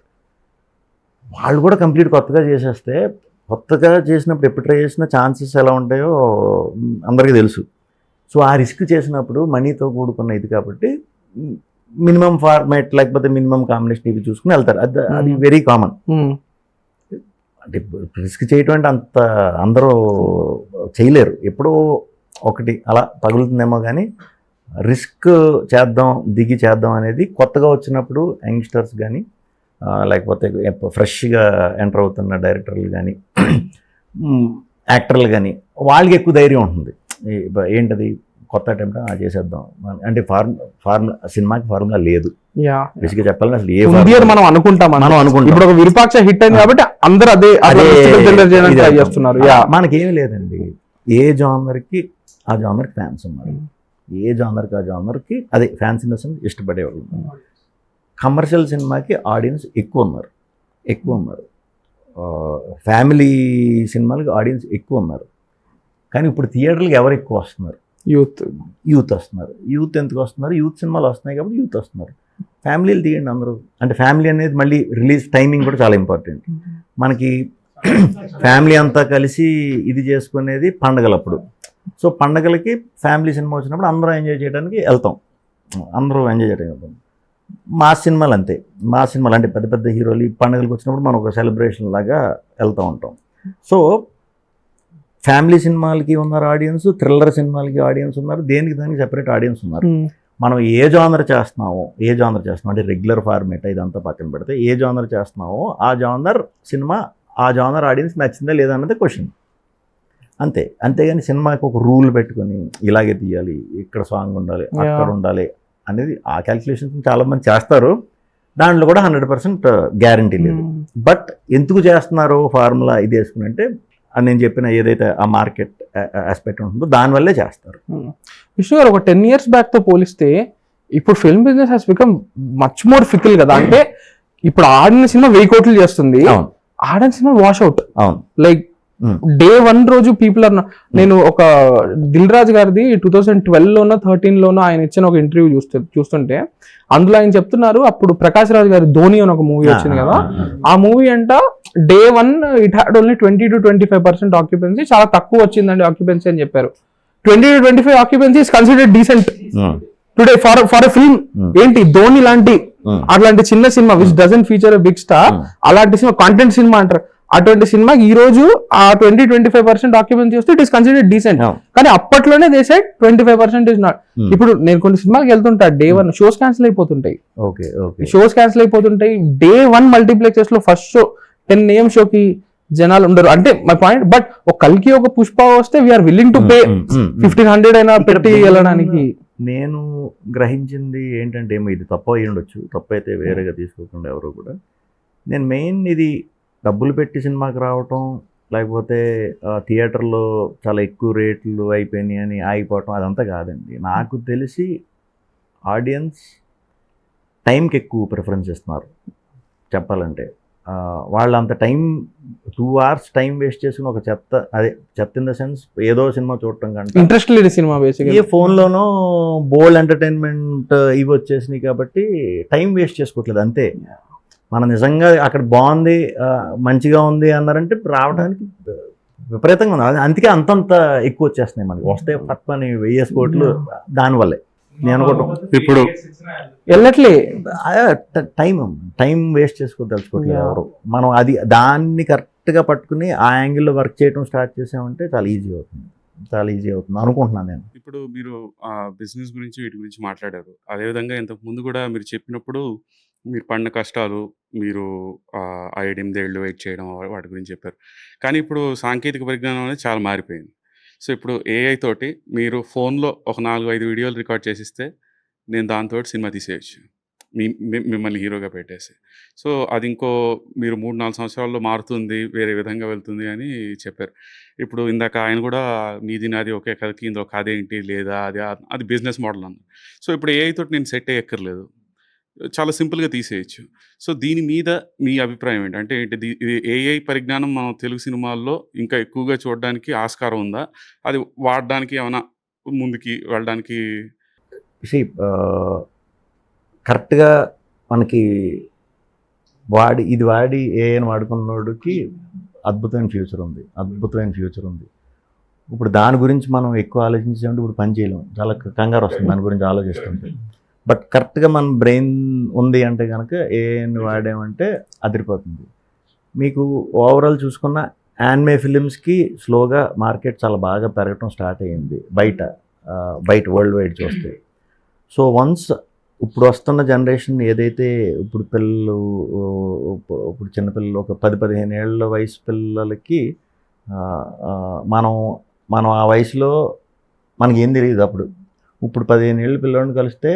వాళ్ళు కూడా కంప్లీట్ కొత్తగా చేసేస్తే, కొత్తగా చేసినప్పుడు ఎప్పుడు ట్రై చేసినా ఛాన్సెస్ ఎలా ఉంటాయో అందరికీ తెలుసు. సో ఆ రిస్క్ చేసినప్పుడు మనీతో కూడుకున్న ఇది కాబట్టి మినిమం ఫార్మాట్ లేకపోతే మినిమం కాంబినేషన్ ఇవి చూసుకుని వెళ్తారు. అది వెరీ కామన్. అంటే రిస్క్ చేయటం అంటే అంత అందరూ చేయలేరు, ఎప్పుడో ఒకటి అలా తగులుతుందేమో. కానీ రిస్క్ చేద్దాం, దిగి చేద్దాం అనేది కొత్తగా వచ్చినప్పుడు యంగ్స్టర్స్ కానీ లేకపోతే ఫ్రెష్గా ఎంటర్ అవుతున్న డైరెక్టర్లు కానీ యాక్టర్లు కానీ వాళ్ళకి ఎక్కువ ధైర్యం ఉంటుంది. ఏంటది కొత్త అటెంప్ట్ చేసేద్దాం అంటే ఫార్ములా సినిమాకి ఫార్ములా లేదు. బేసిక్గా చెప్పాలని అసలు మనం అనుకుంటాం. ఇప్పుడు ఒక విరూపాక్ష హిట్ అయింది కాబట్టి అందరూ అదే చేస్తున్నారు. మనకేమీ లేదండి, ఏ జానర్కి ఆ జానర్కి ఫ్యాన్స్ ఉన్నారు, ఏ జానర్కి ఆ జానర్కి అదే ఫ్యాన్స్ ఇన్ ద సెన్స్ ఇష్టపడేవాళ్ళు. కమర్షియల్ సినిమాకి ఆడియన్స్ ఎక్కువ ఉన్నారు, ఫ్యామిలీ సినిమాలకి ఆడియన్స్ ఎక్కువ ఉన్నారు. కానీ ఇప్పుడు థియేటర్లకు ఎవరు ఎక్కువ వస్తున్నారు? యూత్ వస్తున్నారు. యూత్ ఎందుకు వస్తున్నారు? యూత్ సినిమాలు వస్తున్నాయి కాబట్టి యూత్ వస్తున్నారు. ఫ్యామిలీలు తీయండి అందరూ. అంటే ఫ్యామిలీ అనేది మళ్ళీ రిలీజ్ టైమింగ్ కూడా చాలా ఇంపార్టెంట్. మనకి ఫ్యామిలీ అంతా కలిసి ఇది చేసుకునేది పండగలప్పుడు. సో పండగలకి ఫ్యామిలీ సినిమా వచ్చినప్పుడు అందరూ ఎంజాయ్ చేయడానికి వెళ్తాం, మాస్ సినిమాలు అంతే. మాస్ సినిమాలు అంటే పెద్ద పెద్ద హీరోలు ఈ పండుగలకు వచ్చినప్పుడు మనం ఒక సెలబ్రేషన్ లాగా వెళ్తూ ఉంటాం. సో ఫ్యామిలీ సినిమాలకి ఉన్నారు ఆడియన్స్, థ్రిల్లర్ సినిమాలకి ఆడియన్స్ ఉన్నారు, దానికి సెపరేట్ ఆడియన్స్ ఉన్నారు. మనం ఏ జానర్ చేస్తున్నామో అంటే రెగ్యులర్ ఫార్మేట్ ఇదంతా పక్కన పెడితే ఏ జానర్ చేస్తున్నామో ఆ జానర్ సినిమా ఆ జానర్ ఆడియన్స్ నచ్చిందా లేదా అన్నది క్వశ్చన్ అంతే. అంతేగాని సినిమాకి ఒక రూల్ పెట్టుకొని ఇలాగే తీయాలి, ఇక్కడ సాంగ్ ఉండాలి, అక్కడ ఉండాలి అనేది ఆ క్యాల్కులేషన్స్ చాలామంది చేస్తారు. దాంట్లో కూడా 100% గ్యారంటీ లేదు. బట్ ఎందుకు చేస్తున్నారు ఫార్ములా ఇది వేసుకుని అంటే నేను చెప్పిన ఏదైతే ఆ మార్కెట్ ఆస్పెక్ట్ ఉంటుందో దానివల్లే చేస్తారు. విష్ణు గారు, ఒక 10 years బ్యాక్ తో పోలిస్తే ఇప్పుడు film business has become much more fickle కదా. అంటే ఇప్పుడు ఆడిన సినిమా 1000 కోట్లు చేస్తుంది, ఆడిన సినిమా వాష్ అవుట్. లైక్ డే 1 రోజు పీపుల్ ఆర్. నేను ఒక దిల్ రాజు గారిది 2012లోనో 13లోనో ఆయన ఇచ్చిన ఒక ఇంటర్వ్యూ చూస్తుంటే అందులో ఆయన చెప్తున్నారు, అప్పుడు ప్రకాష్ రాజ్ గారి ధోని అని ఒక మూవీ వచ్చింది కదా, ఆ మూవీ అంట day 1 it had only 20 to 25% occupancy, చాలా తక్కువ వచ్చిందండి ఆక్యుపెన్సీ అని చెప్పారు. 20 to 25 occupancy is considered decent today for a film. ఏంటి ధోని లాంటి అట్లాంటి చిన్న సినిమా which doesn't feature a big star, అలాంటి సినిమా కాంటెంట్ సినిమా అంటారు, అటువంటి సినిమాకి ఈ రోజు ఆ 20-25% ఆక్యుపెన్సీ వస్తే ఇట్ ఈస్ కన్సిడర్డ్ డీసెంట్. కానీ అప్పట్లోనే దే సెడ్ 25% ఇస్ నాట్. ఇప్పుడు నేను కొన్ని సినిమాకి వెళ్తుంటా, డే 1 షోస్ క్యాన్సిల్ అయిపోతుంటాయి, డే 1 మల్టీప్లెక్సెస్ లో ఫస్ట్ షో 10 AM షోకి జనాలు ఉండరు. అంటే మై పాయింట్. బట్ ఒక కల్కి ఒక పుష్ప వస్తే వీఆర్ విల్లింగ్ టు పే 1500 అయినా పెట్టి వెళ్ళడానికి. నేను గ్రహించింది ఏంటంటే ఏమో ఇది తప్పు అయ్యి ఉండొచ్చు, తప్పు అయితే వేరేగా తీసుకోకుండా ఎవరు కూడా. నేను మెయిన్ ఇది డబ్బులు పెట్టి సినిమాకి రావటం లేకపోతే థియేటర్లో చాలా ఎక్కువ రేట్లు అయిపోయినాయి అని ఆగిపోవటం అదంతా కాదండి. నాకు తెలిసి ఆడియన్స్ టైంకి ఎక్కువ ప్రిఫరెన్స్ ఇస్తున్నారు చెప్పాలంటే. వాళ్ళు అంత టైం 2 hours టైం వేస్ట్ చేసుకుని ఒక చెత్త ఇన్ ద సెన్స్ ఏదో సినిమా చూడటం కంటే ఇంట్రెస్ట్ లేని సినిమా బేసిక్గా ఏ ఫోన్లోనో బోల్డ్ ఎంటర్టైన్మెంట్ ఇవి వచ్చేసినాయి కాబట్టి టైం వేస్ట్ చేసుకోవట్లేదు అంతే. మనం నిజంగా అక్కడ బాగుంది మంచిగా ఉంది అన్నారంటే రావడానికి విపరీతంగా ఉంది. అందుకే అంతంత ఎక్కువ వచ్చేస్తున్నాయి మనకి. వస్తే పట్టుకొని 1000 కోట్లు దానివల్లే నేను అనుకోవటం. ఇప్పుడు వెళ్ళట్లే టైం వేస్ట్ తెలుసుకోవట్లేదు ఎవరు. మనం దాన్ని కరెక్ట్గా పట్టుకుని ఆ యాంగిల్లో వర్క్ చేయడం స్టార్ట్ చేసామంటే చాలా ఈజీ అవుతుంది అనుకుంటున్నాను నేను. ఇప్పుడు మీరు బిజినెస్ గురించి వీటి గురించి మాట్లాడారు. అదేవిధంగా ఇంతకు ముందు కూడా మీరు చెప్పినప్పుడు మీరు పడిన కష్టాలు, మీరు ఆ 8 ఏళ్ళు వెయిట్ చేయడం వాటి గురించి చెప్పారు. కానీ ఇప్పుడు సాంకేతిక పరిజ్ఞానం అనేది చాలా మారిపోయింది. సో, ఇప్పుడు ఏఐ తోటి మీరు ఫోన్‌లో ఒక 4, 5 వీడియోలు రికార్డ్ చేసిస్తే, నేను దాంతోటి సినిమా తీసేయొచ్చు. మిమ్మల్ని హీరోగా పెట్టేసి. సో, అది ఇంకో మీరు 3, 4 సంవత్సరాల్లో మారుతుంది, వేరే విధంగా వెళ్తుంది అని చెప్పారు. ఇప్పుడు ఇందాక ఆయన కూడా నీది నాది ఒకే కథకి ఇందులో కథ ఏంటి లేదా అది బిజినెస్ మోడల్ అన్నారు. సో, ఇప్పుడు ఏఐ తోటి నేను సెట్ అయ్యక్కర్లేదు. చాలా సింపుల్‌గా తీసేయొచ్చు. సో, దీని మీద మీ అభిప్రాయం ఏంటి? అంటే ఏంటి ఇది ఏఐ పరిజ్ఞానం మనం తెలుగు సినిమాల్లో ఇంకా ఎక్కువగా చూడడానికి ఆస్కారం ఉందా? అది వాడడానికి ఏమైనా ముందుకి వెళ్ళడానికి సీ కరెక్ట్‌గా మనకి వాడి ఏఐని వాడుకున్నోడికి అద్భుతమైన ఫ్యూచర్ ఉంది. ఇప్పుడు దాని గురించి మనం ఎక్కువ ఆలోచించామంటే ఇప్పుడు పని చేయలేం. చాలా కంగారు వస్తుంది దాని గురించి ఆలోచిస్తుంటే. బట్ కరెక్ట్గా మన బ్రెయిన్ ఉంది అంటే కనుక ఏఐని వాడామంటే అదిరిపోతుంది. మీకు ఓవరాల్ చూసుకున్న యానిమే ఫిలిమ్స్కి స్లోగా మార్కెట్ చాలా బాగా పెరగటం స్టార్ట్ అయ్యింది బయట వరల్డ్ వైడ్ చూస్తే. సో వన్స్ ఇప్పుడు వస్తున్న జనరేషన్ ఏదైతే ఇప్పుడు చిన్నపిల్లలు ఒక 10-15 ఏళ్ళ వయసు పిల్లలకి మనం ఆ వయసులో మనకి ఏం తెలియదు అప్పుడు. ఇప్పుడు 15 ఏళ్ళ పిల్లవాడిని కలిస్తే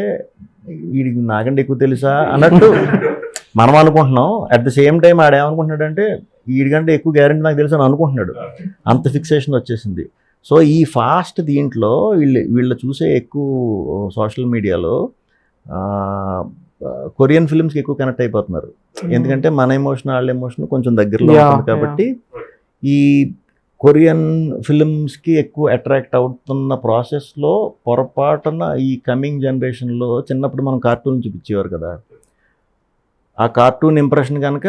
వీడికి నాకంటే ఎక్కువ తెలుసా అన్నట్టు మనం అనుకుంటున్నాం. అట్ ద సేమ్ టైం ఆడేమనుకుంటున్నాడంటే వీడికంటే ఎక్కువ గ్యారెంటీ నాకు తెలుసు అని అనుకుంటున్నాడు. అంత ఫిక్సేషన్ వచ్చేసింది. సో ఈ ఫాస్ట్ దీంట్లో వీళ్ళు చూసే ఎక్కువ సోషల్ మీడియాలో కొరియన్ ఫిల్మ్స్కి ఎక్కువ కనెక్ట్ అయిపోతున్నారు. ఎందుకంటే మన ఎమోషన్ వాళ్ళ ఎమోషన్ కొంచెం దగ్గరలో ఉంటుంది కాబట్టి ఈ కొరియన్ ఫిల్మ్స్కి ఎక్కువ అట్రాక్ట్ అవుతున్న ప్రాసెస్లో పొరపాటున ఈ కమింగ్ జనరేషన్లో చిన్నప్పుడు మనం కార్టూన్ చూపించేవారు కదా, ఆ కార్టూన్ ఇంప్రెషన్ కనుక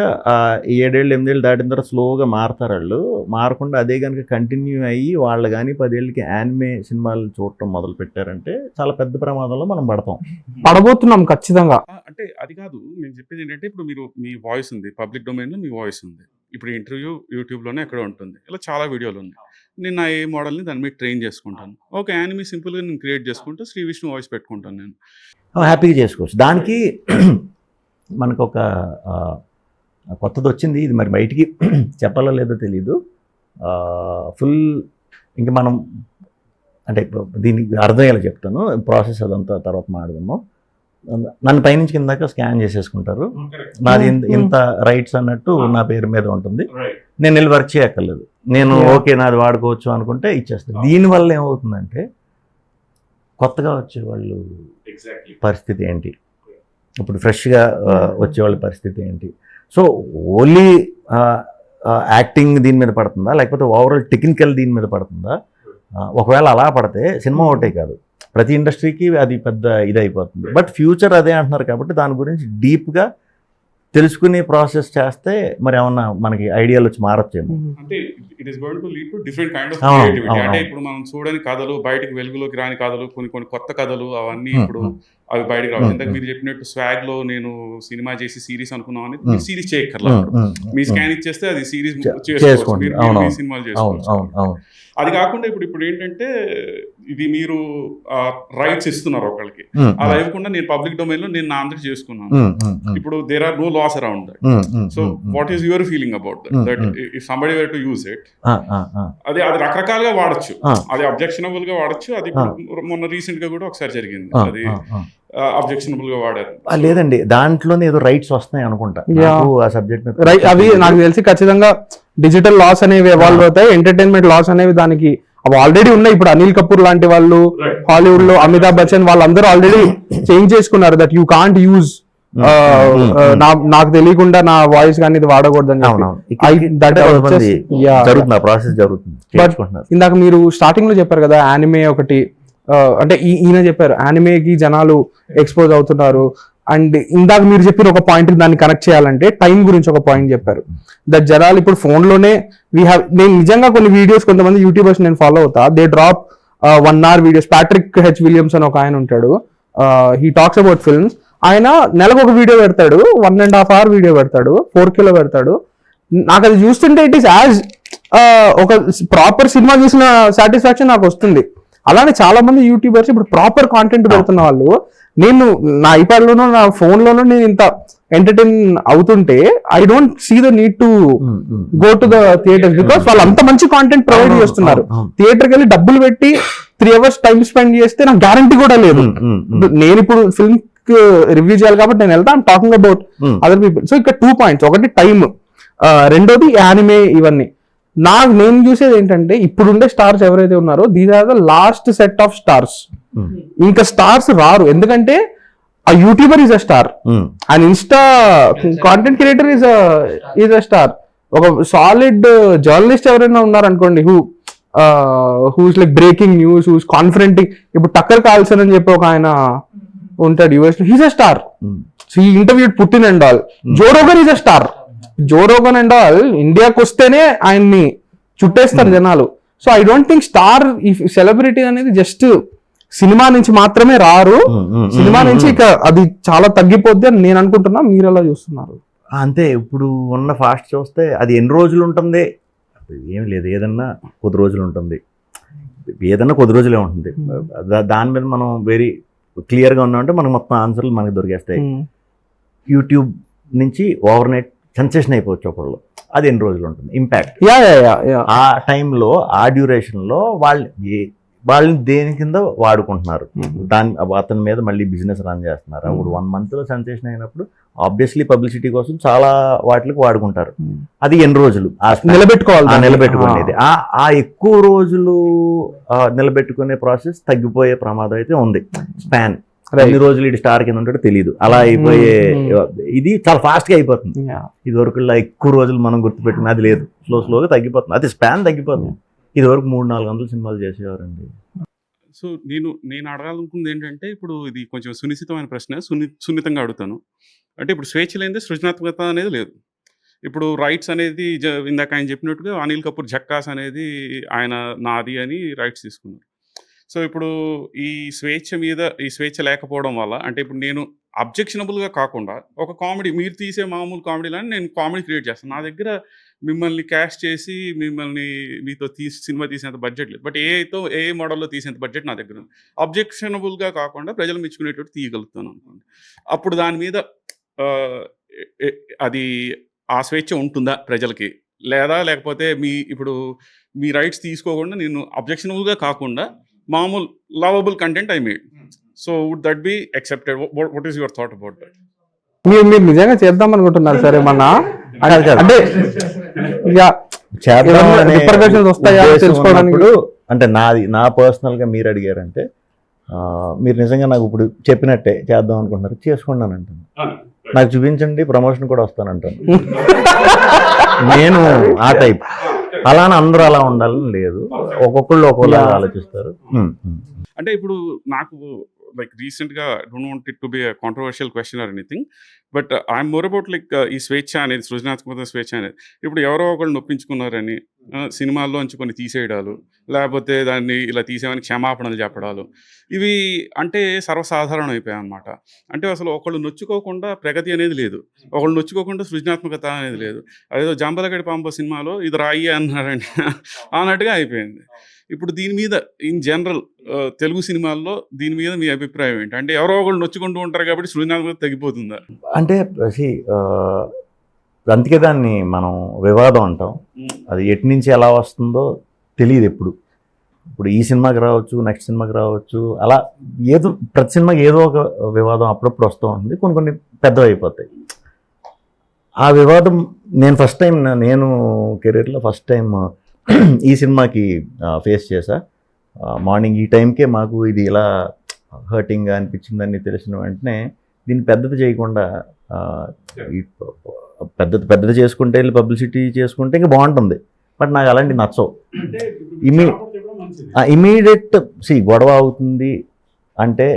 7 ఏళ్ళు 8 ఏళ్ళు దాటిన తర్వాత స్లోగా మారుతారు. వాళ్ళు మారకుండా అదే కనుక కంటిన్యూ అయ్యి వాళ్ళు కానీ 10 ఏళ్ళకి యానిమే సినిమాలు చూడటం మొదలు పెట్టారంటే చాలా పెద్ద ప్రమాదంలో మనం పడబోతున్నాం ఖచ్చితంగా. అంటే అది కాదు నేను చెప్పేది ఏంటంటే, ఇప్పుడు మీరు మీ వాయిస్ ఉంది, పబ్లిక్ డొమైన్లో మీ వాయిస్ ఉంది. ఇప్పుడు ఇంటర్వ్యూ యూట్యూబ్లోనే ఎక్కడో ఉంటుంది, ఇలా చాలా వీడియోలు ఉన్నాయి. నేను నా ఏ మోడల్ని దాని మీద ట్రైన్ చేసుకుంటాను. ఒక యానిమే సింపుల్గా నేను క్రియేట్ చేసుకుంటూ శ్రీ విష్ణు వాయిస్ పెట్టుకుంటాను. నేను హ్యాపీగా చేసుకోవచ్చు. దానికి మనకు ఒక కొత్తది వచ్చింది, ఇది మరి బయటికి చెప్పాలో లేదో తెలీదు. ఫుల్ ఇంకా మనం అంటే దీనికి అర్థమయ్యేలా చెప్తాను, ప్రాసెస్ అదంతా తర్వాత మాట్లాడదాము. నన్ను పైనుంచి కిందాక స్కాన్ చేసేసుకుంటారు, నాది ఇంత రైట్స్ అన్నట్టు నా పేరు మీద ఉంటుంది. నేను వెళ్ళి వర్క్ చేయక్కర్లేదు, నేను ఓకే నాది వాడుకోవచ్చు అనుకుంటే ఇచ్చేస్తాను. దీనివల్ల ఏమవుతుందంటే కొత్తగా వచ్చేవాళ్ళు పరిస్థితి ఏంటి, ఇప్పుడు ఫ్రెష్గా వచ్చేవాళ్ళ పరిస్థితి ఏంటి? సో ఓన్లీ యాక్టింగ్ దీని మీద పడుతుందా, లేకపోతే ఓవరాల్ టెక్నికల్ దీని మీద పడుతుందా? ఒకవేళ అలా పడితే సినిమా ఒకటే కాదు, ప్రతి ఇండస్ట్రీకి అది పెద్ద ఇది అయిపోతుంది. బట్ ఫ్యూచర్ అదే అంటున్నారు కాబట్టి దాని గురించి డీప్గా తెలుసుకునే ప్రాసెస్ చేస్తే మరి ఏమన్నా మనకి ఐడియాలు వచ్చి మారచ్చేమో. అంటే it is going to lead to different kind of creativity. అంటే ఇప్పుడు మనం చూడని కథలు, బయటకు వెలుగులోకి రాని కథలు, కొన్ని కొత్త కథలు అవన్నీ ఇప్పుడు అవి బయటకు రావాలి. ఇందాక మీరు చెప్పినట్టు స్వాగ్ లో నేను సినిమా చేసి సిరీస్ అనుకున్నాం అనేది, మీరు సిరీస్ చేయక్కర్లేదు. మీ స్కాన్ ఇచ్చేస్తే అది సిరీస్ చేసుకోవచ్చు, మీరు సినిమాలు చేసుకోవచ్చు. అది కాకుండా ఇప్పుడు ఏంటంటే ఇది మీరు రైట్స్ ఇస్తున్నారు ఒకళ్ళకి, అలా ఇవ్వకుండా నేను పబ్లిక్ డొమైన్ లో నేను నా అందరికి చేసుకున్నాను. ఇప్పుడు there are no laws around that. So what is your feeling about that? If somebody were to use it, అది రకరకాలుగా వాడచ్చు, అది అబ్జెక్షనబుల్ గా వాడచ్చు. అది మొన్న రీసెంట్ గా కూడా ఒకసారి జరిగింది, అది అబ్జెక్షనబుల్ గా వాడారు. లేదండి, దాంట్లోనే ఏదో రైట్స్ వస్తున్నాయి అనుకుంటా ఆ సబ్జెక్ట్ మీద. అవి నాకు తెలిసి ఖచ్చితంగా డిజిటల్ లాస్ అనేవి ఎవాల్వ్ అవుతాయి, ఎంటర్టైన్మెంట్ లాస్ అనేవి దానికి అవి ఆల్రెడీ ఉన్నాయి. ఇప్పుడు అనిల్ కపూర్ లాంటి వాళ్ళు, హాలీవుడ్ లో అమితాబ్ బచ్చన్ వాళ్ళందరూ ఆల్రెడీ చేంజ్ చేసుకున్నారు దట్ యూ కాంట్ యూజ్ నాకు తెలియకుండా నా వాయిస్ కానీ ఇది వాడకూడదని. ఇందాక మీరు స్టార్టింగ్ లో చెప్పారు కదా యానిమే ఒకటి, అంటే ఈయన చెప్పారు యానిమేకి జనాలు ఎక్స్పోజ్ అవుతున్నారు. అండ్ ఇందాక మీరు చెప్పిన ఒక పాయింట్ దాన్ని కనెక్ట్ చేయాలంటే టైం గురించి ఒక పాయింట్ చెప్పారు. దట్ జనాలు ఇప్పుడు ఫోన్ లోనే నేను నిజంగా కొన్ని వీడియోస్, కొంతమంది యూట్యూబర్స్ నేను ఫాలో అవుతా, they drop 1 hour videos. Patrick H Williams అని ఒక ఆయన ఉంటాడు, హీ టాక్స్ అబౌట్ ఫిల్మ్స్. ఆయన నెలకు ఒక వీడియో పెడతాడు, 1.5 hour వీడియో పెడతాడు, 4K లో పెడతాడు. నాకు అది చూస్తుంటే ఇట్ ఈస్ యాజ్ ఒక ప్రాపర్ సినిమా చూసిన సాటిస్ఫాక్షన్ నాకు వస్తుంది. అలానే చాలా మంది యూట్యూబర్స్ ఇప్పుడు ప్రాపర్ కాంటెంట్ పెడుతున్న వాళ్ళు, నేను నా ఐప్యాడ్ లోనో నా ఫోన్ లోనో నేను ఇంత ఎంటర్టైన్ అవుతుంటే I don't see the need to go to the theatres, because వాళ్ళు అంత మంచి కాంటెంట్ ప్రొవైడ్ చేస్తున్నారు. థియేటర్కి వెళ్ళి డబ్బులు పెట్టి 3 hours టైం స్పెండ్ చేస్తే నాకు గ్యారంటీ కూడా లేదు. నేను ఇప్పుడు ఫిల్మ్ రివ్యూ చేయాలి కాబట్టి నేను వెళ్తా, I'm talking about other people. So ఇక్కడ 2 points, ఒకటి టైం, రెండోది యానిమే. ఇవన్నీ నేను చూసేది ఏంటంటే ఇప్పుడుండే స్టార్స్ ఎవరైతే ఉన్నారో these are the last set of stars. ఇంకా స్టార్స్ రారు, ఎందుకంటే ఆ YouTuber is a star and insta content creator is a star. ఒక సాలిడ్ జర్నలిస్ట్ ఎవరైనా ఉన్నారనుకోండి who's like breaking news, who's confronting. ఇప్పుడు టక్కర్ కార్ల్సన్ అని చెప్పి ఒక ఆయన ఉంటాడు యుఎస్ లో, he's a star. So he interviewed Putin and all. Joe Rogan is a star. Joe Rogan and all ఇండియాకి వస్తేనే ఆయన్ని చుట్టేస్తారు జనాలు. So I don't think star ఈ సెలబ్రిటీ అనేది జస్ట్ సినిమా నుంచి మాత్రమే రారు. సినిమా నుంచి ఇక అది చాలా తగ్గిపోద్ది అని నేను అనుకుంటున్నా. మీరు ఎలా చూస్తున్నారు? అంతే, ఇప్పుడు ఉన్న ఫాస్ట్ చూస్తే అది ఎన్ని రోజులు ఉంటుంది ఏమి లేదు, ఏదన్నా కొద్ది రోజులు ఉంటుంది, ఏదన్నా కొద్ది రోజులే ఉంటుంది. దాని మీద మనం వెరీ క్లియర్గా ఉన్నామంటే మనకు మొత్తం ఆన్సర్లు మనకు దొరికేస్తాయి. యూట్యూబ్ నుంచి ఓవర్ నైట్ సెన్సేషన్ అయిపోవచ్చు ఒకళ్ళు, అది ఎన్ని రోజులు ఉంటుంది ఇంపాక్ట్. ఆ టైంలో ఆ డ్యూరేషన్లో వాళ్ళని దేని కింద వాడుకుంటున్నారు, అతని మీద మళ్ళీ బిజినెస్ రన్ చేస్తున్నారు. అప్పుడు 1 month సెన్సేషన్ అయినప్పుడు ఆబ్వియస్లీ పబ్లిసిటీ కోసం చాలా వాటికి వాడుకుంటారు. అది ఎన్ని రోజులు నిలబెట్టుకునేది. ఆ ఎక్కువ రోజులు నిలబెట్టుకునే ప్రాసెస్ తగ్గిపోయే ప్రమాదం అయితే ఉంది. స్పాన్ ఎన్ని రోజులు ఇది స్టార్ కింద ఉంటాడో తెలియదు, అలా అయిపోయే ఇది చాలా ఫాస్ట్ గా అయిపోతుంది. ఇది వరకు ఎక్కువ రోజులు మనం గుర్తుపెట్టుకుని అది లేదు, స్లోగా తగ్గిపోతుంది. అది స్పాన్ తగ్గిపోతుంది. ఇది వరకు 300-400 సినిమాలు చేసేవారండి. సో నేను అడగాలనుకుంది ఏంటంటే, ఇప్పుడు ఇది కొంచెం సునిశ్చితమైన ప్రశ్న, సున్నితంగా అడుగుతాను. అంటే ఇప్పుడు స్వేచ్ఛ లేనిదే సృజనాత్మకత అనేది లేదు. ఇప్పుడు రైట్స్ అనేది ఇందాక ఆయన చెప్పినట్టుగా అనిల్ కపూర్ జక్కాస్ అనేది ఆయన నాది అని రైట్స్ తీసుకున్నారు. సో ఇప్పుడు ఈ స్వేచ్ఛ లేకపోవడం వల్ల, అంటే ఇప్పుడు నేను అబ్జెక్షనబుల్గా కాకుండా ఒక కామెడీ, మీరు తీసే మామూలు కామెడీలని నేను కామెడీ క్రియేట్ చేస్తాను. నా దగ్గర మిమ్మల్ని క్యాష్ చేసి మీతో సినిమా తీసేంత బడ్జెట్ లేదు, బట్ ఏ మోడల్లో తీసేంత బడ్జెట్ నా దగ్గర ఉంది. అబ్జెక్షనబుల్గా కాకుండా ప్రజలు మెచ్చుకునేటట్టు తీయగలుగుతాను అనుకోండి. అప్పుడు దాని మీద అది ఆ స్వేచ్ఛ ఉంటుందా ప్రజలకి, లేకపోతే ఇప్పుడు మీ రైట్స్ తీసుకోకుండా నేను అబ్జెక్షనబుల్గా కాకుండా మామూలు lovable content I made, so would that be accepted? What is your thought about that? మీరు నిజంగా చేద్దాం అనుకుంటున్నారు సార్ ఏమన్నా? అంటే వస్తాయా తెలుసుకోవడానికి? అంటే నా పర్సనల్ గా మీరు అడిగారంటే మీరు నిజంగా నాకు ఇప్పుడు చెప్పినట్టే చేద్దాం అనుకుంటున్నారు, చేసుకున్నాను అంటాను. నాకు చూపించండి, ప్రమోషన్ కూడా వస్తానంటాను. నేను ఆ టైప్. అలానే అందరూ అలా ఉండాలని లేదు, ఒక్కొక్కళ్ళు ఒక్కొక్కలా ఆలోచిస్తారు. అంటే ఇప్పుడు నాకు like recentగా I don't want it to be a controversial question or anything, but I'm more about like ఈ స్వేచ్ఛ అనేది, సృజనాత్మక స్వేచ్ఛ అనేది ఇప్పుడు ఎవరో ఒకళ్ళు నొప్పించుకున్నారని సినిమాల్లోంచి కొన్ని తీసేయడాలు, లేకపోతే దాన్ని ఇలా తీసేమని క్షమాపణలు చెప్పడాలు, ఇవి అంటే సర్వసాధారణం అయిపోయాయి అన్నమాట. అంటే అసలు ఒకళ్ళు నొచ్చుకోకుండా ప్రగతి అనేది లేదు, ఒకళ్ళు నొచ్చుకోకుండా సృజనాత్మకత అనేది లేదు. అదేదో జాంబలగడి పాంబ సినిమాలో ఇది రాయి అన్నారండి అన్నట్టుగా అయిపోయింది. ఇప్పుడు దీని మీద ఇన్ జనరల్ తెలుగు సినిమాల్లో దీని మీద మీ అభిప్రాయం ఏంటి? అంటే ఎవరో ఒకళ్ళు నొచ్చుకుంటూ ఉంటారు కాబట్టి సృజనాత్మకత తగ్గిపోతుందా? అంటే అందుకే దాన్ని మనం వివాదం అంటాం. అది ఎటు నుంచి ఎలా వస్తుందో తెలియదు. ఇప్పుడు ఈ సినిమాకి రావచ్చు, నెక్స్ట్ సినిమాకి రావచ్చు, అలా ఏదో ప్రతి సినిమాకి ఏదో ఒక వివాదం అప్పుడప్పుడు వస్తూ ఉంటుంది. కొన్ని పెద్దవి అయిపోతాయి. ఆ వివాదం నేను కెరీర్లో ఫస్ట్ టైం ఈ సినిమాకి ఫేస్ చేశా. మార్నింగ్ ఈ టైంకే మాకు ఇది ఇలా హర్టింగ్గా అనిపించిందని తెలిసిన వెంటనే దీన్ని పెద్దది చేయకుండా పెద్దది చేసుకుంటే వెళ్ళి పబ్లిసిటీ చేసుకుంటే ఇంకా బాగుంటుంది. బట్ నాకు అలాంటి నచ్చవు. ఇమీడియట్ గొడవ అవుతుంది అంటే,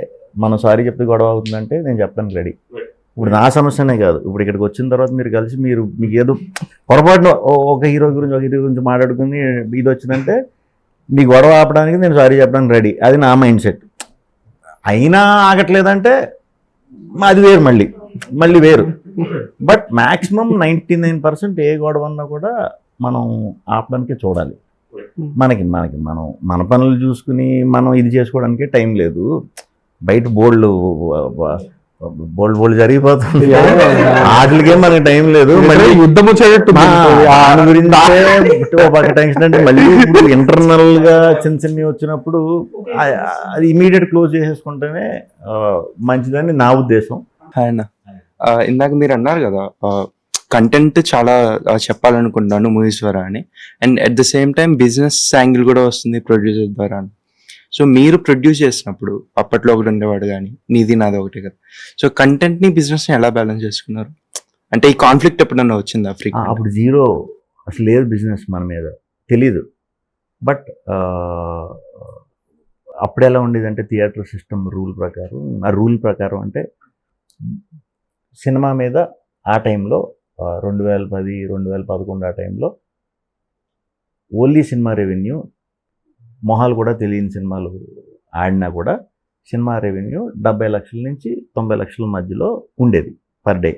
మనం సారీ చెప్తే గొడవ అవుతుందంటే నేను చెప్పడానికి రెడీ. ఇప్పుడు నా సమస్యనే కాదు, ఇప్పుడు ఇక్కడికి వచ్చిన తర్వాత మీరు కలిసి మీకు ఏదో పొరపాటున ఒక హీరో గురించి మాట్లాడుకుని ఇది వచ్చిందంటే మీ గొడవ ఆపడానికి నేను సారీ చెప్పడానికి రెడీ. అది నా మైండ్ సెట్. అయినా ఆగట్లేదంటే అది వేరు, మళ్ళీ వేరు. బట్ మ్యాక్సిమం 99% ఏ గొడవ అన్నా కూడా మనం ఆపడానికే చూడాలి. మనకి మనం మన పనులు చూసుకుని మనం ఇది చేసుకోవడానికి టైం లేదు. బయట బోర్డులు బోల్డ్ జరిగిపోతుంది, వాటికే మనకి టైం లేదు. మళ్ళీ యుద్ధం వచ్చేటట్టు దాని గురించే ఒక పక్క టెన్షన్. అంటే మళ్ళీ ఇప్పుడు ఇంటర్నల్ గా చిన్న వచ్చినప్పుడు అది ఇమీడియట్ క్లోజ్ చేసేసుకుంటేనే మంచిదని నా ఉద్దేశం. అన్న ఇందాక మీరు అన్నారు కదా కంటెంట్ చాలా చెప్పాలనుకుంటున్నాను మూవీస్ ద్వారా అని, and at the same time business angle కూడా వస్తుంది ప్రొడ్యూసర్ ద్వారా అని. సో మీరు ప్రొడ్యూస్ చేసినప్పుడు అప్పట్లో ఒకటి ఉండేవాడు కానీ నీది నాది ఒకటి కదా, సో కంటెంట్ ని బిజినెస్ ని ఎలా బ్యాలెన్స్ చేసుకున్నారు? అంటే ఈ కాన్ఫ్లిక్ట్ ఎప్పుడన్నా వచ్చిందా ఫ్రీక్వెంట్? అప్పుడు జీరో అసలు లేదు బిజినెస్ మన మీద, తెలీదు. బట్ అప్పుడు ఎలా ఉండేది అంటే థియేటర్ సిస్టమ్ రూల్ ప్రకారం, ఆ రూల్ ప్రకారం అంటే సినిమా మీద ఆ టైంలో 2010, 2011 ఆ టైంలో ఓన్లీ సినిమా రెవెన్యూ, మొహాలు కూడా తెలియని సినిమాలు ఆడినా కూడా సినిమా రెవెన్యూ 70 లక్షల నుంచి 90 లక్షల మధ్యలో ఉండేది పర్ డే.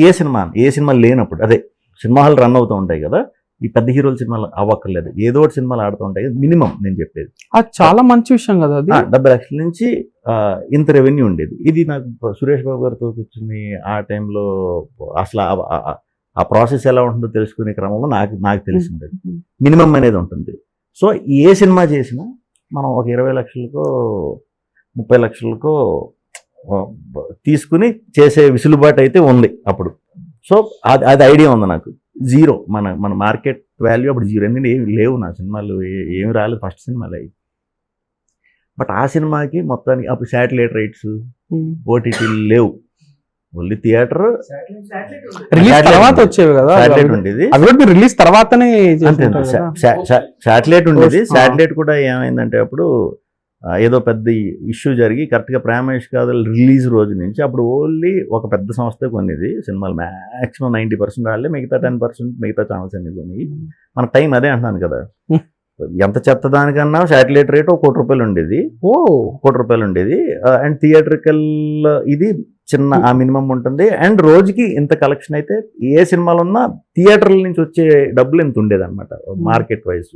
ఏ సినిమా లేనప్పుడు, అదే సినిమా హాల్ రన్ అవుతూ ఉంటాయి కదా, ఈ పెద్ద హీరోల సినిమాలు అవ్వక్కర్లేదు, ఏదో ఒకటి సినిమాలు ఆడుతూ ఉంటాయి కదా, మినిమం నేను చెప్పేది అది చాలా మంచి విషయం కదా. అది 70 లక్షల నుంచి ఇంత రెవెన్యూ ఉండేది. ఇది నాకు సురేష్ బాబు గారితో కూర్చుని ఆ టైంలో అసలు ఆ ప్రాసెస్ ఎలా ఉంటుందో తెలుసుకునే క్రమంలో నాకు తెలిసింది మినిమం అనేది ఉంటుంది. సో ఏ సినిమా చేసినా మనం ఒక 20 లక్షలకో 30 లక్షలకో తీసుకుని చేసే విసులుబాటు అయితే ఉంది అప్పుడు. సో అది ఐడియా ఉంది నాకు. జీరో మన మార్కెట్ వాల్యూ అప్పుడు జీరో, ఎందుకంటే ఏమి లేవు నా సినిమాలు, ఏమి రాలేదు, ఫస్ట్ సినిమాలు అయ్యి. బట్ ఆ సినిమాకి మొత్తానికి అప్పుడు శాటిలైట్ రైట్స్ ఓటీటీ లేవు, ఓన్లీ థియేటర్ తర్వాత వచ్చేవి కదా, శాటిలైట్ ఉండేది. అది కూడా రిలీజ్ తర్వాతనే శాటిలైట్ ఉండేది. శాటిలైట్ కూడా ఏమైందంటే అప్పుడు ఏదో పెద్ద ఇష్యూ జరిగి కరెక్ట్గా ప్రేమేష్ కాదల్ రిలీజ్ రోజు నుంచి అప్పుడు ఓన్లీ ఒక పెద్ద సంస్థ కొనేది సినిమాలు, మ్యాక్సిమం 90% రాలే, మిగతా 10% మిగతా ఛానల్స్ అన్ని కొని. మన టైం అదే అంటున్నాను కదా, ఎంత చెత్త దానికన్నా శాటిలైట్ రేట్ ₹1 కోటి ఉండేది. ₹1 కోటి ఉండేది. అండ్ థియేట్రికల్ ఇది చిన్న ఆ మినిమం ఉంటుంది. అండ్ రోజుకి ఇంత కలెక్షన్ అయితే ఏ సినిమాలు ఉన్నా థియేటర్ల నుంచి వచ్చే డబ్బులు ఇంత ఉండేది అనమాట మార్కెట్ వైజ్.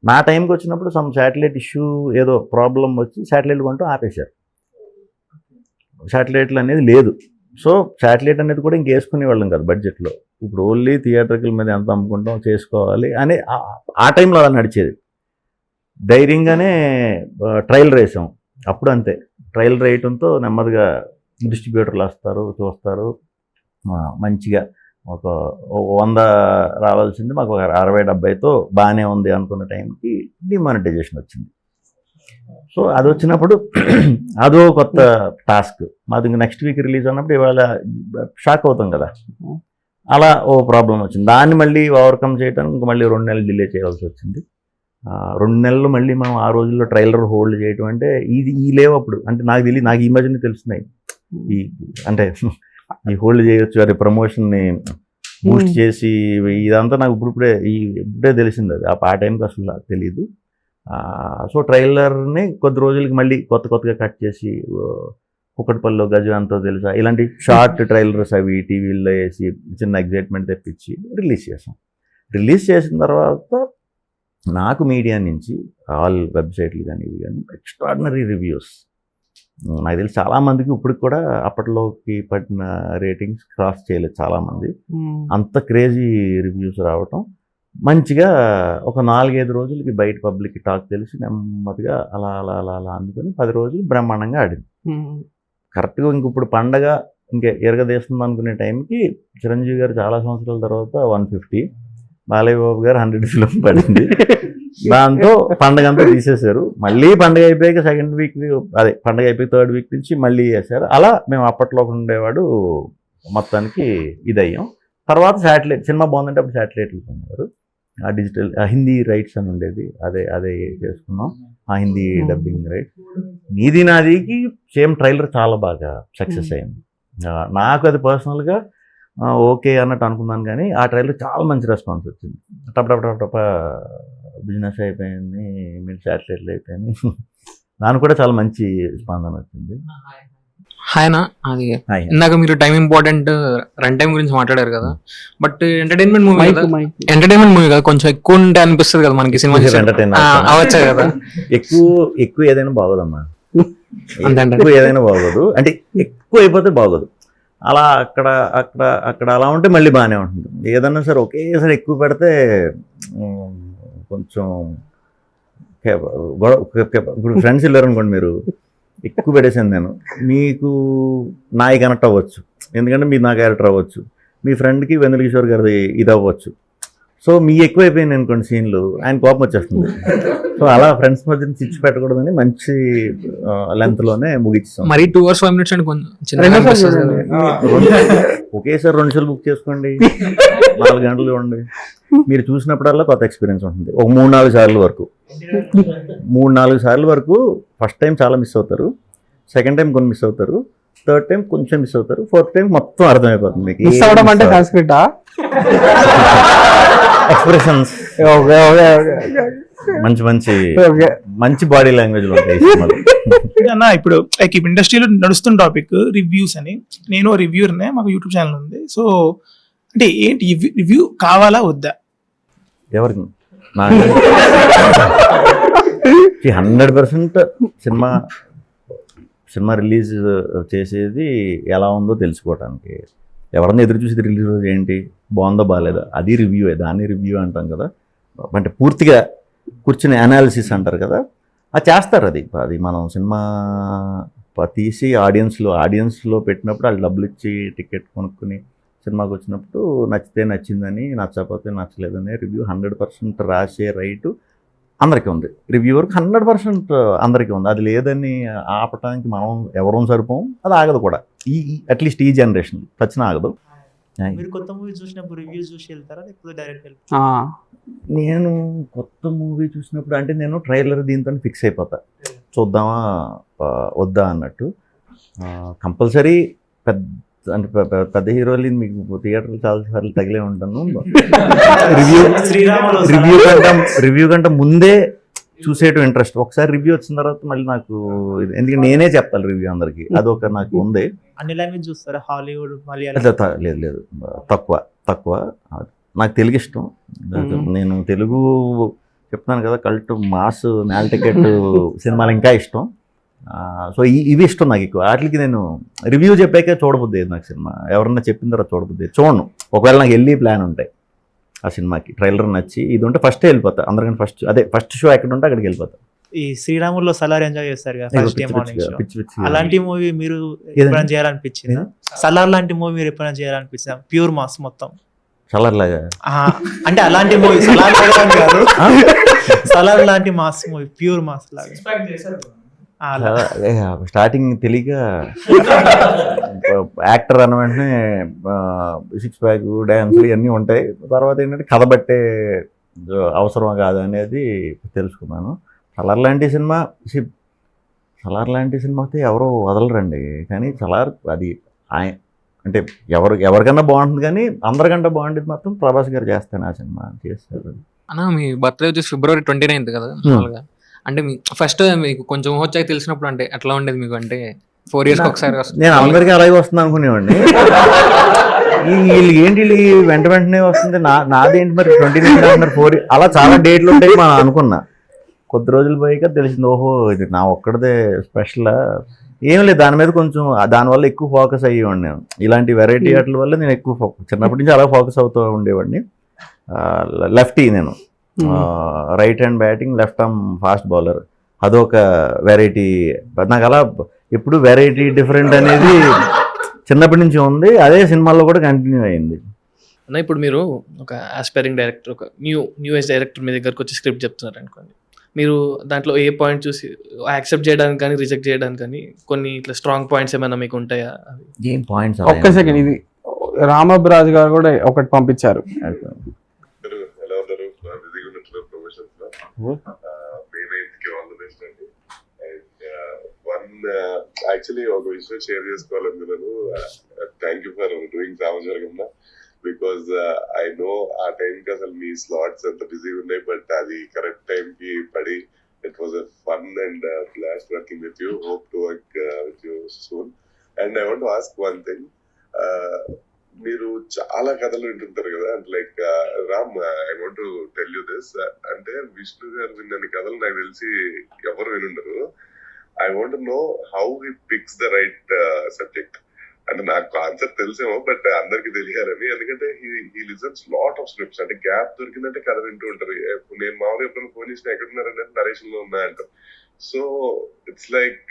నా టైంకి వచ్చినప్పుడు సమ్ శాటిలైట్ ఇష్యూ ఏదో ప్రాబ్లం వచ్చి శాటిలైట్ కొంటూ ఆపేశారు. శాటిలైట్లు అనేది లేదు. సో శాటిలైట్ అనేది కూడా ఇంకేసుకునేవాళ్ళం కదా బడ్జెట్లో. ఇప్పుడు ఓన్లీ థియేటర్ల మీద ఎంత అమ్ముకుంటాం చేసుకోవాలి అని ఆ టైంలో అలా నడిచేది. ధైర్యంగానే ట్రయల్ వేసాం అప్పుడు, అంతే. ట్రయల్ వేయటంతో నెమ్మదిగా డిస్ట్రిబ్యూటర్లు వస్తారు, చూస్తారు, మంచిగా ఒక 100 రావాల్సింది మాకు 60-70తో బాగానే ఉంది అనుకున్న టైంకి డిమానిటైజేషన్ వచ్చింది. సో అది వచ్చినప్పుడు అదో కొత్త టాస్క్ మాది. నెక్స్ట్ వీక్ రిలీజ్ అన్నప్పుడు ఇవాళ షాక్ అవుతాం కదా, అలా ఓ ప్రాబ్లం వచ్చింది. దాన్ని మళ్ళీ ఓవర్కమ్ చేయడానికి మళ్ళీ 2 నెలలు డిలే చేయాల్సి వచ్చింది. 2 నెలలు మళ్ళీ మనం ఆ రోజుల్లో ట్రైలర్ హోల్డ్ చేయటం అంటే ఈ లేవు అప్పుడు. అంటే నాకు తెలియదు, నాకు ఈ మధ్యనే తెలుస్తున్నాయి అంటే ఈ హోల్డ్ చేయొచ్చు, అది ప్రమోషన్ని బూస్ట్ చేసి ఇదంతా నాకు ఇప్పుడే తెలిసింది. అది ఆ టైంకి అసలు తెలియదు. సో ట్రైలర్ని కొద్ది రోజులకి మళ్ళీ కొత్తగా కట్ చేసి కుక్కటిపల్లిలో గజంతో తెలుసా ఇలాంటి షార్ట్ ట్రైలర్స్ అవి టీవీల్లో వేసి చిన్న ఎగ్జైట్మెంట్ తెప్పించి రిలీజ్ చేసాం. రిలీజ్ చేసిన తర్వాత నాకు మీడియా నుంచి ఆల్ వెబ్సైట్లు కానీ ఇవి కానీ ఎక్స్ట్రాడినరీ రివ్యూస్. నాకు తెలిసి చాలామందికి ఇప్పటికి కూడా అప్పట్లోకి పడిన రేటింగ్స్ క్రాస్ చేయలేదు చాలామంది. అంత క్రేజీ రివ్యూస్ రావటం, మంచిగా ఒక 4-5 రోజులకి బయట పబ్లిక్ టాక్ తెలిసి నెమ్మదిగా అలా అలా అలా అలా అందుకొని 10 రోజులు బ్రహ్మాండంగా ఆడింది. కరెక్ట్గా ఇప్పుడు పండగ ఇంకా ఎరగదేస్తుంది అనుకునే టైంకి చిరంజీవి గారు చాలా సంవత్సరాల తర్వాత 150, బాలయ్య బాబు గారు 100 ఫిలిం పడింది. దాంతో పండగ అంతా తీసేశారు. మళ్ళీ పండగ అయిపోయాక సెకండ్ వీక్, అదే పండగ అయిపోయి థర్డ్ వీక్ నుంచి మళ్ళీ చేశారు. అలా మేము అప్పట్లో ఉండేవాడు మొత్తానికి ఇదయ్యాం. తర్వాత శాటిలైట్ సినిమా బాగుందంటే అప్పుడు శాటిలైట్లు కొనేవారు. ఆ డిజిటల్ హిందీ రైట్స్ అని ఉండేది, అదే చేసుకున్నాం. ఆ హిందీ డబ్బింగ్ రైట్స్. నీది నాదికి సేమ్ ట్రైలర్ చాలా బాగా సక్సెస్ అయింది. నాకు అది పర్సనల్గా ఓకే అన్నట్టు అనుకున్నాను, కానీ ఆ ట్రైలర్ చాలా మంచి రెస్పాన్స్ వచ్చింది. టప బిజినెస్ అయిపోయింది, మీరు శాటిలైట్లు అయిపోయింది. దానికి కూడా చాలా మంచి స్పందన వచ్చింది. హాయ్నా, అది ఇందాక మీరు టైం ఇంపార్టెంట్ రన్ టైం గురించి మాట్లాడారు కదా, బట్ ఎంటర్టైన్మెంట్ మూవీ కదా, కొంచెం ఎక్కువ ఉంటే అనిపిస్తుంది కదా మనకి సినిమా. ఎంటర్టైన్ అవ్వచ్చు కదా, ఎక్కువ ఏదైనా బాగోదమ్మా. అంతే అంటారా? ఎక్కువ ఏదైనా బాగోదు, అంటే ఎక్కువ అయిపోతే బాగోదు. అలా అక్కడ అక్కడ అక్కడ అలా ఉంటే మళ్ళీ బాగానే ఉంటుంది. ఏదన్నా సరే ఒకేసారి ఎక్కువ పెడితే కొంచెం గొడవ. ఇప్పుడు ఫ్రెండ్స్ వెళ్ళారనుకోండి, మీరు ఎక్కువ పెట్టేసాను నేను, మీకు నాయి కనెక్ట్ అవ్వచ్చు, ఎందుకంటే మీరు నా క్యారెక్టర్ అవ్వచ్చు, మీ ఫ్రెండ్కి వెన్నెల కిషోర్ గారిది ఇది అవ్వచ్చు. సో మీ ఎక్కువైపోయింది అనుకోండి సీన్లు, ఆయన కోపం వచ్చేస్తుంది. సో అలా ఫ్రెండ్స్ మధ్య చిచ్చు పెట్టకూడదని మంచి లెంత్లోనే ముగిస్తాం. మరి 2 hours 5 minutes అంటే కొంచెం చిన్నగా అనిపిస్తుంది కదా. ఒకేసారి 2 సార్లు బుక్ చేసుకోండి, 4 గంటలు ఇవ్వండి. మీరు చూసినప్పుడల్లా కొత్త ఎక్స్పీరియన్స్ ఉంటుంది. ఒక 3-4 సార్లు వరకు 3-4 సార్లు వరకు ఫస్ట్ టైం చాలా మిస్ అవుతారు, సెకండ్ టైం కొన్ని మిస్ అవుతారు, థర్డ్ టైం కొంచెం మిస్ అవుతారు, ఫోర్త్ టైం మొత్తం అర్థమైపోతుంది మీకు. మిస్ అవ్వడం అంటే సంస్కృతా ఎక్స్ప్రెషన్స్, మంచి మంచి మంచి బాడీ లాంగ్వేజ్ ఉంటాయి. అన్న ఇప్పుడు లైక్ ఇండస్ట్రీలో నడుస్తున్న టాపిక్ రివ్యూస్ అని, నేను రివ్యూర్నే, మాకు యూట్యూబ్ ఛానల్ ఉంది. సో అంటే ఏంటి రివ్యూ కావాలా వద్దా? ఎవరికి? 100% సినిమా రిలీజ్ చేసేది ఎలా ఉందో తెలుసుకోవడానికి. ఎవరన్నా ఎదురు చూసి రిలీజ్ రోజు ఏంటి బాగుందో బాగాలేదా, అది రివ్యూ, దాన్ని రివ్యూ అంటాం కదా. అంటే పూర్తిగా కూర్చుని అనాలిసిస్ అంటారు కదా, అది చేస్తారు. అది మనం సినిమా తీసి ఆడియన్స్లో పెట్టినప్పుడు వాళ్ళు డబ్బులు ఇచ్చి టికెట్ కొనుక్కుని సినిమాకి వచ్చినప్పుడు నచ్చితే నచ్చిందని, నచ్చకపోతే నచ్చలేదని రివ్యూ 100% రాసే రైటు అందరికీ ఉంది. రివ్యూవర్కి 100% అందరికీ ఉంది. అది లేదని ఆపటానికి మనం ఎవరూ సరిపోం, అది ఆగదు కూడా. అట్లీస్ట్ ఈ జనరేషన్ చచ్చిన ఆగదు. మీరు కొత్త మూవీ చూసినప్పుడు రివ్యూ చూసి వెళ్తారా లేకపోతే డైరెక్ట్? నేను కొత్త మూవీ చూసినప్పుడు అంటే నేను ట్రైలర్ దీంతో ఫిక్స్ అయిపోతా, చూద్దామా వద్దా అన్నట్టు. కంపల్సరీ పెద్ద హీరోలు మీకు థియేటర్లు చాలాసార్లు తగిలే ఉంటాను. రివ్యూ కంటే ముందే చూసేయటం ఇంట్రెస్ట్. ఒకసారి రివ్యూ వచ్చిన తర్వాత మళ్ళీ నాకు ఎందుకంటే నేనే చెప్పాలి రివ్యూ అందరికి, అదొక నాకు ఉంది. అన్ని లాంగ్వేజ్ చూస్తారా? హాలీవుడ్, మలయాళం? లేదు తక్కువ. నాకు తెలుగు ఇష్టం. నేను తెలుగు చెప్తున్నాను కదా, కల్ట్ మాస్ నేల టికెట్ సినిమాలు ఇంకా ఇష్టం. సో ఇవి ఇష్టం నాకు ఎక్కువ. వాటికి నేను రివ్యూ చెప్పాకే చూడబుద్ది నాకు సినిమా. ఎవరన్నా చెప్పిన తర్వాత చూడబుద్ది, చూడను. ఒకవేళ నాకు వెళ్ళి ప్లాన్ ఉంటాయి ఆ సినిమాకి, ట్రైలర్ నచ్చి ఇది ఉంటే ఫస్టే వెళ్ళిపోతా. అందరికంటే ఫస్ట్ షో ఎక్కడ ఉంటే అక్కడికి వెళ్ళిపోతా. ఈ శ్రీరాముల్లో సలార్ ఎంజాయ్ చేస్తారు కదా ఫస్ట్ డే మార్నింగ్ షో, అలాంటి మూవీ మీరు ఎప్పుడైనా చేయాలనిపించిందా? సలార్ లాంటి మూవీ మీరు ఎప్పుడైనా చేయాలనిపించిందా? ప్యూర్ మాస్ మొత్తం సలార్ లాగా అంటే అలాంటి మూవీ సలార్ కాదు, సలార్ లాంటి మాస్ మూవీ, ప్యూర్ మాస్ లాగా. స్టార్టింగ్ తెలియక యాక్టర్ అన్న వెంటనే 6 ప్యాక్ డ్యాన్స్లు ఇవన్నీ ఉంటాయి. తర్వాత ఏంటంటే కథ బట్టే అవసరం కాదు అనేది తెలుసుకున్నాను. సలార్ లాంటి సినిమా అయితే ఎవరో వదలరండి. కానీ సలార్ అది అంటే ఎవరికన్నా బాగుంటుంది, కానీ అందరికంటే బాగుండేది మాత్రం ప్రభాస్ గారు చేస్తాను ఆ సినిమా చేస్తారు. అన్న మీ బర్త్డే వచ్చేసి February 29th కదా మామూలుగా. అంటే ఫస్ట్ మీకు కొంచెం వచ్చాక తెలిసినప్పుడు అంటే ఎట్లా ఉండేది మీకు? అంటే 4 years ఒకసారి నేను అందరికీ అలాగే వస్తుంది అనుకునేవాడిని. వీళ్ళు ఏంటి వెంటనే వస్తుంది, నాదేంటి మరి 29 4 అలా చాలా డేట్లు ఉంటాయి మనం అనుకున్నా. కొద్ది రోజులు పోయాక తెలిసింది, ఓహో ఇది నా ఒక్కడిదే స్పెషల్. ఏం లేదు, దాని మీద కొంచెం దానివల్ల ఎక్కువ ఫోకస్ అయ్యేవాడిని నేను. ఇలాంటి వెరైటీ ఆటల వల్ల నేను ఎక్కువ చిన్నప్పటి నుంచి అలా ఫోకస్ అవుతూ ఉండేవాడిని. లెఫ్టీ నేను, right hand batting, left arm fast bowler. అదొక వెరైటీ నాకు. అలా ఎప్పుడు వెరైటీ డిఫరెంట్ అనేది చిన్నప్పటి నుంచి ఉంది. అదే సినిమాల్లో కూడా కంటిన్యూ అయింది. అన్న ఇప్పుడు మీరు ఒక ఆస్పైరింగ్ డైరెక్టర్, ఒక న్యూ ఏజ్ డైరెక్టర్ మీ దగ్గరకు వచ్చి స్క్రిప్ట్ చెప్తున్నారు అనుకోండి, మీరు దాంట్లో ఏ పాయింట్ చూసి యాక్సెప్ట్ చేయడానికి కానీ రిజెక్ట్ చేయడానికి కానీ కొన్ని ఇట్లా స్ట్రాంగ్ పాయింట్స్ ఏమైనా మీకు ఉంటాయా? ఏం పాయింట్స్? ఒక్క సెకండ్, ఇది రామబ్రాజ్ గారు కూడా ఒకటి పంపించారు. యాక్చువల్లీ ఒక విషయం షేర్ చేసుకోవాలనుకున్నాను. థ్యాంక్ యూ ఫర్ డూయింగ్ రామజరగమ్మ, బికాజ్ ఐ నో ఆ టైంకి అసలు మీ స్లాట్స్ ఎంత బిజీగా ఉన్నాయి, బట్ అది కరెక్ట్ టైం కి పడి it was a fun and blast working with you. Hope to work with you soon. And I want to ask one thing. మీరు చాలా కథలు వింటుంటారు కదా, అంటే like Ram, I want to tell you this. అంటే విష్ణు గారు విన్న కథలు నాకు తెలిసి ఎవరు వినుండరు. I want to know how he picks the right subject. అంటే నాకు కాన్సెప్ట్ తెలిసేమో బట్ అందరికి తెలియాలని, ఎందుకంటే he listens lot of scripts. అంటే గ్యాప్ దొరికిందంటే కథ వింటూ ఉంటారు. నేను మామూలుగా ఎప్పుడైనా ఫోన్ చేసిన ఎక్కడున్నారంటే నరేషన్ లో ఉన్నాయంటారు. So it's like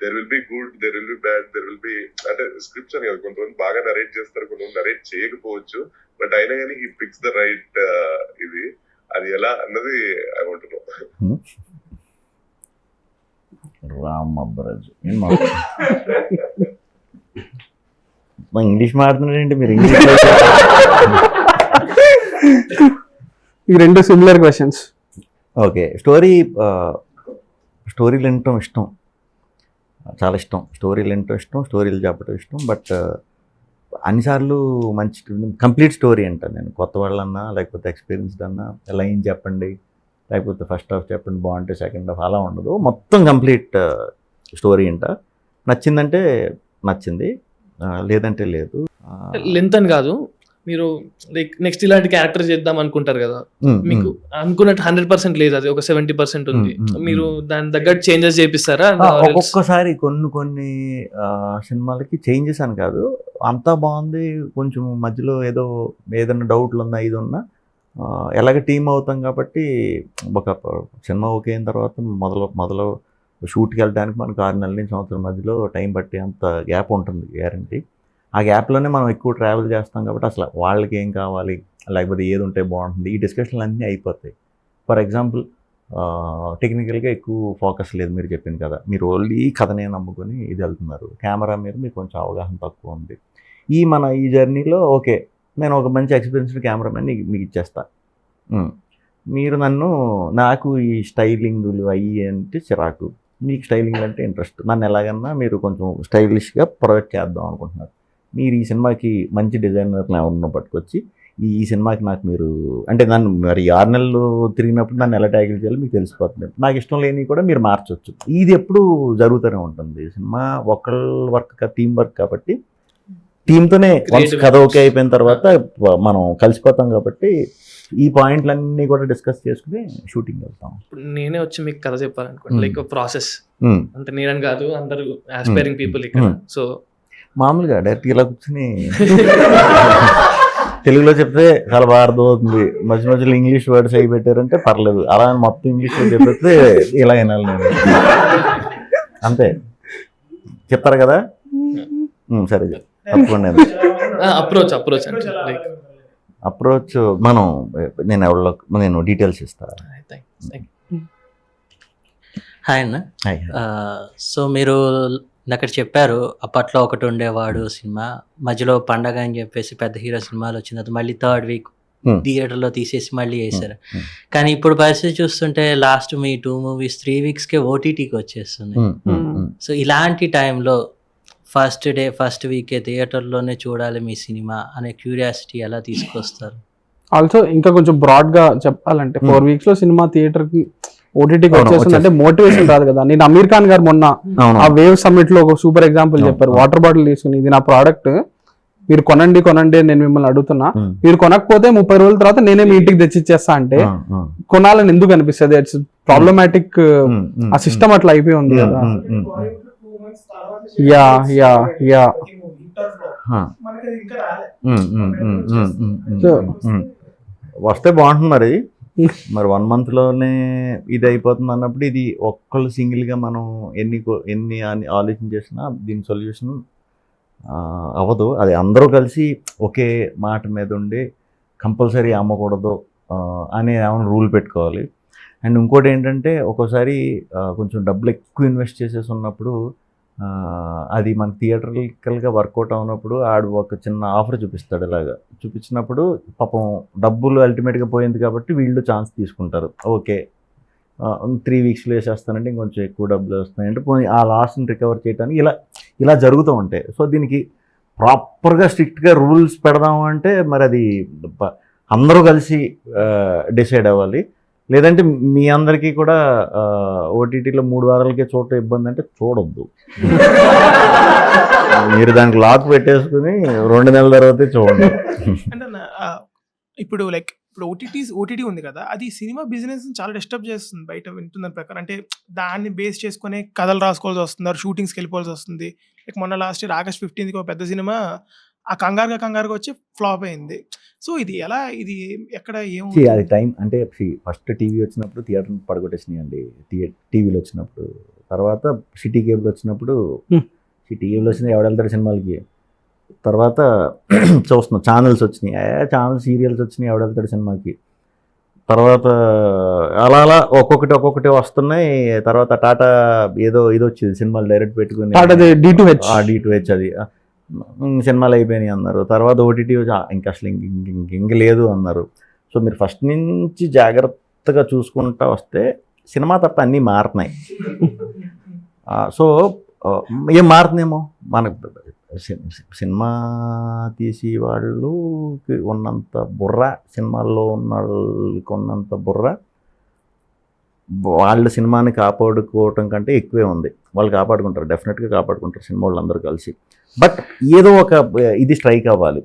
there will be good, there will be bad, there will be, అంటే స్క్రిప్ట్స్ అని కదా, కొంతమంది బాగా నరేట్ చేస్తారు, కొంతమంది నరేట్ చేయకపోవచ్చు, బట్ అయినా కానీ హీ పిక్స్ ద రైట్ ఇది. అది ఎలా అన్నది I want to know. Ramabraju English మాట్లాడుతున్నారంటే మీరు ఇంగ్లీష్ ఈ రెండు సిమిలర్ క్వశ్చన్స్. ఓకే, స్టోరీలు వినటం ఇష్టం, చాలా ఇష్టం. స్టోరీలు వినటం ఇష్టం, స్టోరీలు చెప్పడం ఇష్టం. బట్ అన్నిసార్లు మంచి కంప్లీట్ స్టోరీ అంటాను నేను. కొత్త వాళ్ళన్నా లేకపోతే ఎక్స్పీరియన్స్డ్ అన్నా లైన్ చెప్పండి, లేకపోతే ఫస్ట్ హాఫ్ చెప్పండి బాగుంటే సెకండ్ హాఫ్, అలా ఉండదు. మొత్తం కంప్లీట్ స్టోరీ అంట. నచ్చిందంటే నచ్చింది, లేదంటే లేదు. లెంత్ అని కాదు, మీరు లైక్ నెక్స్ట్ ఇలాంటి క్యారెక్టర్ చేద్దాం అనుకుంటారు కదా, మీకు అనుకున్నట్టు 100% లేదు, అది ఒక 70% ఉంది. మీరు దాని తగ్గట్టు చేంజెస్ చేపిస్తారా? ఒక్కొక్కసారి కొన్ని సినిమాలకి చేంజెస్ అని కాదు, అంతా బాగుంది, కొంచెం మధ్యలో ఏదైనా డౌట్లు ఉన్నా ఇది ఉన్నా, ఎలాగ టీమ్ అవుతాం కాబట్టి ఒక సినిమా ఓకే అయిన తర్వాత మొదలు షూట్కి వెళ్ళడానికి మనకు 6 నెలల నుంచి సంవత్సరం మధ్యలో టైం పట్టి అంత గ్యాప్ ఉంటుంది గ్యారంటీ. ఆ గ్యాప్లోనే మనం ఎక్కువ ట్రావెల్ చేస్తాం కాబట్టి అసలు వాళ్ళకి ఏం కావాలి, లేకపోతే ఏది ఉంటే బాగుంటుంది, ఈ డిస్కషన్లు అన్నీ అయిపోతాయి. ఫర్ ఎగ్జాంపుల్ టెక్నికల్గా ఎక్కువ ఫోకస్ లేదు, మీరు చెప్పింది కదా, మీరు ఓన్లీ కథనే నమ్ముకొని ఇది వెళ్తున్నారు. కెమెరా మీద మీకు కొంచెం అవగాహన తక్కువ ఉంది. ఈ జర్నీలో ఓకే, నేను ఒక మంచి ఎక్స్పీరియన్స్డ్ కెమెరామెన్ మీకు ఇచ్చేస్తా, మీరు నాకు ఈ స్టైలింగులు అయ్యి అంటే చిరాకు, మీకు స్టైలింగ్ అంటే ఇంట్రెస్ట్, నన్ను ఎలాగన్నా మీరు కొంచెం స్టైలిష్గా ప్రొవైడ్ చేద్దాం అనుకుంటున్నారు. మీరు ఈ సినిమాకి మంచి డిజైనర్ని ఎవరినో పట్టుకొచ్చి ఈ సినిమాకి నాకు మీరు అంటే నన్ను మరి 6 నెలలు తిరిగినప్పుడు నన్ను ఎలా ట్యాకిల్ చేయాలో మీకు తెలిసిపోతుంది. నాకు ఇష్టం లేని కూడా మీరు మార్చవచ్చు. ఇది ఎప్పుడు జరుగుతూనే ఉంటుంది. సినిమా ఒకళ్ళ వర్క్ టీం వర్క్ కాబట్టి టీంతోనే కథ ఓకే అయిపోయిన తర్వాత మనం కలిసిపోతాం కాబట్టి ఈ పాయింట్లన్నీ కూడా డిస్కస్ చేసుకుని షూటింగ్ వెళ్తాం. నేనే వచ్చి మీకు కథ చెప్పాలనుకోండి, లైక్ ప్రాసెస్ అంటే నేనని కాదు, అందరూ ఆస్పైరింగ్ పీపుల్ ఇక్కడ. సో మామూలుగా డైరెక్ట్ ఇలా కూర్చుని తెలుగులో చెప్తే చాలా బాగా అర్థమవుతుంది, మధ్య మధ్యలో ఇంగ్లీష్ వర్డ్స్ అయి పెట్టారంటే పర్లేదు, అలా మొత్తం ఇంగ్లీష్లో చెప్పితే ఇలా వినాలి నేను, అంతే. చెప్తారు కదా, సరే తప్పకుండా. అప్రోచ్ నేను డీటెయిల్స్ ఇస్తాను. హాయ్ అన్న. సో మీరు అక్కడ చెప్పారు అప్పట్లో ఒకటి ఉండేవాడు సినిమా, మధ్యలో పండగ అని చెప్పేసి పెద్ద హీరో సినిమాలు వచ్చిన తర్వాత మళ్ళీ 3rd వీక్ థియేటర్లో తీసేసి మళ్ళీ వేసారు. కానీ ఇప్పుడు పరిస్థితి చూస్తుంటే లాస్ట్ మీ 2 మూవీస్ 3 వీక్స్కే ఓటీటీకి వచ్చేస్తుంది. సో ఇలాంటి టైంలో ఫస్ట్ డే ఫస్ట్ వీకే థియేటర్లోనే చూడాలి మీ సినిమా అనే క్యూరియాసిటీ ఎలా తీసుకొస్తారు? ఆల్సో ఇంకా కొంచెం బ్రాడ్గా చెప్పాలంటే 4 వీక్స్లో సినిమా థియేటర్కి ఓటీటీకి వచ్చేస్తుంది అంటే మోటివేషన్ రాదు కదా. నేను అమీర్ ఖాన్ గారు మొన్న ఆ వేవ్ సమ్మిట్ లో ఒక సూపర్ ఎగ్జాంపుల్ చెప్పారు. వాటర్ బాటిల్ తీసుకుని ఇది నా ప్రోడక్ట్, మీరు కొనండి నేను మిమ్మల్ని అడుగుతున్నా, మీరు కొనకపోతే 30 రోజుల తర్వాత నేనే మీ ఇంటికి తెచ్చిచ్చేస్తా అంటే కొనాలని ఎందుకు అనిపిస్తుంది? It's problematic. ఆ సిస్టమ్ అట్లా అయిపోయి ఉంది కదా. యా వస్తే బాగుంటుంది. మరి 1 monthలోనే ఇది అయిపోతుంది అన్నప్పుడు ఇది ఒక్కళ్ళు సింగిల్గా మనం ఎన్ని ఆలోచన చేసినా దీని సొల్యూషన్ అవ్వదు. అది అందరూ కలిసి ఒకే మాట మీద ఉండి కంపల్సరీ అమ్మకూడదు అనే ఏమైనా రూల్ పెట్టుకోవాలి. అండ్ ఇంకోటి ఏంటంటే ఒక్కోసారి కొంచెం డబ్బులు ఎక్కువ ఇన్వెస్ట్ చేసేసి ఉన్నప్పుడు అది మన థియేటర్కల్గా వర్కౌట్ అవునప్పుడు ఆడు ఒక చిన్న ఆఫర్ చూపిస్తాడు. ఇలాగా చూపించినప్పుడు పాపం డబ్బులు అల్టిమేట్గా పోయింది కాబట్టి వీళ్ళు ఛాన్స్ తీసుకుంటారు. ఓకే 3 వీక్స్లో వేసేస్తానంటే ఇంకొంచెం ఎక్కువ డబ్బులు వస్తాయంటే పోయి ఆ లాస్ని రికవర్ చేయడానికి ఇలా జరుగుతూ ఉంటాయి. సో దీనికి ప్రాపర్గా స్ట్రిక్ట్గా రూల్స్ పెడదాము అంటే మరి అది అందరూ కలిసి డిసైడ్ అవ్వాలి. లేదంటే మీ అందరికీ కూడా ఓటీటీలో 3 వారాలకే చూడటం ఇబ్బంది అంటే చూడొద్దు. మీరు దానికి లాక్ పెట్టేసుకుని 2 నెలల తర్వాతే చూడండి. అంటే ఇప్పుడు లైక్ ఇప్పుడు ఓటీటీ ఉంది కదా, అది సినిమా బిజినెస్ చాలా డిస్టర్బ్ చేస్తుంది బయట వింటున్న ప్రకారం. అంటే దాన్ని బేస్ చేసుకునే కథలు రాసుకోవాల్సి వస్తుంది, షూటింగ్స్కి వెళ్ళిపోవాల్సి వస్తుంది. లైక్ మొన్న లాస్ట్ ఇయర్ ఆగస్ట్ 15th ఒక పెద్ద సినిమా ఆ కంగారుగా వచ్చి ఫ్లాప్ అయింది. సో ఇది ఎలా, ఇది ఎక్కడ అది టైం అంటే ఫస్ట్ టీవీ వచ్చినప్పుడు థియేటర్ పడగొట్టేసినాయి అండి. టీవీలో వచ్చినప్పుడు, తర్వాత సిటీ కేబుల్ వచ్చినప్పుడు, సిటీ కేబుల్ వచ్చినాయి ఎవరు వెళ్తారు సినిమాలకి, తర్వాత చూస్తున్నాం ఛానల్స్ వచ్చినాయి, ఛానల్ సీరియల్స్ వచ్చినాయి ఎవడు వెళ్తాడు సినిమాకి, తర్వాత అలా ఒక్కొక్కటి వస్తున్నాయి. తర్వాత టాటా ఏదో ఇది వచ్చింది సినిమాలు డైరెక్ట్ పెట్టుకుని D2H అది సినిమాలు అయిపోయినాయి అన్నారు. తర్వాత ఓటీటీ ఇంకా అసలు ఇంక లేదు అన్నారు. సో మీరు ఫస్ట్ నుంచి జాగ్రత్తగా చూసుకుంటా వస్తే సినిమా తప్ప అన్నీ మారుతున్నాయి. సో ఏం మారుతుందేమో, మనకు సినిమా తీసి వాళ్ళు ఉన్నంత బుర్ర, సినిమాల్లో ఉన్న వాళ్ళకి ఉన్నంత బుర్ర వాళ్ళు సినిమాని కాపాడుకోవటం కంటే ఎక్కువే ఉంది. వాళ్ళు కాపాడుకుంటారు, డెఫినెట్గా కాపాడుకుంటారు సినిమా వాళ్ళు అందరూ కలిసి. బట్ ఏదో ఒక ఇది స్ట్రైక్ అవ్వాలి.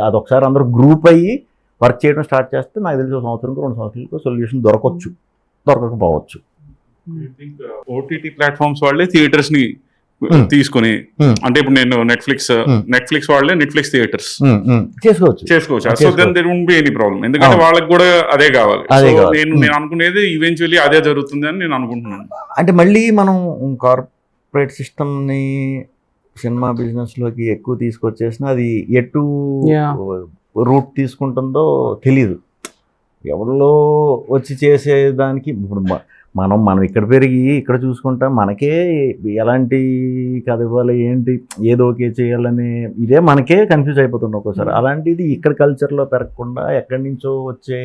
అదొకసారి అందరూ గ్రూప్ అయ్యి వర్క్ చేయడం స్టార్ట్ చేస్తే నాకు తెలిసి 1 సంవత్సరంకో 2 సంవత్సరాలకో సొల్యూషన్ దొరకకపోవచ్చు. ఓటీటీ ప్లాట్ఫామ్స్ వాళ్ళే థియేటర్స్ ని తీసుకుని, అంటే ఇప్పుడు నేను నెట్ఫ్లిక్స్ వాళ్ళే నెట్ఫ్లిక్స్ థియేటర్స్ చేసుకోవచ్చు. So then there won't be any problem, ఎందుకంటే వాళ్ళకి కూడా అదే కావాలి. నేను అనుకునేది ఈవెన్చువల్లీ అదే జరుగుతుంది అని నేను అనుకుంటున్నాను. అంటే మళ్ళీ మనం కార్పొరేట్ సిస్టమ్ని సినిమా బిజినెస్లోకి ఎక్కువ తీసుకొచ్చేసిన అది ఎటు రూట్ తీసుకుంటుందో తెలీదు. ఎవరిలో వచ్చి చేసేదానికి ఇప్పుడు మనం ఇక్కడ పెరిగి ఇక్కడ చూసుకుంటాం, మనకే ఎలాంటి కథ ఇవ్వాలి, ఏంటి ఏదో ఓకే చేయాలని ఇదే మనకే కన్ఫ్యూజ్ అయిపోతుంది ఒక్కోసారి. అలాంటిది ఇక్కడ కల్చర్లో పెరగకుండా ఎక్కడి నుంచో వచ్చే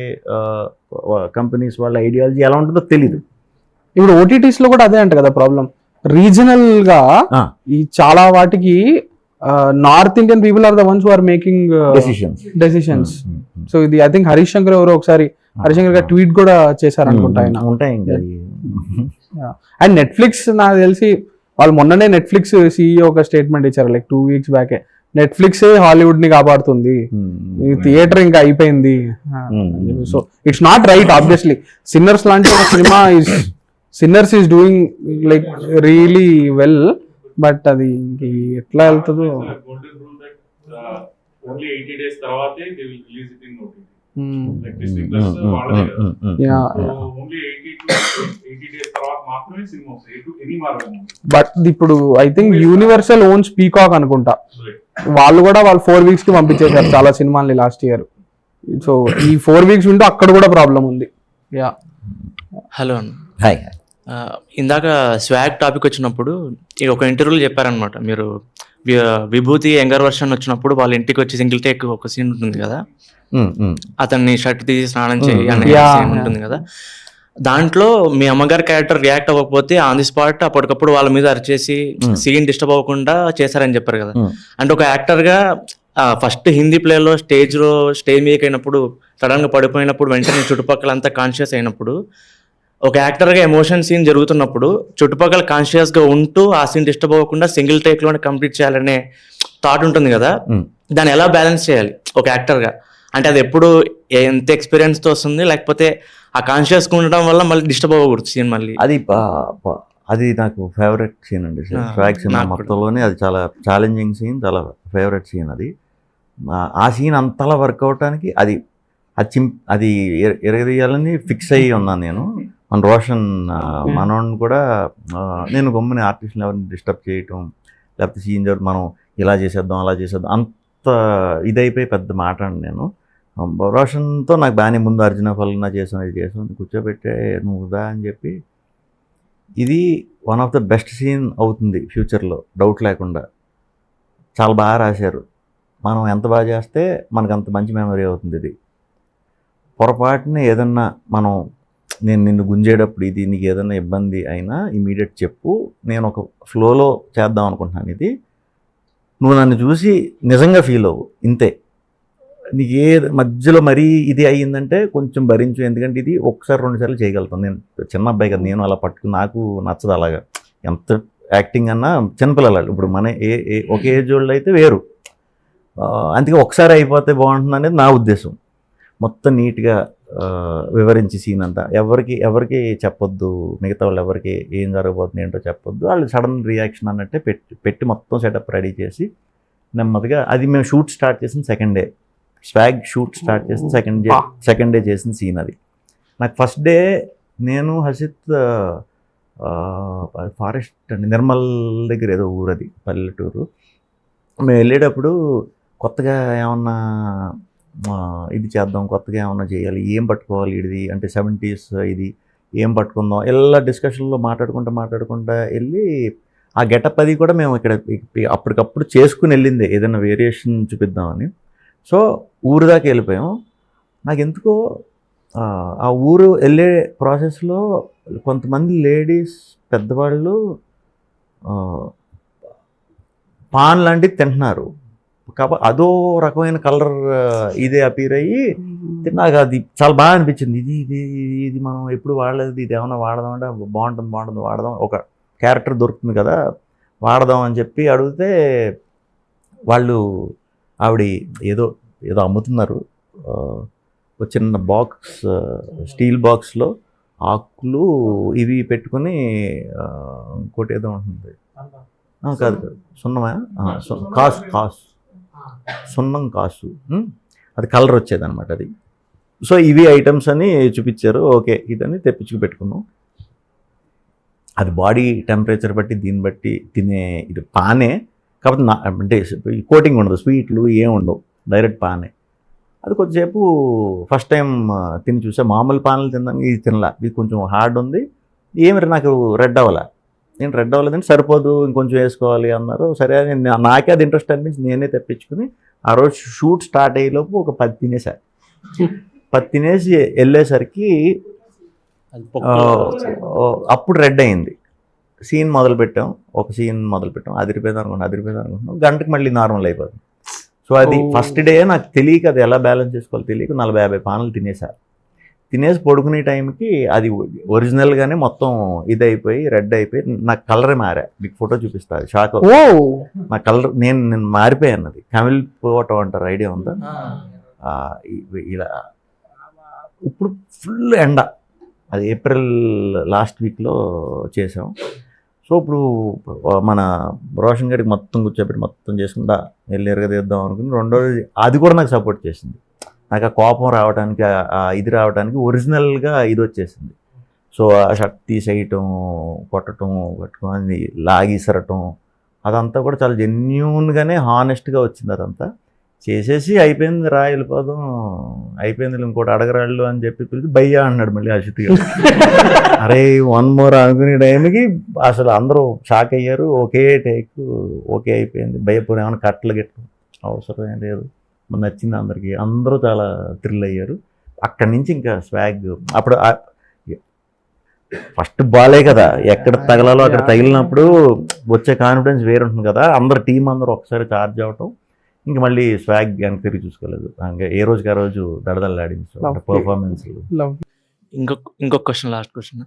కంపెనీస్ వాళ్ళ ఐడియాలజీ ఎలా ఉంటుందో తెలీదు. ఇప్పుడు ఓటీటీస్లో కూడా అదే అంట కదా ప్రాబ్లం. రీజనల్గా ఈ చాలా వాటికి North Indian people are the ones who are making decisions. So ఇది ఐ థింక్ హరీష్ శంకర్ ఎవరో ఒకసారి హరిశంకర్ గారు ట్వీట్ కూడా చేశారు అనుకుంటా ఆయన. అండ్ నెట్ఫ్లిక్స్ నాకు తెలిసి వాళ్ళు మొన్ననే నెట్ఫ్లిక్స్ CEO ఒక స్టేట్మెంట్ ఇచ్చారు లైక్ 2 weeks బ్యాకే. నెట్ఫ్లిక్స్ హాలీవుడ్ ని కాపాడుతుంది, థియేటర్ ఇంకా అయిపోయింది. So it's not right obviously. Sinners లాంటి ఒక సినిమా Sinners is doing like really well, but అది ఎట్లా వెళ్తుందో. బట్ ఇప్పుడు I think Universal owns Peacock అనుకుంటా, వాళ్ళు 4 weeks కి పంపించేశారు చాలా సినిమాల్ని లాస్ట్ ఇయర్. సో ఈ 4 weeks వింటూ అక్కడ కూడా ప్రాబ్లం ఉంది. Yeah hello hi. ఇందాక స్వాగ్ టాపిక్ వచ్చినప్పుడు ఒక ఇంటర్వ్యూలో చెప్పారనమాట, మీరు విభూతి యంగర్ వర్షన్ వచ్చినప్పుడు వాళ్ళ ఇంటికి వచ్చి సింగిల్ టేక్ ఒక సీన్ ఉంటుంది కదా, అతన్ని షర్ట్ తీసి స్నానం చేయి అనే సీన్ ఉంటుంది కదా, దాంట్లో మీ అమ్మగారి క్యారెక్టర్ రియాక్ట్ అవ్వకపోతే ఆన్ ది స్పాట్ అప్పటికప్పుడు వాళ్ళ మీద అరిచేసి సీన్ డిస్టర్బ్ అవ్వకుండా చేశారని చెప్పారు కదా. అంటే ఒక యాక్టర్ గా ఫస్ట్ హిందీ ప్లేలో స్టేజ్ మీదకి అయినప్పుడు సడన్ గా పడిపోయినప్పుడు వెంటనే చుట్టుపక్కల అంతా కాన్షియస్ అయినప్పుడు, ఒక యాక్టర్ గా ఎమోషన్ సీన్ జరుగుతున్నప్పుడు చుట్టుపక్కల కాన్షియస్ గా ఉంటూ ఆ సీన్ డిస్టర్బ్ అవ్వకుండా సింగిల్ టేక్ లోనే కంప్లీట్ చేయాలనే థాట్ ఉంటుంది కదా, దాన్ని ఎలా బ్యాలెన్స్ చేయాలి ఒక యాక్టర్ గా? అంటే అది ఎప్పుడు ఎంత ఎక్స్పీరియన్స్ తో వస్తుంది, లేకపోతే ఆ కాన్షియస్ గా ఉండడం వల్ల మళ్ళీ డిస్టర్బ్ అవ్వకూడదు సీన్ మళ్ళీ? అది నాకు ఫేవరెట్ సీన్ అండి. స్వాగ్ సినిమా మొత్తంలోనే అది చాలా ఛాలెంజింగ్ సీన్, చాలా ఫేవరెట్ సీన్ అది. ఆ సీన్ అంతలా వర్క్ అవటానికి అది ఎరగదీయాలని ఫిక్స్ అయ్యి ఉన్నాను నేను. మన రోషన్ మనోడిని కూడా నేను గమ్ముని ఆర్టిస్ట్ని ఎవరిని డిస్టర్బ్ చేయటం, లేకపోతే సీన్ మనం ఇలా చేసేద్దాం అలా చేసేద్దాం అంత ఇదైపోయి పెద్ద మాట అండి. నేను రోషన్తో నాకు బాగానే ముందు అర్జున ఫల్గుణ చేసాను కూర్చోబెట్టే నువ్వు దా అని చెప్పి, ఇది one of the best scene అవుతుంది ఫ్యూచర్లో డౌట్ లేకుండా. చాలా బాగా రాశారు. మనం ఎంత బాగా చేస్తే మనకు అంత మంచి మెమరీ అవుతుంది. ఇది పొరపాటున ఏదన్నా నేను నిన్ను గుంజేటప్పుడు ఇది నీకు ఏదైనా ఇబ్బంది అయినా ఇమీడియట్ చెప్పు, నేను ఒక ఫ్లోలో చేద్దాం అనుకుంటున్నాను, ఇది నువ్వు నన్ను చూసి నిజంగా ఫీల్ అవ్వు, ఇంతే. నీకు మధ్యలో మరీ ఇది అయ్యిందంటే కొంచెం భరించు, ఎందుకంటే ఇది 1-2 సార్లు చేయగలుగుతాను. నేను చిన్న అబ్బాయి కదా, నేను అలా పట్టుకుని నాకు నచ్చదు అలాగా. ఎంత యాక్టింగ్ అన్నా చిన్నపిల్లలు, ఇప్పుడు మన ఒకే ఏజ్ వాళ్ళు అయితే వేరు, అందుకే ఒకసారి అయిపోతే బాగుంటుంది అనేది నా ఉద్దేశం. మొత్తం నీట్గా వివరించి సీన్ అంతా ఎవరికి చెప్పొద్దు, మిగతా వాళ్ళు ఎవరికి ఏం జరగబోతుంది ఏంటో చెప్పొద్దు, వాళ్ళు సడన్ రియాక్షన్ అన్నట్టే పెట్టి మొత్తం సెటప్ రెడీ చేసి నెమ్మదిగా అది మేము షూట్ స్టార్ట్ చేసిన second day, swag shoot start చేసిన సెకండ్ డే చేసిన సీన్ అది. నాకు ఫస్ట్ డే నేను హర్షిత్ ఫారెస్ట్ అండి, నిర్మల్ దగ్గర ఏదో ఊరది పల్లెటూరు, మేము వెళ్ళేటప్పుడు కొత్తగా ఏమన్నా ఇది చేద్దాం, కొత్తగా ఏమన్నా చేయాలి, ఏం పట్టుకోవాలి ఇది అంటే 70s ఇది ఏం పట్టుకుందాం ఇలా డిస్కషన్లో మాట్లాడుకుంటా వెళ్ళి ఆ గెటప్ అది కూడా మేము ఇక్కడ అప్పటికప్పుడు చేసుకుని వెళ్ళిందే ఏదైనా వేరియేషన్ చూపిద్దామని. సో ఊరు దాకా వెళ్ళిపోయాం. నాకు ఎందుకో ఆ ఊరు వెళ్ళే ప్రాసెస్లో కొంతమంది లేడీస్ పెద్దవాళ్ళు పాన్ లాంటివి తింటున్నారు. కాబట్టి అదో రకమైన కలర్ ఇదే అపీర్ అయ్యి నాకు అది చాలా బాగా అనిపించింది. ఇది మనం ఎప్పుడు వాడలేదు, ఇది ఏమైనా వాడదాం అంటే బాగుంటుంది వాడదాం, ఒక క్యారెక్టర్ దొరుకుతుంది కదా వాడదాం అని చెప్పి అడిగితే వాళ్ళు ఆవిడ ఏదో అమ్ముతున్నారు, ఒక చిన్న బాక్స్ స్టీల్ బాక్స్లో ఆకులు ఇవి పెట్టుకొని ఇంకోటి ఏదో ఉంటుంది కాదు సున్నమా సున్నం కాసు అది కలర్ వచ్చేదన్నమాట అది. సో ఇవి ఐటమ్స్ అని చూపించారు. ఓకే ఇదని తెప్పించుకు పెట్టుకున్నాం. అది బాడీ టెంపరేచర్ బట్టి దీన్ని బట్టి తినే ఇది పానే, కాకపోతే అంటే కోటింగ్ ఉండదు, స్వీట్లు ఏం ఉండవు, డైరెక్ట్ పానే. అది కొద్దిసేపు ఫస్ట్ టైం తిని చూసా. మామూలు పానలు తిన్నాను, ఇది తినలా, ఇది కొంచెం హార్డ్ ఉంది, ఏమి నాకు రెడ్ అవ్వలా. నేను రెడ్ అవ్వలేదంటే సరిపోదు ఇంకొంచెం వేసుకోవాలి అన్నారు. సరే నాకే అది ఇంట్రెస్ట్ అనిపించి నేనే తెప్పించుకుని ఆ రోజు షూట్ స్టార్ట్ అయ్యేలోపు ఒక 10 తినేసా. 10 తినేసి వెళ్ళేసరికి అప్పుడు రెడ్ అయింది. సీన్ మొదలుపెట్టాం, ఒక సీన్ మొదలుపెట్టాం, అదిరిపోయింది అనుకుంటున్నాం, గంటకు మళ్ళీ నార్మల్ అయిపోతుంది. సో అది ఫస్ట్ డే నాకు తెలియక అది ఎలా బ్యాలెన్స్ చేసుకోవాలో తెలియక 40-50 పానలు తినేసి పడుకునే టైంకి అది ఒరిజినల్గానే మొత్తం ఇది అయిపోయి రెడ్ అయిపోయి నాకు కలరే మారా. మీకు ఫోటో చూపిస్తుంది, షాక్ నా కలర్ నేను మారిపోయాను. అది కమిల్ ఫోటో అంటారు, ఐడియా ఉందా? ఇలా ఇప్పుడు ఫుల్ ఎండ, అది ఏప్రిల్ లాస్ట్ వీక్లో చేసాం. సో ఇప్పుడు మన రోషన్ గారికి మొత్తం కూర్చోబెట్టి మొత్తం చేసుకుంటా వెళ్ళి ఎరగదీద్దాం అనుకుని రెండో అది కూడా నాకు సపోర్ట్ చేసింది. నాకు ఆ కోపం రావడానికి ఇది రావడానికి ఒరిజినల్గా ఇది వచ్చేసింది. సో ఆ షర్ట్ తీసేయటం, కట్టుకొని లాగిసరటం అదంతా కూడా చాలా జెన్యూన్గానే హానెస్ట్గా వచ్చింది. అదంతా చేసేసి అయిపోయింది రా వెళ్ళిపోదాం, అయిపోయింది ఇంకోటి అడగరాళ్ళు అని చెప్పి పిలిచి భయ్యా అన్నాడు మళ్ళీ అశిత్ గారు. అరే 1 more అనుకునే టైంకి అసలు అందరూ షాక్ అయ్యారు. ఒకే టేక్ ఓకే అయిపోయింది. భయ్యపోయి ఏమైనా కట్టలు గిట్టడం అవసరం ఏం లేదు, నచ్చింది అందరికీ, అందరూ చాలా థ్రిల్ అయ్యారు. అక్కడి నుంచి ఇంకా స్వాగ్ అప్పుడు ఫస్ట్ బాలే కదా, ఎక్కడ తగలాలో అక్కడ తగిలినప్పుడు వచ్చే కాన్ఫిడెన్స్ వేరు ఉంటుంది కదా. టీం అందరూ ఒకసారి ఛార్జ్ అవ్వటం, ఇంక మళ్ళీ స్వాగ్ వెనక్కి తిరిగి చూసుకోలేదు. ఇంకా ఏ రోజుకి ఆ రోజు దడదల్లాడింది పర్ఫార్మెన్స్. ఇంకొక క్వశ్చన్, లాస్ట్ క్వశ్చన్.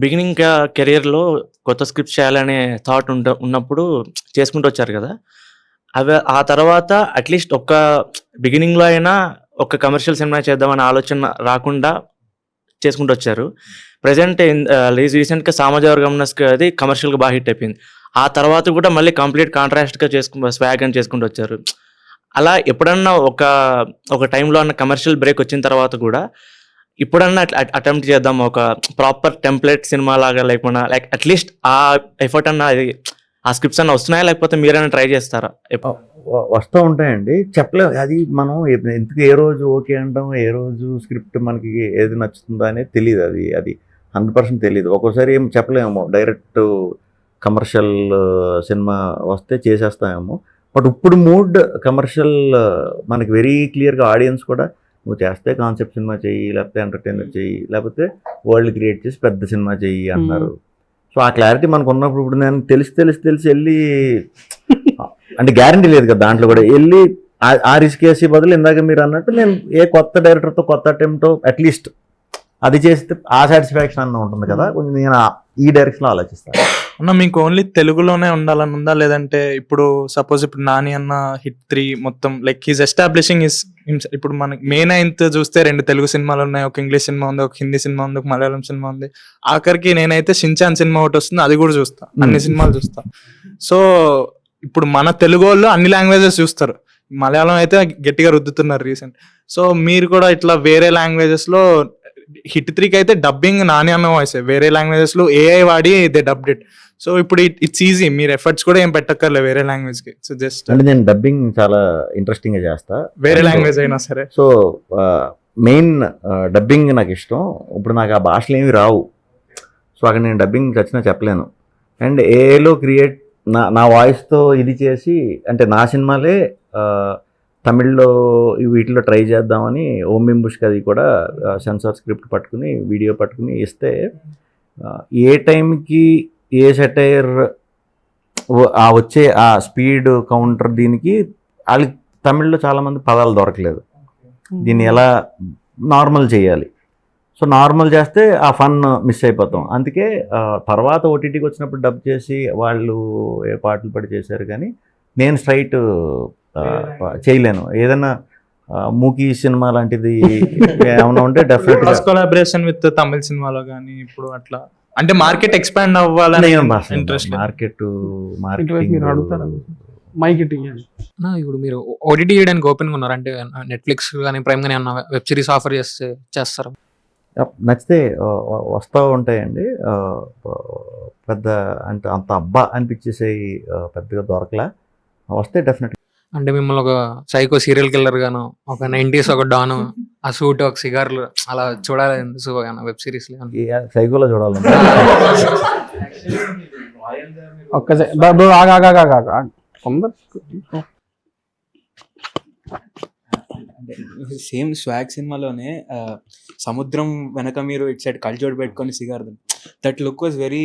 బిగినింగ్ కెరియర్లో కొత్త స్క్రిప్ట్ చేయాలనే థాట్ ఉన్నప్పుడు చేసుకుంటూ వచ్చారు కదా, అవి ఆ తర్వాత అట్లీస్ట్ ఒక బిగినింగ్లో అయినా ఒక కమర్షియల్ సినిమా చేద్దామనే ఆలోచన రాకుండా చేసుకుంటూ వచ్చారు. ప్రజెంట్ రీసెంట్గా సామాజిక అది కమర్షియల్గా బాగా హిట్ అయిపోయింది. ఆ తర్వాత కూడా మళ్ళీ కంప్లీట్ కాంట్రాస్ట్గా స్వాగ్ అని చేసుకుంటూ వచ్చారు. అలా ఎప్పుడన్నా ఒక టైంలో అన్న కమర్షియల్ బ్రేక్ వచ్చిన తర్వాత కూడా ఇప్పుడన్నా అటెంప్ట్ చేద్దాం ఒక ప్రాపర్ టెంప్లెట్ సినిమా లాగా, లేకుండా లైక్ అట్లీస్ట్ ఆ ఎఫర్ట్ అన్న ఆ స్క్రిప్ట్స్ అన్న వస్తున్నాయా, లేకపోతే మీరైనా ట్రై చేస్తారా? వస్తూ ఉంటాయండి, చెప్పలేము. అది మనం ఎందుకు ఏ రోజు ఓకే అంటాం, ఏ రోజు స్క్రిప్ట్ మనకి ఏది నచ్చుతుందో అనేది తెలియదు. అది 100% తెలియదు. ఒక్కోసారి ఏం చెప్పలేము, డైరెక్ట్ కమర్షియల్ సినిమా వస్తే చేసేస్తామేమో. బట్ ఇప్పుడు మూడ్ కమర్షియల్ మనకి వెరీ క్లియర్గా ఆడియన్స్ కూడా నువ్వు చేస్తే కాన్సెప్ట్ సినిమా చెయ్యి, లేకపోతే ఎంటర్టైనర్ చెయ్యి, లేకపోతే వరల్డ్ క్రియేట్ చేసి పెద్ద సినిమా చెయ్యి అన్నారు. సో ఆ క్లారిటీ మనకు ఉన్నప్పుడు ఇప్పుడు నేను తెలిసి వెళ్ళి అంటే గ్యారంటీ లేదు కదా దాంట్లో కూడా వెళ్ళి ఆ రిస్క్ వేసి బదులు ఇందాక మీరు అన్నట్టు నేను ఏ కొత్త డైరెక్టర్తో కొత్త అటెంప్టో అట్లీస్ట్ అది చేస్తే ఆ సాటిస్ఫాక్షన్ అన్న ఉంటుంది కదా. కొంచెం నేను ఈ డైరెక్షన్లో ఆలోచిస్తాను. అన్న మీకు ఓన్లీ తెలుగులోనే ఉండాలని ఉందా, లేదంటే ఇప్పుడు సపోజ్ ఇప్పుడు నాని అన్న హిట్ 3 మొత్తం లైక్ హీస్ ఎస్టాబ్లిషింగ్ హిస్ ఇప్పుడు మనకి మే 9th చూస్తే 2 తెలుగు సినిమాలు ఉన్నాయి, ఒక ఇంగ్లీష్ సినిమా ఉంది, ఒక హిందీ సినిమా ఉంది, ఒక మలయాళం సినిమా ఉంది, ఆఖరికి నేనైతే షిన్చాన్ సినిమా ఒకటి వస్తుంది, అది కూడా చూస్తా, అన్ని సినిమాలు చూస్తా. సో ఇప్పుడు మన తెలుగు వాళ్ళు అన్ని లాంగ్వేజెస్ చూస్తారు, మలయాళం అయితే గట్టిగా రుద్దుతున్నారు రీసెంట్. సో మీరు కూడా ఇట్లా వేరే లాంగ్వేజెస్ లో హిట్ 3కి అయితే డబ్బింగ్ నాని అన్న వాయిస్, వేరే లాంగ్వేజెస్ లో ఏఐ వాడి దే డబ్డ్ ఇట్. సో ఇప్పుడు ఇట్స్ ఈజీ, మీరు ఎఫర్ట్స్ కూడా ఏం పెట్టక్కర్లే వేరే లాంగ్వేజ్ కి. సో జస్ట్ అంటే నేను డబ్బింగ్ చాలా ఇంట్రెస్టింగ్ గా చేస్తా, వేరే లాంగ్వేజ్ అయినా సరే. సో మెయిన్ డబ్బింగ్ నాకు ఇష్టం. ఇప్పుడు నాకు ఆ భాషలు ఏమి రావు, సో అక్కడ నేను డబ్బింగ్ చచ్చినా చెప్పలేను. అండ్ ఏఐలో క్రియేట్ నా వాయిస్తో ఇది చేసి, అంటే నా సినిమాలే తమిళ్లో వీటిలో ట్రై చేద్దామని ఓం బింబుష్కి అది కూడా సెన్సార్ స్క్రిప్ట్ పట్టుకుని వీడియో పట్టుకుని ఇస్తే, ఏ టైంకి ఏ సెటైర్ వచ్చే ఆ స్పీడ్ కౌంటర్ దీనికి వాళ్ళకి తమిళ్లో చాలామంది పదాలు దొరకలేదు, దీన్ని ఎలా నార్మల్ చేయాలి. సో నార్మల్ చేస్తే ఆ ఫన్ మిస్ అయిపోతాం. అందుకే తర్వాత ఓటీటీకి వచ్చినప్పుడు డబ్ చేసి వాళ్ళు ఏ పాటలు పడి చేశారు, కానీ నేను స్ట్రైట్ చేయలేను. ఏదైనా మూకీ సినిమా లాంటిది ఏమైనా ఉంటే డెఫినెట్గా కొలాబరేషన్ విత్ తమిళ సినిమాలో కానీ ఇప్పుడు అట్లా అంటే మార్కెట్ ఎక్స్పాండ్ అవ్వాలని ఇంట్రెస్ట్. మార్కెట్ ఇప్పుడు మీరు ఓటీటీ చేయడానికి ఓపెన్ గా ఉన్నారు అంటే నెట్ఫ్లిక్స్ కానీ ప్రైమ్ కానీ ఏమన్నా వెబ్ సిరీస్ ఆఫర్ చేస్తారా? నచ్చితే వస్తూ ఉంటాయండి. పెద్ద అంటే అంత అబ్బా అనిపించేసేవి పెద్దగా దొరకలే, వస్తే డెఫినెట్. అంటే మిమ్మల్ని ఒక సైకో సీరియల్ కిల్లర్ గాను, ఒక 90s ఒక డాను, ఆ సూట్ ఒక సిగార్లు అలా చూడాలి వెబ్ సిరీస్ సైకోలో చూడాలి. సేమ్ స్వాగ్ సినిమాలోనే సముద్రం వెనక మీరు ఇటు సైడ్ కళ్ళజోడు పెట్టుకొని cigar, that look was very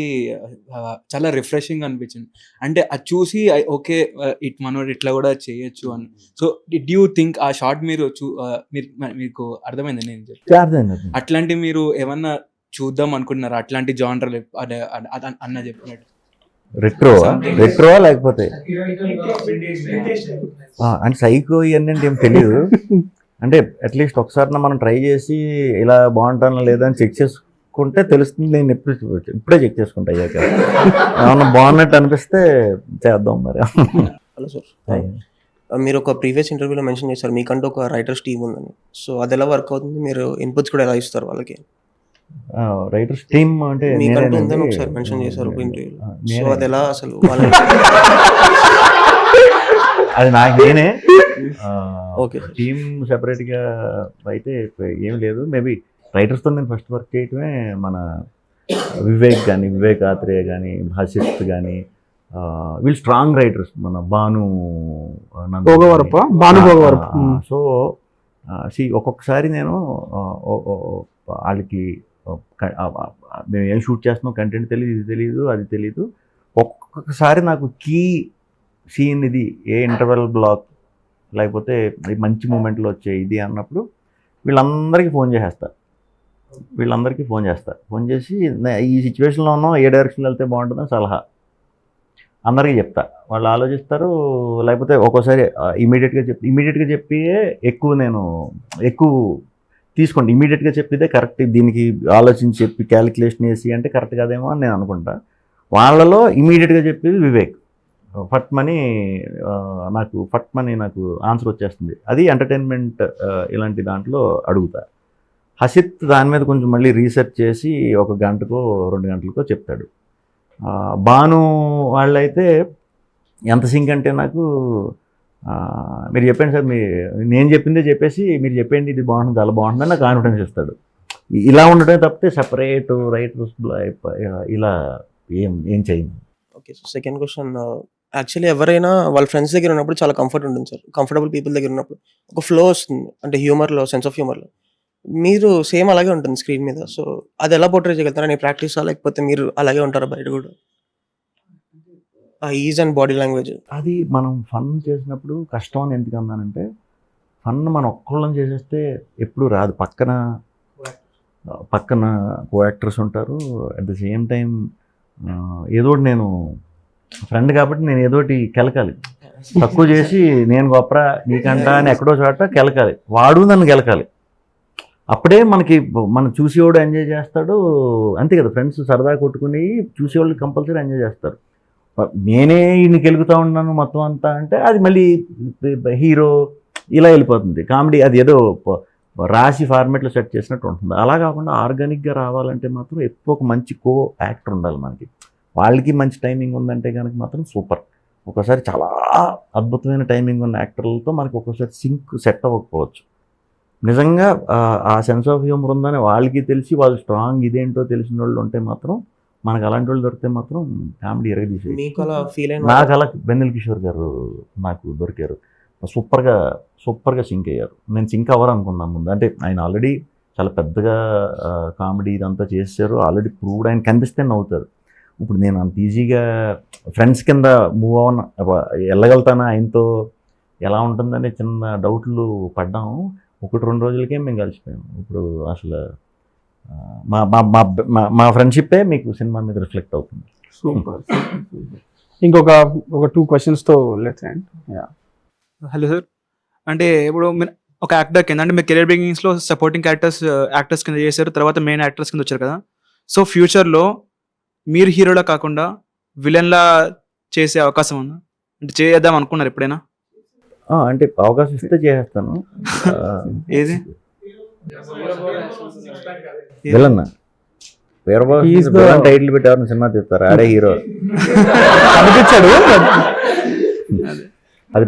చాలా రిఫ్రెషింగ్ అనిపించింది. అంటే అది చూసి ఓకే మనోడు ఇట్లా కూడా చేయొచ్చు అని. సో డిడ్ యూ థింక్ ఆ షార్ట్ మీరు మీకు అర్థమైంది నేను చెప్పి అట్లాంటి మీరు ఏమన్నా చూద్దాం అనుకుంటున్నారా అట్లాంటి జానర్ అన్న చెప్పినట్టు? రెట్రో లేకపోతే అంటే సైకో ఇవన్నీ అంటే ఏం తెలియదు. అంటే అట్లీస్ట్ ఒకసారి మనం ట్రై చేసి ఇలా బాగుంటానా లేదా అని చెక్ చేసుకుంటే తెలుస్తుంది. నేను ఇప్పుడే చెక్ చేసుకుంటా అయ్యాక ఏమన్నా బాగున్నట్టు అనిపిస్తే చేద్దాం మరి. హలో సార్, మీరు ఒక ప్రీవియస్ ఇంటర్వ్యూలో మెన్షన్ చేశారు మీకంటూ ఒక రైటర్స్ టీమ్ ఉందని. సో అది ఎలా వర్క్ అవుతుంది, మీరు ఇన్పుట్స్ కూడా ఎలా ఇస్తారు వాళ్ళకి? రైటర్స్ టీమ్ అంటే మీకంటూ ఉందని ఒకసారి మెన్షన్ చేశారు ఇంటర్వ్యూలో. సో అది ఎలా అసలు అది నాకు నేనే. ఓకే, టీమ్ సెపరేట్గా అయితే ఏం లేదు. మేబీ రైటర్స్తో నేను ఫస్ట్ వర్క్ చేయటమే మన వివేక్ ఆత్రేయ కానీ, హసిత్ కానీ, వీళ్ళు స్ట్రాంగ్ రైటర్స్. మన భాను సో ఒక్కొక్కసారి నేను వాళ్ళకి మేము ఏం షూట్ చేస్తున్నాం కంటెంట్ తెలియదు, ఇది తెలియదు, అది తెలీదు. ఒక్కొక్కసారి నాకు కీ సీన్ ఇది ఏ ఇంటర్వెల్ బ్లాక్ లేకపోతే మంచి మూమెంట్లో వచ్చే ఇది అన్నప్పుడు వీళ్ళందరికీ ఫోన్ చేసి ఈ సిచ్యువేషన్లో ఉన్నాం, ఏ డైరెక్షన్లో వెళ్తే బాగుంటుందో సలహా అందరికీ చెప్తా. వాళ్ళు ఆలోచిస్తారు, లేకపోతే ఒక్కోసారి ఇమీడియట్గా చెప్పి ఎక్కువ తీసుకోండి. ఇమీడియట్గా చెప్పితే కరెక్ట్, దీనికి ఆలోచించి చెప్పి క్యాలిక్యులేషన్ వేసి అంటే కరెక్ట్ కాదేమో అని నేను అనుకుంటా. వాళ్ళలో ఇమీడియట్గా చెప్పేది వివేక్. ఫట్మని నాకు ఆన్సర్ వచ్చేస్తుంది. అది ఎంటర్టైన్మెంట్ ఇలాంటి దాంట్లో అడుగుతా. హసిత్ దాని మీద కొంచెం మళ్ళీ రీసెర్చ్ చేసి 1 గంటకో 2 గంటలకో చెప్తాడు. భాను వాళ్ళైతే ఎంత సింక్ అంటే నాకు మీరు చెప్పండి సార్, నేను చెప్పిందే చెప్పేసి మీరు చెప్పండి ఇది బాగుంటుంది అలా బాగుంటుందని నాకు కాన్ఫిడెన్స్ ఇస్తాడు. ఇలా ఉండటమే తప్పితే సపరేట్ రైటర్స్ ఇలా ఏం చేయను. Okay, so second question, actually ఎవరైనా వాళ్ళ ఫ్రెండ్స్ దగ్గర ఉన్నప్పుడు చాలా కంఫర్ట్ ఉంటుంది సార్. కంఫర్టబుల్ పీపుల్ దగ్గర ఉన్నప్పుడు ఒక ఫ్లో వస్తుంది, అంటే హ్యూమర్లో, సెన్స్ ఆఫ్ హ్యూమర్లో. మీరు సేమ్ అలాగే ఉంటుంది స్క్రీన్ మీద. సో అది ఎలా పోర్ట్రే చేయగలుగుతారా? నీ ప్రాక్టీసా లేకపోతే మీరు అలాగే ఉంటారా బయట కూడా? ఆ ఈజ్ అండ్ బాడీ లాంగ్వేజ్ అది మనం ఫన్ చేసినప్పుడు కష్టం అని ఎందుకు అన్నానంటే, ఫన్ మనం ఒక్కళ్ళని చేసేస్తే ఎప్పుడు రాదు. పక్కన పక్కన కో యాక్టర్స్ ఉంటారు. అట్ ద సేమ్ టైం ఏదో ఒకటి నేను ఫ్రెండ్ కాబట్టి నేను ఏదో ఒకటి కెలకాలి, తక్కువ చేసి నేను గొప్పరా నీకంటా అని ఎక్కడో చోట కెలకాలి, వాడు నన్ను గెలకాలి. అప్పుడే మనం చూసేవాడు ఎంజాయ్ చేస్తాడు. అంతే కదా, ఫ్రెండ్స్ సరదా కొట్టుకుని చూసేవాళ్ళు కంపల్సరీ ఎంజాయ్ చేస్తారు. నేనే ఈయన గెలుగుతూ ఉన్నాను మొత్తం అంతా అంటే అది మళ్ళీ హీరో ఇలా వెళ్ళిపోతుంది. కామెడీ అది ఏదో రాసి ఫార్మేట్లో సెట్ చేసినట్టు ఉంటుంది. అలా కాకుండా ఆర్గానిక్గా రావాలంటే మాత్రం ఎక్కువ ఒక మంచి కో యాక్టర్ ఉండాలి మనకి. వాళ్ళకి మంచి టైమింగ్ ఉందంటే కనుక మాత్రం సూపర్. ఒకసారి చాలా అద్భుతమైన టైమింగ్ ఉన్న యాక్టర్లతో మనకి ఒక్కోసారి సింక్ సెట్ అవ్వకపోవచ్చు. నిజంగా ఆ సెన్స్ ఆఫ్ హ్యూమర్ ఉందని వాళ్ళకి తెలిసి వాళ్ళు స్ట్రాంగ్ ఇదేంటో తెలిసిన వాళ్ళు ఉంటే మాత్రం మనకు అలాంటి వాళ్ళు దొరికితే మాత్రం కామెడీ ఎరగదీసేది. నాకు అలా వెన్నెల కిషోర్ గారు నాకు దొరికారు. సూపర్గా సింక్ అయ్యారు. నేను సింక్ అవ్వరు అనుకున్నాను ముందు. అంటే ఆయన ఆల్రెడీ చాలా పెద్దగా కామెడీ ఇదంతా చేశారు, ఆల్రెడీ ప్రూవ్డ్. ఆయన కనిపిస్తే నవ్వుతారు. ఇప్పుడు నేను అంత ఈజీగా ఫ్రెండ్స్ కింద మూవ్ అవ్వను, వెళ్ళగలుగుతానా ఆయనతో ఎలా ఉంటుందని చిన్న డౌట్లు పడ్డాము. 1-2 రోజులకే మేము కలిసిపోయాము. ఇప్పుడు అసలు మా మా మా ఫ్రెండ్షిప్పే మీకు సినిమా మీద రిఫ్లెక్ట్ అవుతుంది. సూపర్. ఇంకొక 2 questions let's end. Hello sir, అంటే ఇప్పుడు మీరు ఒక యాక్టర్ కింద అంటే మీరు కెరీర్ బిగినింగ్స్లో సపోర్టింగ్ యాక్టర్స్ కింద చేశారు, తర్వాత మెయిన్ యాక్టర్స్ కింద వచ్చారు కదా. సో ఫ్యూచర్లో మీరు హీరోలా కాకుండా విలన్లా చేసే అవకాశం ఉందా? అంటే చేద్దాం అనుకున్నారు ఎప్పుడైనా? అంటే అవకాశం ఇస్తే చేసేస్తాను. ఏది విలన్ టైటిల్ పెట్టారు సినిమా తీస్తారు, ఆడే హీరో కనిపించాడు. అది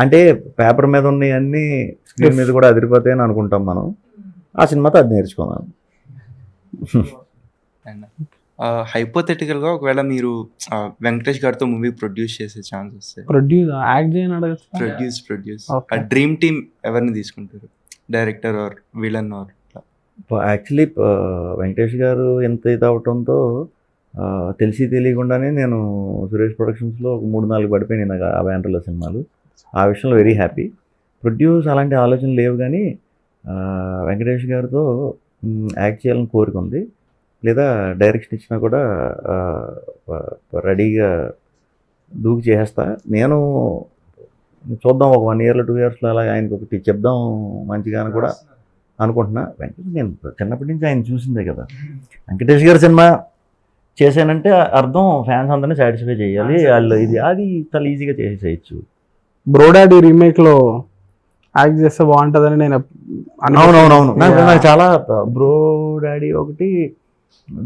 అంటే పేపర్ మీద ఉన్నాయి అన్ని స్క్రీన్ మీద కూడా అదిరిపోతాయని అనుకుంటాం మనం. ఆ సినిమాతో అది నేర్చుకున్నాను. హైపోథెటికల్ గా ఒకవేళ మీరు వెంకటేష్ గారితో మూవీ ప్రొడ్యూస్ చేసే ఛాన్స్ వస్తే ప్రొడ్యూస్ డ్రీమ్ టీమ్ ఎవరిని తీసుకుంటారు? Director or villain or? Actually Venkatesh గారు ఎంత ఇది అవటంతో తెలిసి తెలియకుండానే నేను సురేష్ ప్రొడక్షన్స్లో 3-4 పడిపోయినాయి నాకు ఆ బ్యానర్లో సినిమాలు. ఆ విషయంలో వెరీ హ్యాపీ. ప్రొడ్యూస్ అలాంటి ఆలోచనలు లేవు, కానీ వెంకటేష్ గారితో యాక్ట్ చేయాలని కోరిక ఉంది. లేదా డైరెక్షన్ ఇచ్చినా కూడా రెడీగా దూకి చేసేస్తా. నేను చూద్దాం, ఒక 1 yearలో 2 yearsలో అలా ఆయనకు ఒకటి చెప్దాం మంచిగా అని కూడా అనుకుంటున్నా. నేను చిన్నప్పటి నుంచి ఆయన చూసిందే కదా. వెంకటేష్ గారి సినిమా చేశానంటే అర్థం ఫ్యాన్స్ అందరినీ సాటిస్ఫై చేయాలి, వాళ్ళు ఇది అది చాలా ఈజీగా చేసేయచ్చు. బ్రో డాడీ రీమేక్లో యాక్ట్ చేస్తే బాగుంటుందని నేను అవునవునవును నాకు చాలా బ్రో డాడీ ఒకటి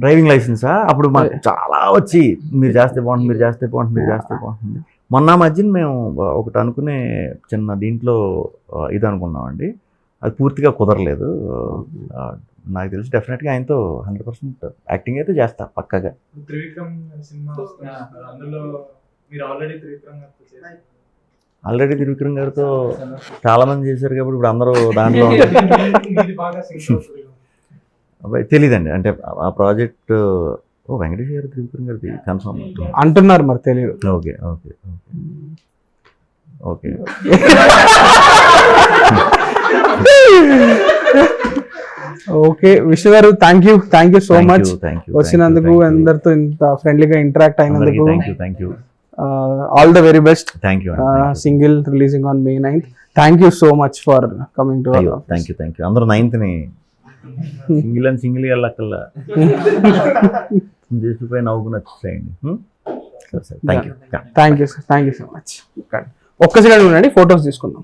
డ్రైవింగ్ లైసెన్సా అప్పుడు మాకు చాలా వచ్చి మీరు చేస్తే బాగుంటుంది, మీరు చేస్తే బాగుంటుంది, మీరు చేస్తే బాగుంటుంది. మొన్న మధ్యన మేము ఒకటి అనుకునే చిన్న దీంట్లో ఇది అనుకున్నామండి, అది పూర్తిగా కుదరలేదు. నాకు తెలిసి డెఫినెట్గా ఆయనతో 100% యాక్టింగ్ అయితే చేస్తా పక్కగా. ఆల్రెడీ త్రివిక్రమ్ గారితో చాలా మంది చేశారు కాబట్టి ఇప్పుడు అందరూ దాంట్లో తెలీదండి. అంటే ఆ ప్రాజెక్ట్ వెంకటేష్ గారు త్రివిక్రమ్ గారిది కన్ఫర్మ్ అంటున్నారు, మరి తెలియదు. Okay okay okay okay Vishnu గారు, థ్యాంక్ యూ సో మచ్ వచ్చినందుకు, అందరితో ఇంత ఫ్రెండ్లీగా ఇంటరాక్ట్ అయినందుకు. Thank you. All the very best. Thank you. Single releasing on May 9th. Thank you so much for coming to our office. Thank you. అందరూ 9th ని single వెళ్ళక్కల్లా చేసిపోయి నవ్వుకుని వచ్చేసేయండి. Thank you so much. ఒక్క second ఉండండి, photos తీసుకుందాం.